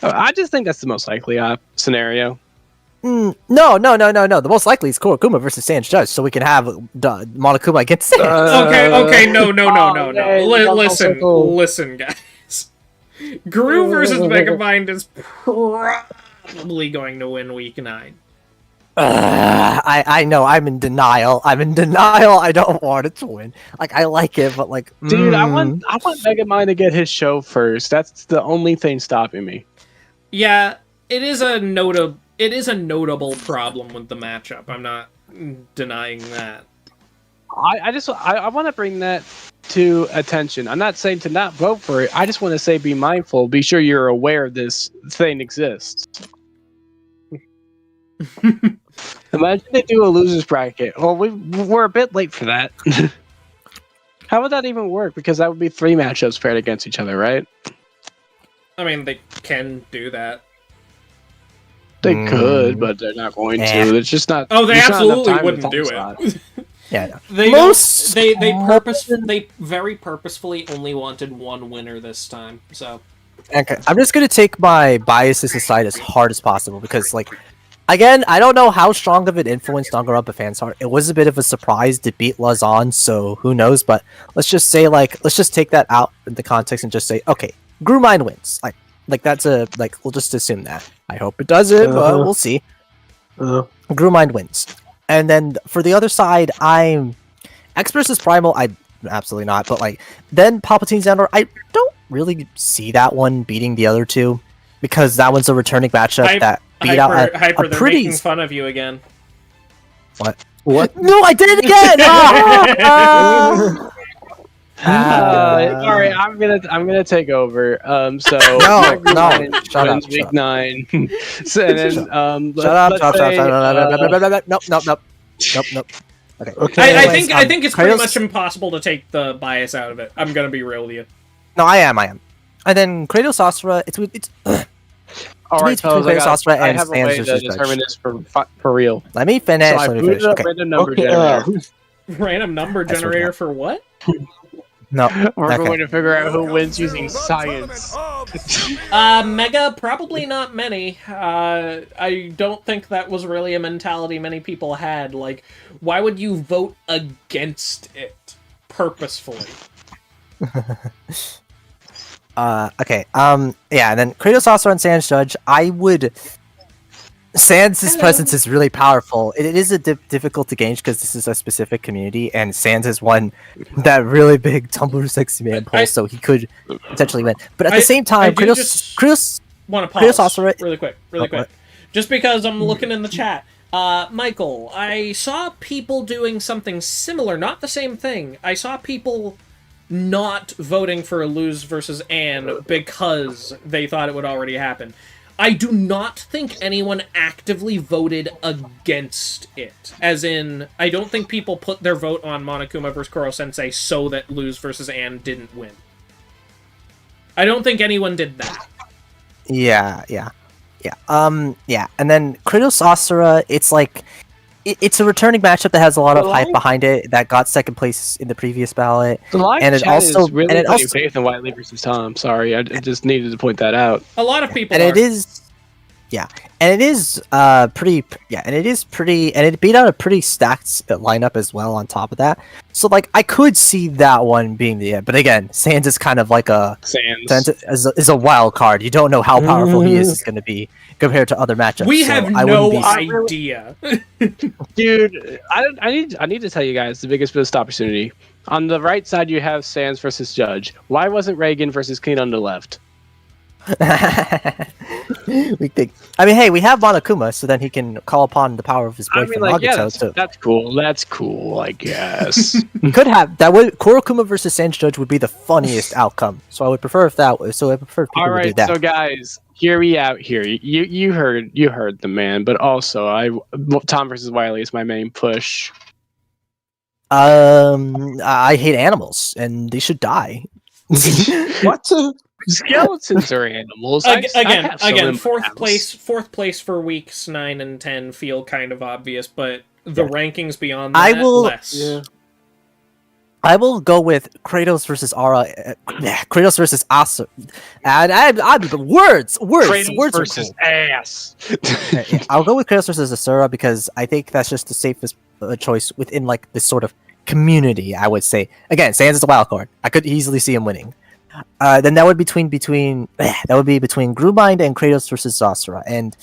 I just think that's the most likely scenario. No. The most likely is Kurokuma versus Sans Judge, so we can have Monokuma against Sans. Okay, no. man, Listen, circle. listen, guys. Gru versus Megamind is probably going to win week 9. I know. I'm in denial. I don't want it to win. Like, I like it, but like, Dude, I want Megamind to get his show first. That's the only thing stopping me. Yeah, it is a notable problem with the matchup. I'm not denying that. I want to bring that to attention. I'm not saying to not vote for it. I just want to say be mindful. Be sure you're aware this thing exists. Imagine they do a losers bracket. Well, we're a bit late for that. How would that even work? Because that would be 3 matchups paired against each other, right? I mean, they can do that. They could, but they're not going to. It's just not. Oh, they there's not enough absolutely time in wouldn't the do time it. slot. yeah. They Most- they very purposefully only wanted one winner this time. So Okay, I'm just gonna take my biases aside as hard as possible because, like, again, I don't know how strong of an influence Danganronpa fans are. It was a bit of a surprise to beat Lazan, so who knows? But let's just say, let's just take that out in the context and just say, okay, Grumine wins. Like that's we'll just assume that. I hope it doesn't, but we'll see. Grumine wins, and then for the other side, I'm X versus Primal. I absolutely not, but then Palpatine Xandor. I don't really see that one beating the other 2 because that one's a returning matchup that beat out Hyper, a they're pretty. making fun of you again. what? No, I did it again. All right, I'm gonna take over. So No, Megamind shut up, wins week shut up. 9. So, and then Shut let's say, Nope. Okay. Okay. I Anyways, think it's pretty Kratos- much impossible to take the bias out of it. I'm gonna be real with you. No, I am. And then Kratos Asura. It's all me, right, it's fellas, between Asura I and have a Sans way to versus determine Judge. this for real. Let me finish. So I booted up Okay. random number Okay, generator. Random number I swear to generator God. for what? No. We're Okay. going to figure out who wins using science. Mega, probably not many. I don't think that was really a mentality many people had. Like, why would you vote against it purposefully? Okay. Yeah, and then Kratos Asura and Sans Judge. I would. Sans' presence is really powerful. It is difficult to gauge because this is a specific community, and Sans has won that really big Tumblr sexy man poll, so he could potentially win. But at the same I time, do Kratos. Want to Kratos pause Asura- really quick, Oh, what? just because I'm looking in the chat. Michael, I saw people doing something similar, not the same thing. I saw people not voting for Luz versus Anne because they thought it would already happen. I do not think anyone actively voted against it. As in, I don't think people put their vote on Monokuma versus Koro Sensei so that Luz versus Anne didn't win. I don't think anyone did that. Yeah. And then Kratos Asura, it's like it's a returning matchup that has a lot of hype behind it. That got second place in the previous ballot. The live And it chat also- is really and it putting also- faith in Wiley versus Tom. Sorry, I just needed to point that out. A lot of people and are. it is pretty, and it beat out a pretty stacked lineup as well on top of that. So like I could see that one being the end, but again, Sans is kind of like Sans. is a wild card. You don't know how powerful he is going to be compared to other matchups. We so have I no wouldn't be- idea. Dude, I need to tell you guys the biggest missed opportunity. On the right side, you have Sans versus Judge. Why wasn't Reagan versus Clean on the left? we think. I mean, hey, we have Monokuma, so then he can call upon the power of his I boyfriend mean, like, yeah, Nagato. that's cool. That's cool, I guess. Could have that would Kurokuma versus Sans Judge would be the funniest outcome. So I would prefer if that was. So I prefer if people All would do right, that. so guys, hear me out here. You heard the man, but also Tom versus Wiley is my main push. I hate animals, and they should die. What? Skeletons are animals. Again, fourth place for weeks 9 and 10 feel kind of obvious, but the rankings beyond that, less. Yeah. I will go with Kratos versus Kratos versus Asa. And words versus are cool. ass. Yeah, I'll go with Kratos versus Asura because I think that's just the safest choice within like this sort of community. I would say again, Sans is a wild card. I could easily see him winning. Then that would be between Grubbind and Kratos versus Asura, and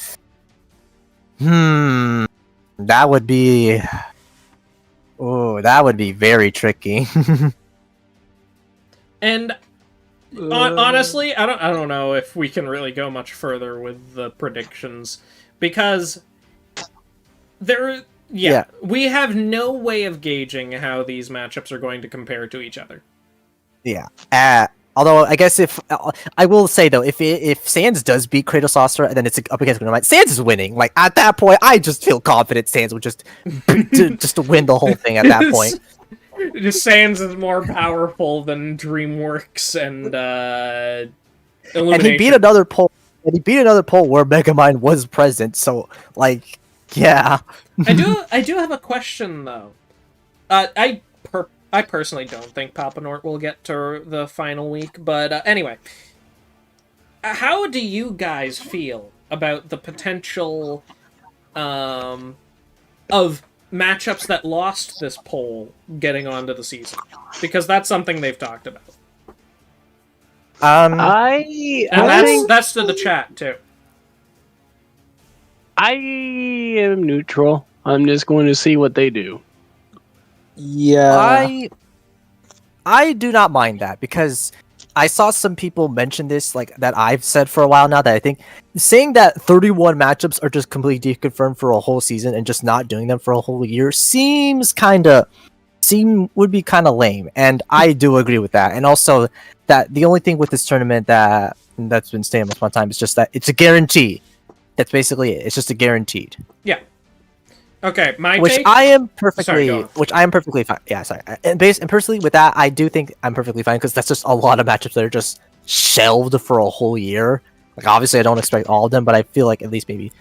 that would be very tricky. And honestly, I don't know if we can really go much further with the predictions because we have no way of gauging how these matchups are going to compare to each other. Yeah. Although I guess if I will say though, if Sans does beat Kratos Asura, then it's up against Grubbind, Sans is winning. Like at that point, I just feel confident Sans would just to win the whole thing at that point. Just Sans is more powerful than DreamWorks and Illumination. And he beat another poll. Where Megamind was present. So like, yeah. I do have a question though. I personally don't think Papa Nort will get to the final week, but anyway. How do you guys feel about the potential of matchups that lost this poll getting onto the season? Because that's something they've talked about. That's to the chat, too. I am neutral. I'm just going to see what they do. Yeah. I do not mind that because I saw some people mention this like that I've said for a while now that I think saying that 31 matchups are just completely deconfirmed for a whole season and just not doing them for a whole year would be kind of lame, and I do agree with that. And also that the only thing with this tournament that's been staying with my time is just that it's a guarantee. That's basically it. It's just a guaranteed. Yeah. Okay, which take... I am perfectly fine. Yeah, sorry. And personally, with that, I do think I'm perfectly fine because that's just a lot of matchups that are just shelved for a whole year. Like, obviously, I don't expect all of them, but I feel like at least maybe,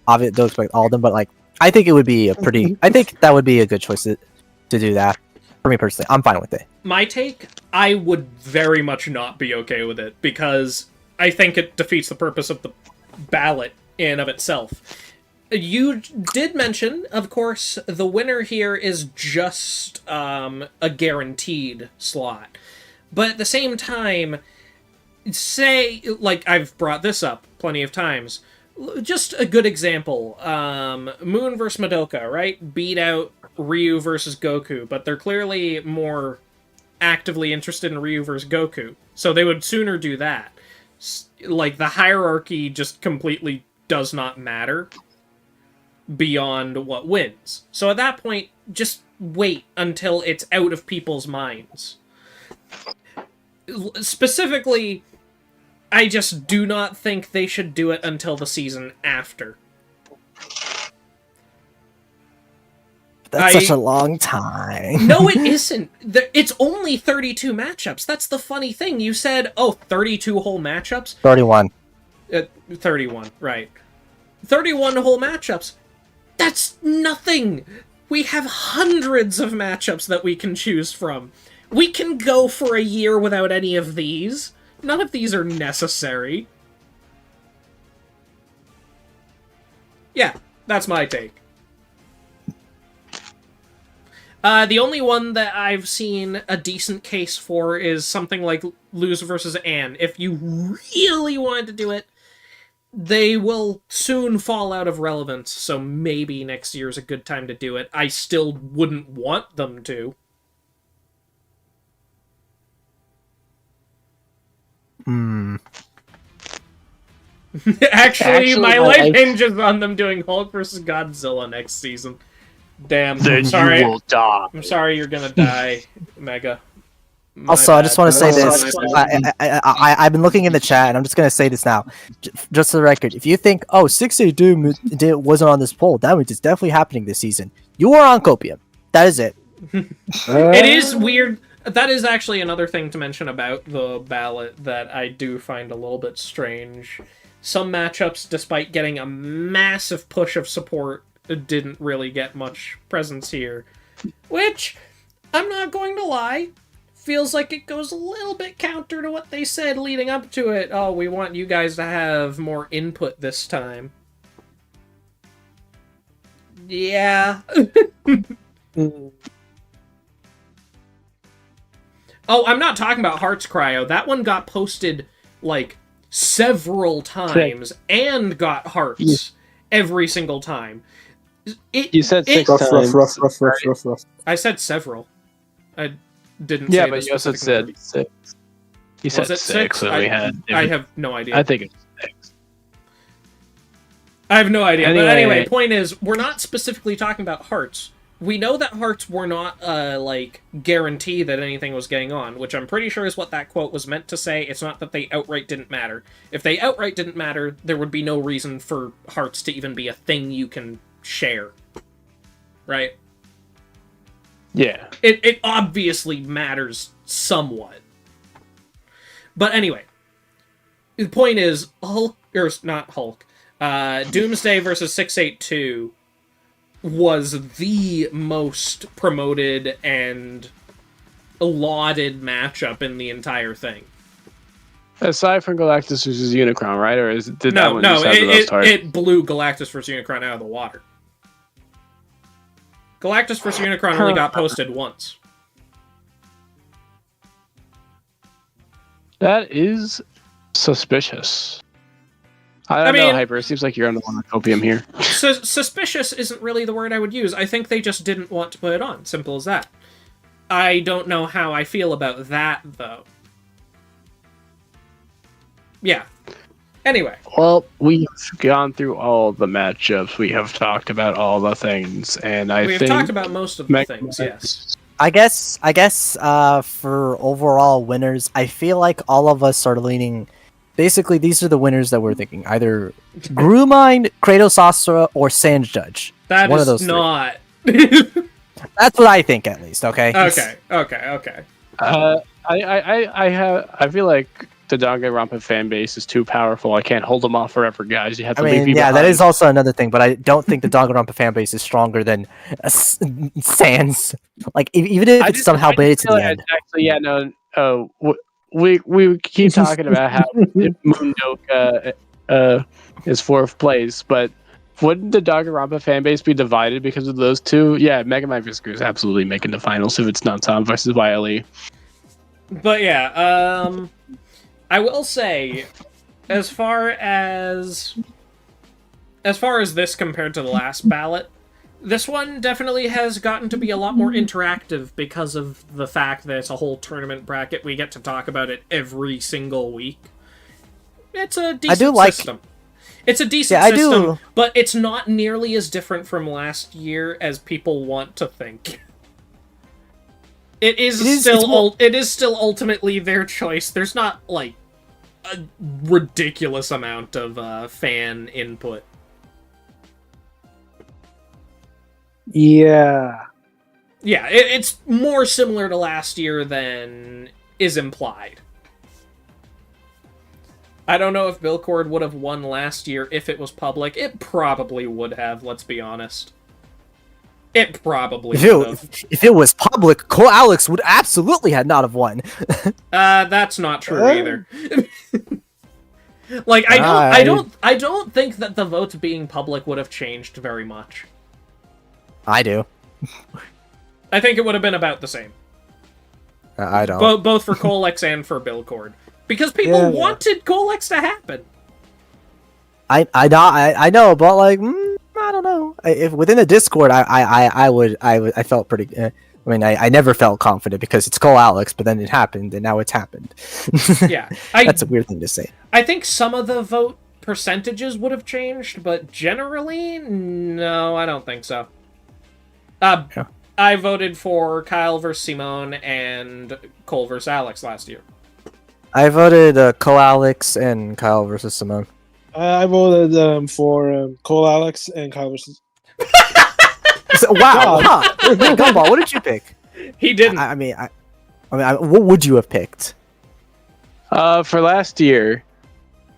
obviously, don't expect all of them. But like, I think it would be I think that would be a good choice to do that. For me personally, I'm fine with it. My take, I would very much not be okay with it because I think it defeats the purpose of the ballot in of itself. You did mention, of course, the winner here is just a guaranteed slot. But at the same time, say, like I've brought this up plenty of times, just a good example, Moon versus Madoka, right? Beat out Ryu versus Goku, but they're clearly more actively interested in Ryu versus Goku. So they would sooner do that. Like, the hierarchy just completely does not matter beyond what wins. So at that point, just wait until it's out of people's minds. Specifically, I just do not think they should do it until the season after. That's such a long time. No, it isn't. It's only 32 matchups. That's the funny thing. You said, 32 whole matchups? 31. 31, right. 31 whole matchups. That's nothing! We have hundreds of matchups that we can choose from. We can go for a year without any of these. None of these are necessary. Yeah, that's my take. The only one that I've seen a decent case for is something like Lose versus Anne. If you really wanted to do it, they will soon fall out of relevance, so maybe next year's a good time to do it. I still wouldn't want them to. Actually, my life hinges on them doing Hulk versus Godzilla next season. Damn, I'm sorry. You will die. I'm sorry you're gonna die, Mega. Also, I just want to say this. I've been looking in the chat, and I'm just going to say this now. Just for the record, if you think, 6A Doom wasn't on this poll, that means it's definitely happening this season. You are on Copium. That is it. It is weird. That is actually another thing to mention about the ballot that I do find a little bit strange. Some matchups, despite getting a massive push of support, didn't really get much presence here. Which, I'm not going to lie, feels like it goes a little bit counter to what they said leading up to it. Oh, we want you guys to have more input this time. Yeah. Oh, I'm not talking about Hearts Cryo. That one got posted, like, several times and got hearts every single time. You said 6 times. Rough. I said several. I didn't Yeah, say but the you also specific said number. 6. You Was said it 6, so we had... I have no idea. I think it's 6. I have no idea. Anyway. But anyway, point is, we're not specifically talking about hearts. We know that hearts were not, guarantee that anything was getting on, which I'm pretty sure is what that quote was meant to say. It's not that they outright didn't matter. If they outright didn't matter, there would be no reason for hearts to even be a thing you can share. Right? Yeah. It obviously matters somewhat. But anyway, the point is, Doomsday versus 682 was the most promoted and lauded matchup in the entire thing. Aside from Galactus versus Unicron, right? Or did that one No, just have the most heart? it blew Galactus versus Unicron out of the water. Galactus versus Unicron only got posted once. That is suspicious. I don't know, Hyper. It seems like you're on the one with Copium here. Suspicious isn't really the word I would use. I think they just didn't want to put it on. Simple as that. I don't know how I feel about that, though. Yeah. Anyway. Well, we have gone through all the matchups. We have talked about all the things, and we have talked about most of the things, yes. I guess, for overall winners, I feel like all of us are leaning... Basically, these are the winners that we're thinking. Either Grumine, Kratos Astra, or Sans Judge. That one is of those not... That's what I think, at least, okay? Okay. I feel like the Danganronpa fan base is too powerful. I can't hold them off forever, guys. You have to leave me behind. That is also another thing, but I don't think the Danganronpa fan base is stronger than Sans. Like, even if it's somehow made it to the end. Actually, yeah, no. We keep talking about how Moondoka is 4th place, but wouldn't the Danganronpa fan base be divided because of those two? Yeah, Mega Man vs. is absolutely making the finals if it's not Tom versus Wile. But yeah, I will say, as far as this compared to the last ballot, this one definitely has gotten to be a lot more interactive because of the fact that it's a whole tournament bracket. We get to talk about it every single week. It's a decent system. It's a decent system, but it's not nearly as different from last year as people want to think. It is still ultimately their choice. There's not, like, a ridiculous amount of fan input. Yeah. Yeah, it's more similar to last year than is implied. I don't know if Billcord would have won last year if it was public. It probably would have, let's be honest. It probably would have. If it was public, Cole Alex would absolutely had not have won. That's not true either. Like, I don't think that the votes being public would have changed very much. I do. I think it would have been about the same. I don't. Both for Colex and for Billcord. Because people wanted Colex to happen. I know, but like, I don't know. If within the Discord, I felt pretty. I mean, I never felt confident because it's Cole Alex, but then it happened, and now it's happened. Yeah, that's a weird thing to say. I think some of the vote percentages would have changed, but generally, no, I don't think so. Yeah. I voted for Kyle versus Simone and Cole versus Alex last year. I voted Cole Alex and Kyle versus Simone. I voted for Cole Alex and Kyle versus. Wow! Wait, Gumball, what did you pick? He didn't. I mean, what would you have picked? For last year,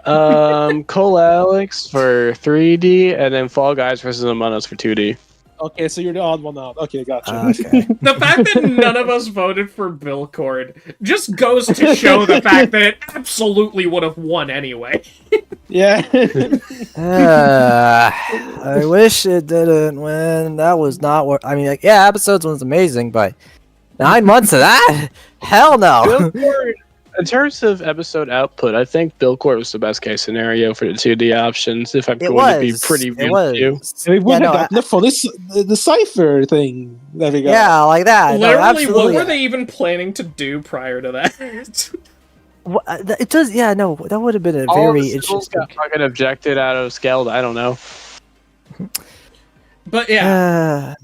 Cole Alex for 3D, and then Fall Guys versus Among Us for 2D. Okay, so you're the odd one out. Okay, gotcha. Okay. The fact that none of us voted for Billcord just goes to show the fact that it absolutely would have won anyway. Yeah. I wish it didn't win. That was not what I mean. Like, yeah, episodes was amazing, but 9 months of that? Hell no. Billcord, in terms of episode output, I think Billcord was the best case scenario for the 2D options. If I'm going to be pretty real with you. We would have gotten the cipher thing that we got. Yeah, like that. Literally, what were they even planning to do prior to that? It does. Yeah, no, that would have been a All very the schools got fucking objected out of Skeld. I don't know. But yeah,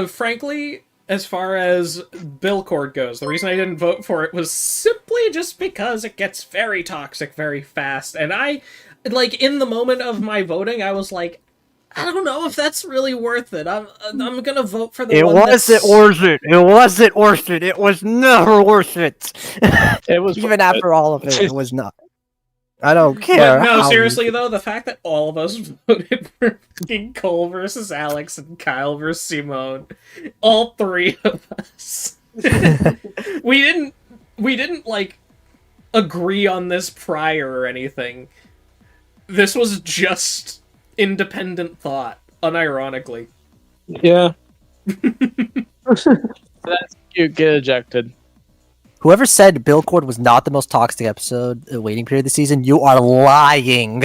frankly, as far as Billcord goes, the reason I didn't vote for it was simply just because it gets very toxic very fast. And I, like, in the moment of my voting, I was like, I don't know if that's really worth it. I'm gonna vote for the one wasn't worth it. It wasn't worth it. It was never worth it. It was even after all of it. It was not. I don't care. But no, seriously though, the fact that all of us voted for fucking Cole versus Alex and Kyle versus Simone, all three of us, we didn't like agree on this prior or anything. This was just independent thought, unironically. Yeah. That's cute. Get ejected. Whoever said Billcord was not the most toxic episode waiting period this season, you are lying.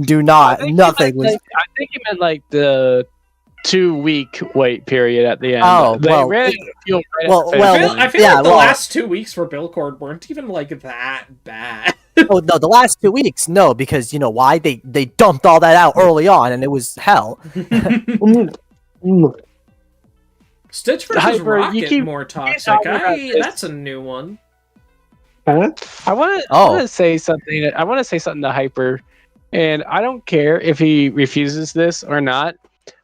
Do not. Nothing was. I think you meant like the 2-week wait period at the end. Oh, well, I feel like the last 2 weeks for Billcord weren't even like that bad. Oh no, the last 2 weeks, no, because you know why? They dumped all that out early on, and it was hell. Stitch versus Hyper, Rocket more toxic. That's a new one. Huh? I want to say something. I want to say something to Hyper, and I don't care if he refuses this or not.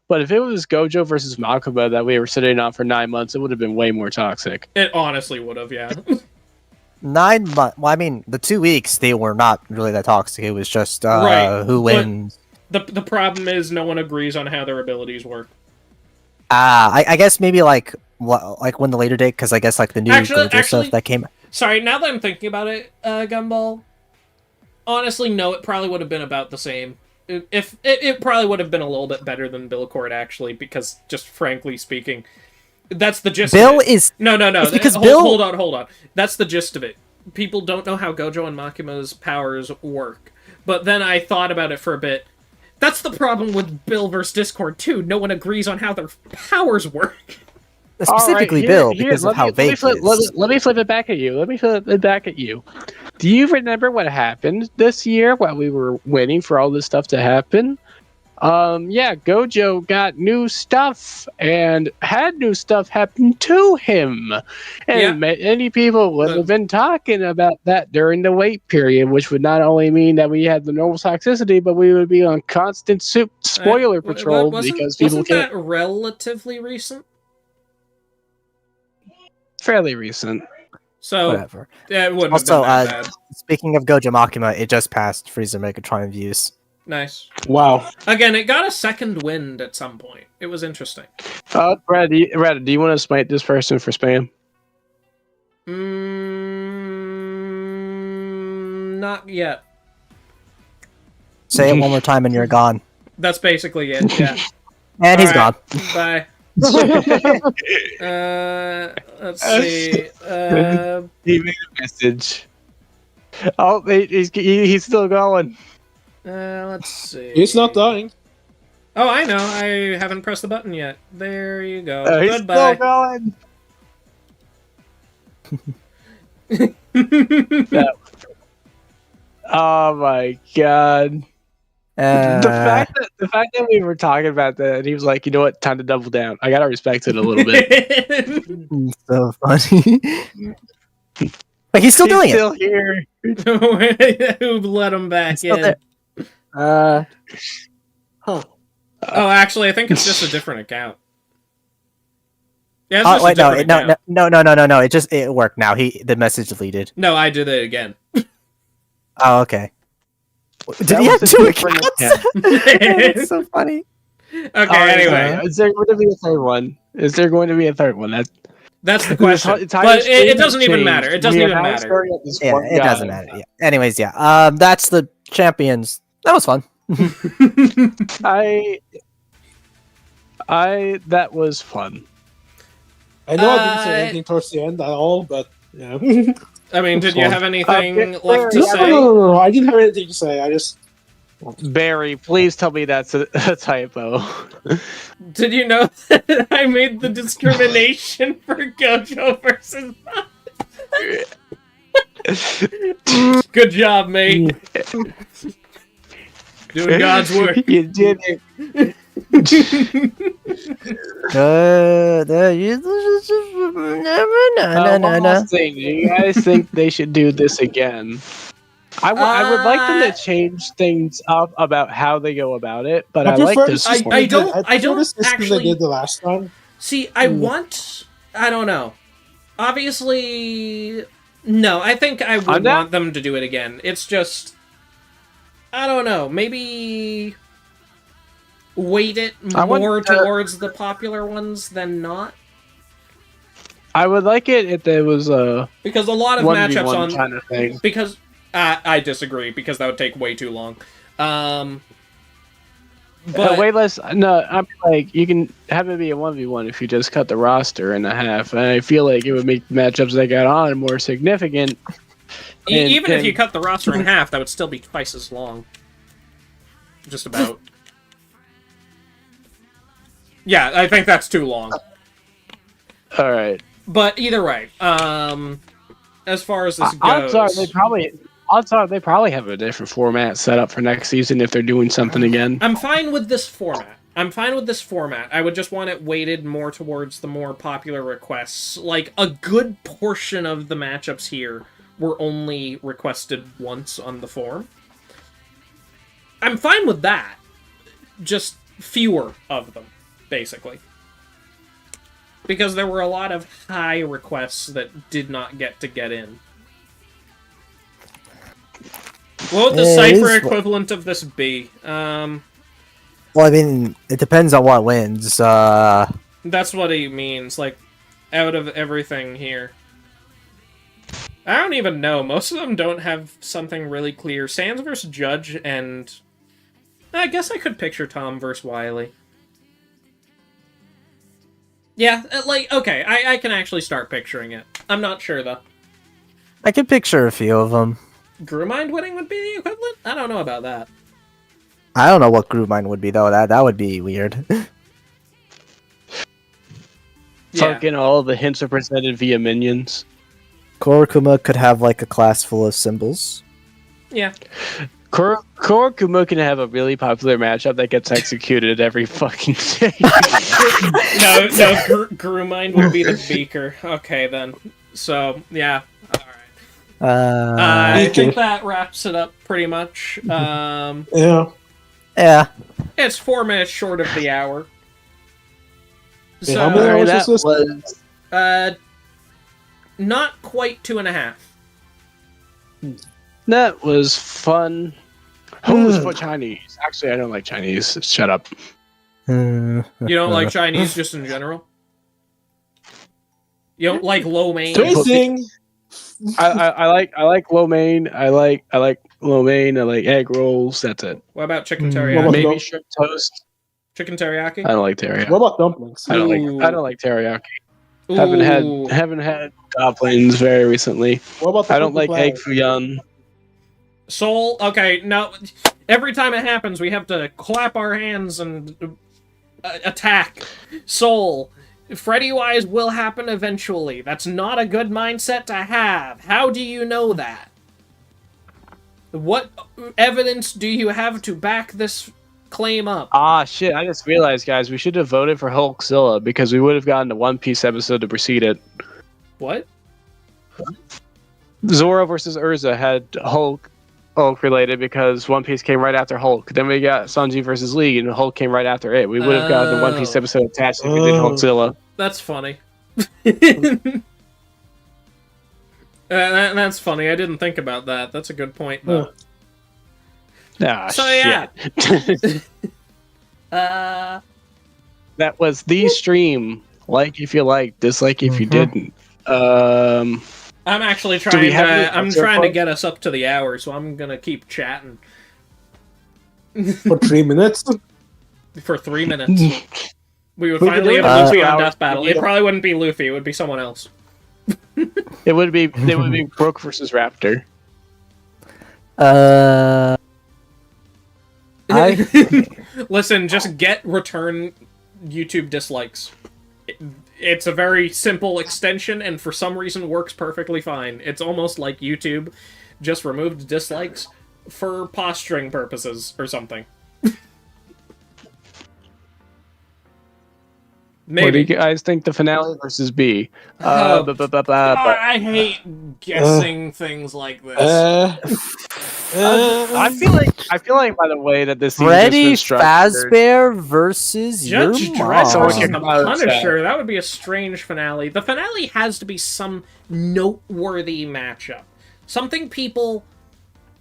But if it was Gojo versus Makaba that we were sitting on for 9 months, it would have been way more toxic. It honestly would have, yeah. 9 months. Well, I mean, the 2 weeks they were not really that toxic. It was just right. Who wins. The problem is no one agrees on how their abilities work. I guess maybe like when the later date, because I guess like the new Gojo stuff that came. Sorry, now that I'm thinking about it, Gumball. Honestly, no, it probably would have been about the same. If it probably would have been a little bit better than Billcord, actually, because just frankly speaking, that's the gist. Bill of it. is no. Because hold on. That's the gist of it. People don't know how Gojo and Makima's powers work. But then I thought about it for a bit. That's the problem with Bill versus Discord too. No one agrees on how their powers work. Specifically, Bill, because of how vague it is. Let me flip it back at you. Do you remember what happened this year while we were waiting for all this stuff to happen? Yeah, Gojo got new stuff and had new stuff happen to him. And many people would have been talking about that during the wait period, which would not only mean that we had the normal toxicity, but we would be on constant spoiler patrol because people wasn't that relatively recent? Fairly recent. So whatever. It wouldn't Also, have been that bad. Speaking of Gojo Makima, it just passed Freezer Megatron views. Nice. Wow. Again, it got a second wind at some point. It was interesting. Brad, do you want to smite this person for spam? Not yet. Say it one more time and you're gone. That's basically it, yeah. And he's gone. Bye. Let's see. He made a message. Oh, he's still going. Let's see. He's not dying. Oh, I know. I haven't pressed the button yet. There you go. He's Goodbye. still going. Oh my god. The fact that we were talking about that, and he was like, you know what, time to double down. I gotta respect it a little bit. So funny. But he's still doing still it. Here. Who let him back Still in? there. Oh, actually, I think it's just a different account. Yeah, it's Oh just wait, a different account. no. It worked now. The message deleted. No, I did it again. Oh, okay. Did That he have was a two different accounts? It's so funny. Okay, anyway. Is there going to be a third one? Is there going to be a third one? That's the question. But it doesn't even matter. It doesn't even matter. Yeah, it doesn't matter. Yeah. Anyways, yeah. That's the champions. That was fun. That was fun. I know I didn't say anything towards the end at all, but yeah. I mean, did you have anything to No, say? no, I didn't have anything to say. I just Barry, please tell me that's a typo. Did you know that I made the discrimination for Gojo versus... Good job, mate. Doing God's work. You did it. One last thing. Do you guys think they should do this again? I would like them to change things up about how they go about it, but I like this. I don't actually they did the last time. See, I don't know. Obviously, no. I think I would want them to do it again. It's just, I don't know. Maybe weight it more towards the popular ones than not. I would like it if there was a because a lot of matchups on kind of thing. Because I disagree because that would take way too long. But way less. No, I'm like you can have it be a 1v1 if you just cut the roster in half. And I feel like it would make the matchups they got on more significant. Even if you cut the roster in half, that would still be twice as long. Just about. Yeah, I think that's too long. All right. But either way, as far as this goes, odds are they probably have a different format set up for next season if they're doing something again. I'm fine with this format. I would just want it weighted more towards the more popular requests. Like, a good portion of the matchups here were only requested once on the forum. I'm fine with that. Just fewer of them, basically. Because there were a lot of high requests that did not get in. What would the Cypher equivalent of this be? Well, I mean, it depends on what wins. That's what he means, like, out of everything here. I don't even know. Most of them don't have something really clear. Sans versus Judge, and I guess I could picture Tom versus Wily. Yeah, like, okay, I can actually start picturing it. I'm not sure, though. I can picture a few of them. Grewmind winning would be the equivalent? I don't know about that. I don't know what Grewmind would be, though. That would be weird. Fucking all the hints are presented via minions. Korokuma could have, like, a class full of symbols. Yeah. Kurokuma can have a really popular matchup that gets executed every fucking day. No, Grumine would be the beaker. Okay, then. So, yeah. Alright. I think that wraps it up pretty much. Yeah. It's 4 minutes short of the hour. Wait, how many hours that was was not quite 2.5. that was fun. Who's for Chinese? Actually, I don't like Chinese. Shut up. You don't like Chinese just in general? You don't like lo mein? Tasting. I like lo mein. I like lo mein. I like egg rolls. That's it. What about chicken What teriyaki? about- Maybe shrimp toast. Chicken teriyaki? I don't like teriyaki. What about dumplings? I don't like teriyaki. Haven't had dumplings very recently. What about the I don't like platter? egg fouillon. Soul? Okay, no. Every time it happens, we have to clap our hands and attack. Soul. Freddy Wise will happen eventually. That's not a good mindset to have. How do you know that? What evidence do you have to back this claim up? Ah, shit! I just realized, guys, we should have voted for Hulkzilla because we would have gotten a One Piece episode to precede it. What? Zoro versus Urza had Hulk related because One Piece came right after Hulk. Then we got Sanji versus Lee, and Hulk came right after it. We would have gotten the One Piece episode attached if we did Hulkzilla. That's funny. That's funny. I didn't think about that. That's a good point, though. Ah, So, yeah. shit. That was the stream. Like if you liked, dislike if you didn't. I'm actually trying have any to. I'm answer trying to for- get us up to the hour, so I'm gonna keep chatting For 3 minutes? for 3 minutes. We would We could finally do get it. Luffy on 2 Death Battle. It Yeah. probably wouldn't be Luffy. It would be someone else. It would be Brooke versus Raptor. Listen, just get return YouTube dislikes. It's a very simple extension, and for some reason works perfectly fine. It's almost like YouTube just removed dislikes for posturing purposes or something. What do Maybe. you guys think the finale versus B? I hate guessing things like this. I feel like by the way that this season has Freddy been structured, Fazbear versus Judge your Dredd Someone versus can the come out and say- Punisher. That would be a strange finale. The finale has to be some noteworthy matchup. Something people...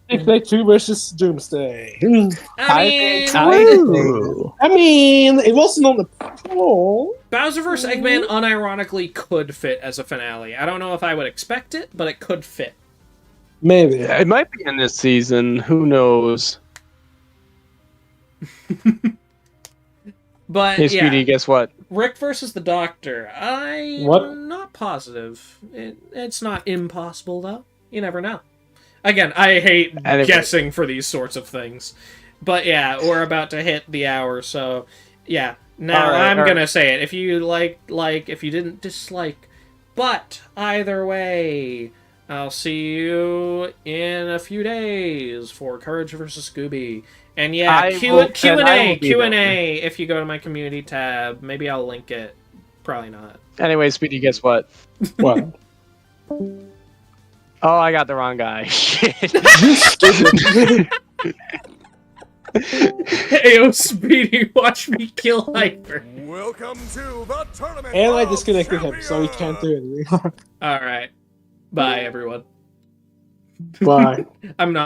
Play 2 versus Doomsday. I mean... I mean, it wasn't on the poll. Bowser vs. Eggman unironically could fit as a finale. I don't know if I would expect it, but it could fit. Maybe. it might be in this season. Who knows? But, Hey, yeah. Speedy, guess what? Rick versus the Doctor. I'm What? not positive. It's not impossible, though. You never know. Again, I hate Anyway. guessing for these sorts of things. But yeah, we're about to hit the hour, so yeah. Now All right, I'm all gonna right. say it. If you like, if you didn't dislike. But either way, I'll see you in a few days for Courage versus Scooby. And yeah, I will be Q&A if you go to my community tab. Maybe I'll link it. Probably not. Anyway, Speedy, guess what? What? Oh, I got the wrong guy. Shit. You stupid. Ayo, Speedy, watch me kill Hyper. Welcome to the tournament. And I of disconnected him, so he champions. can't do anything. Alright. Bye, everyone. Bye. I'm not.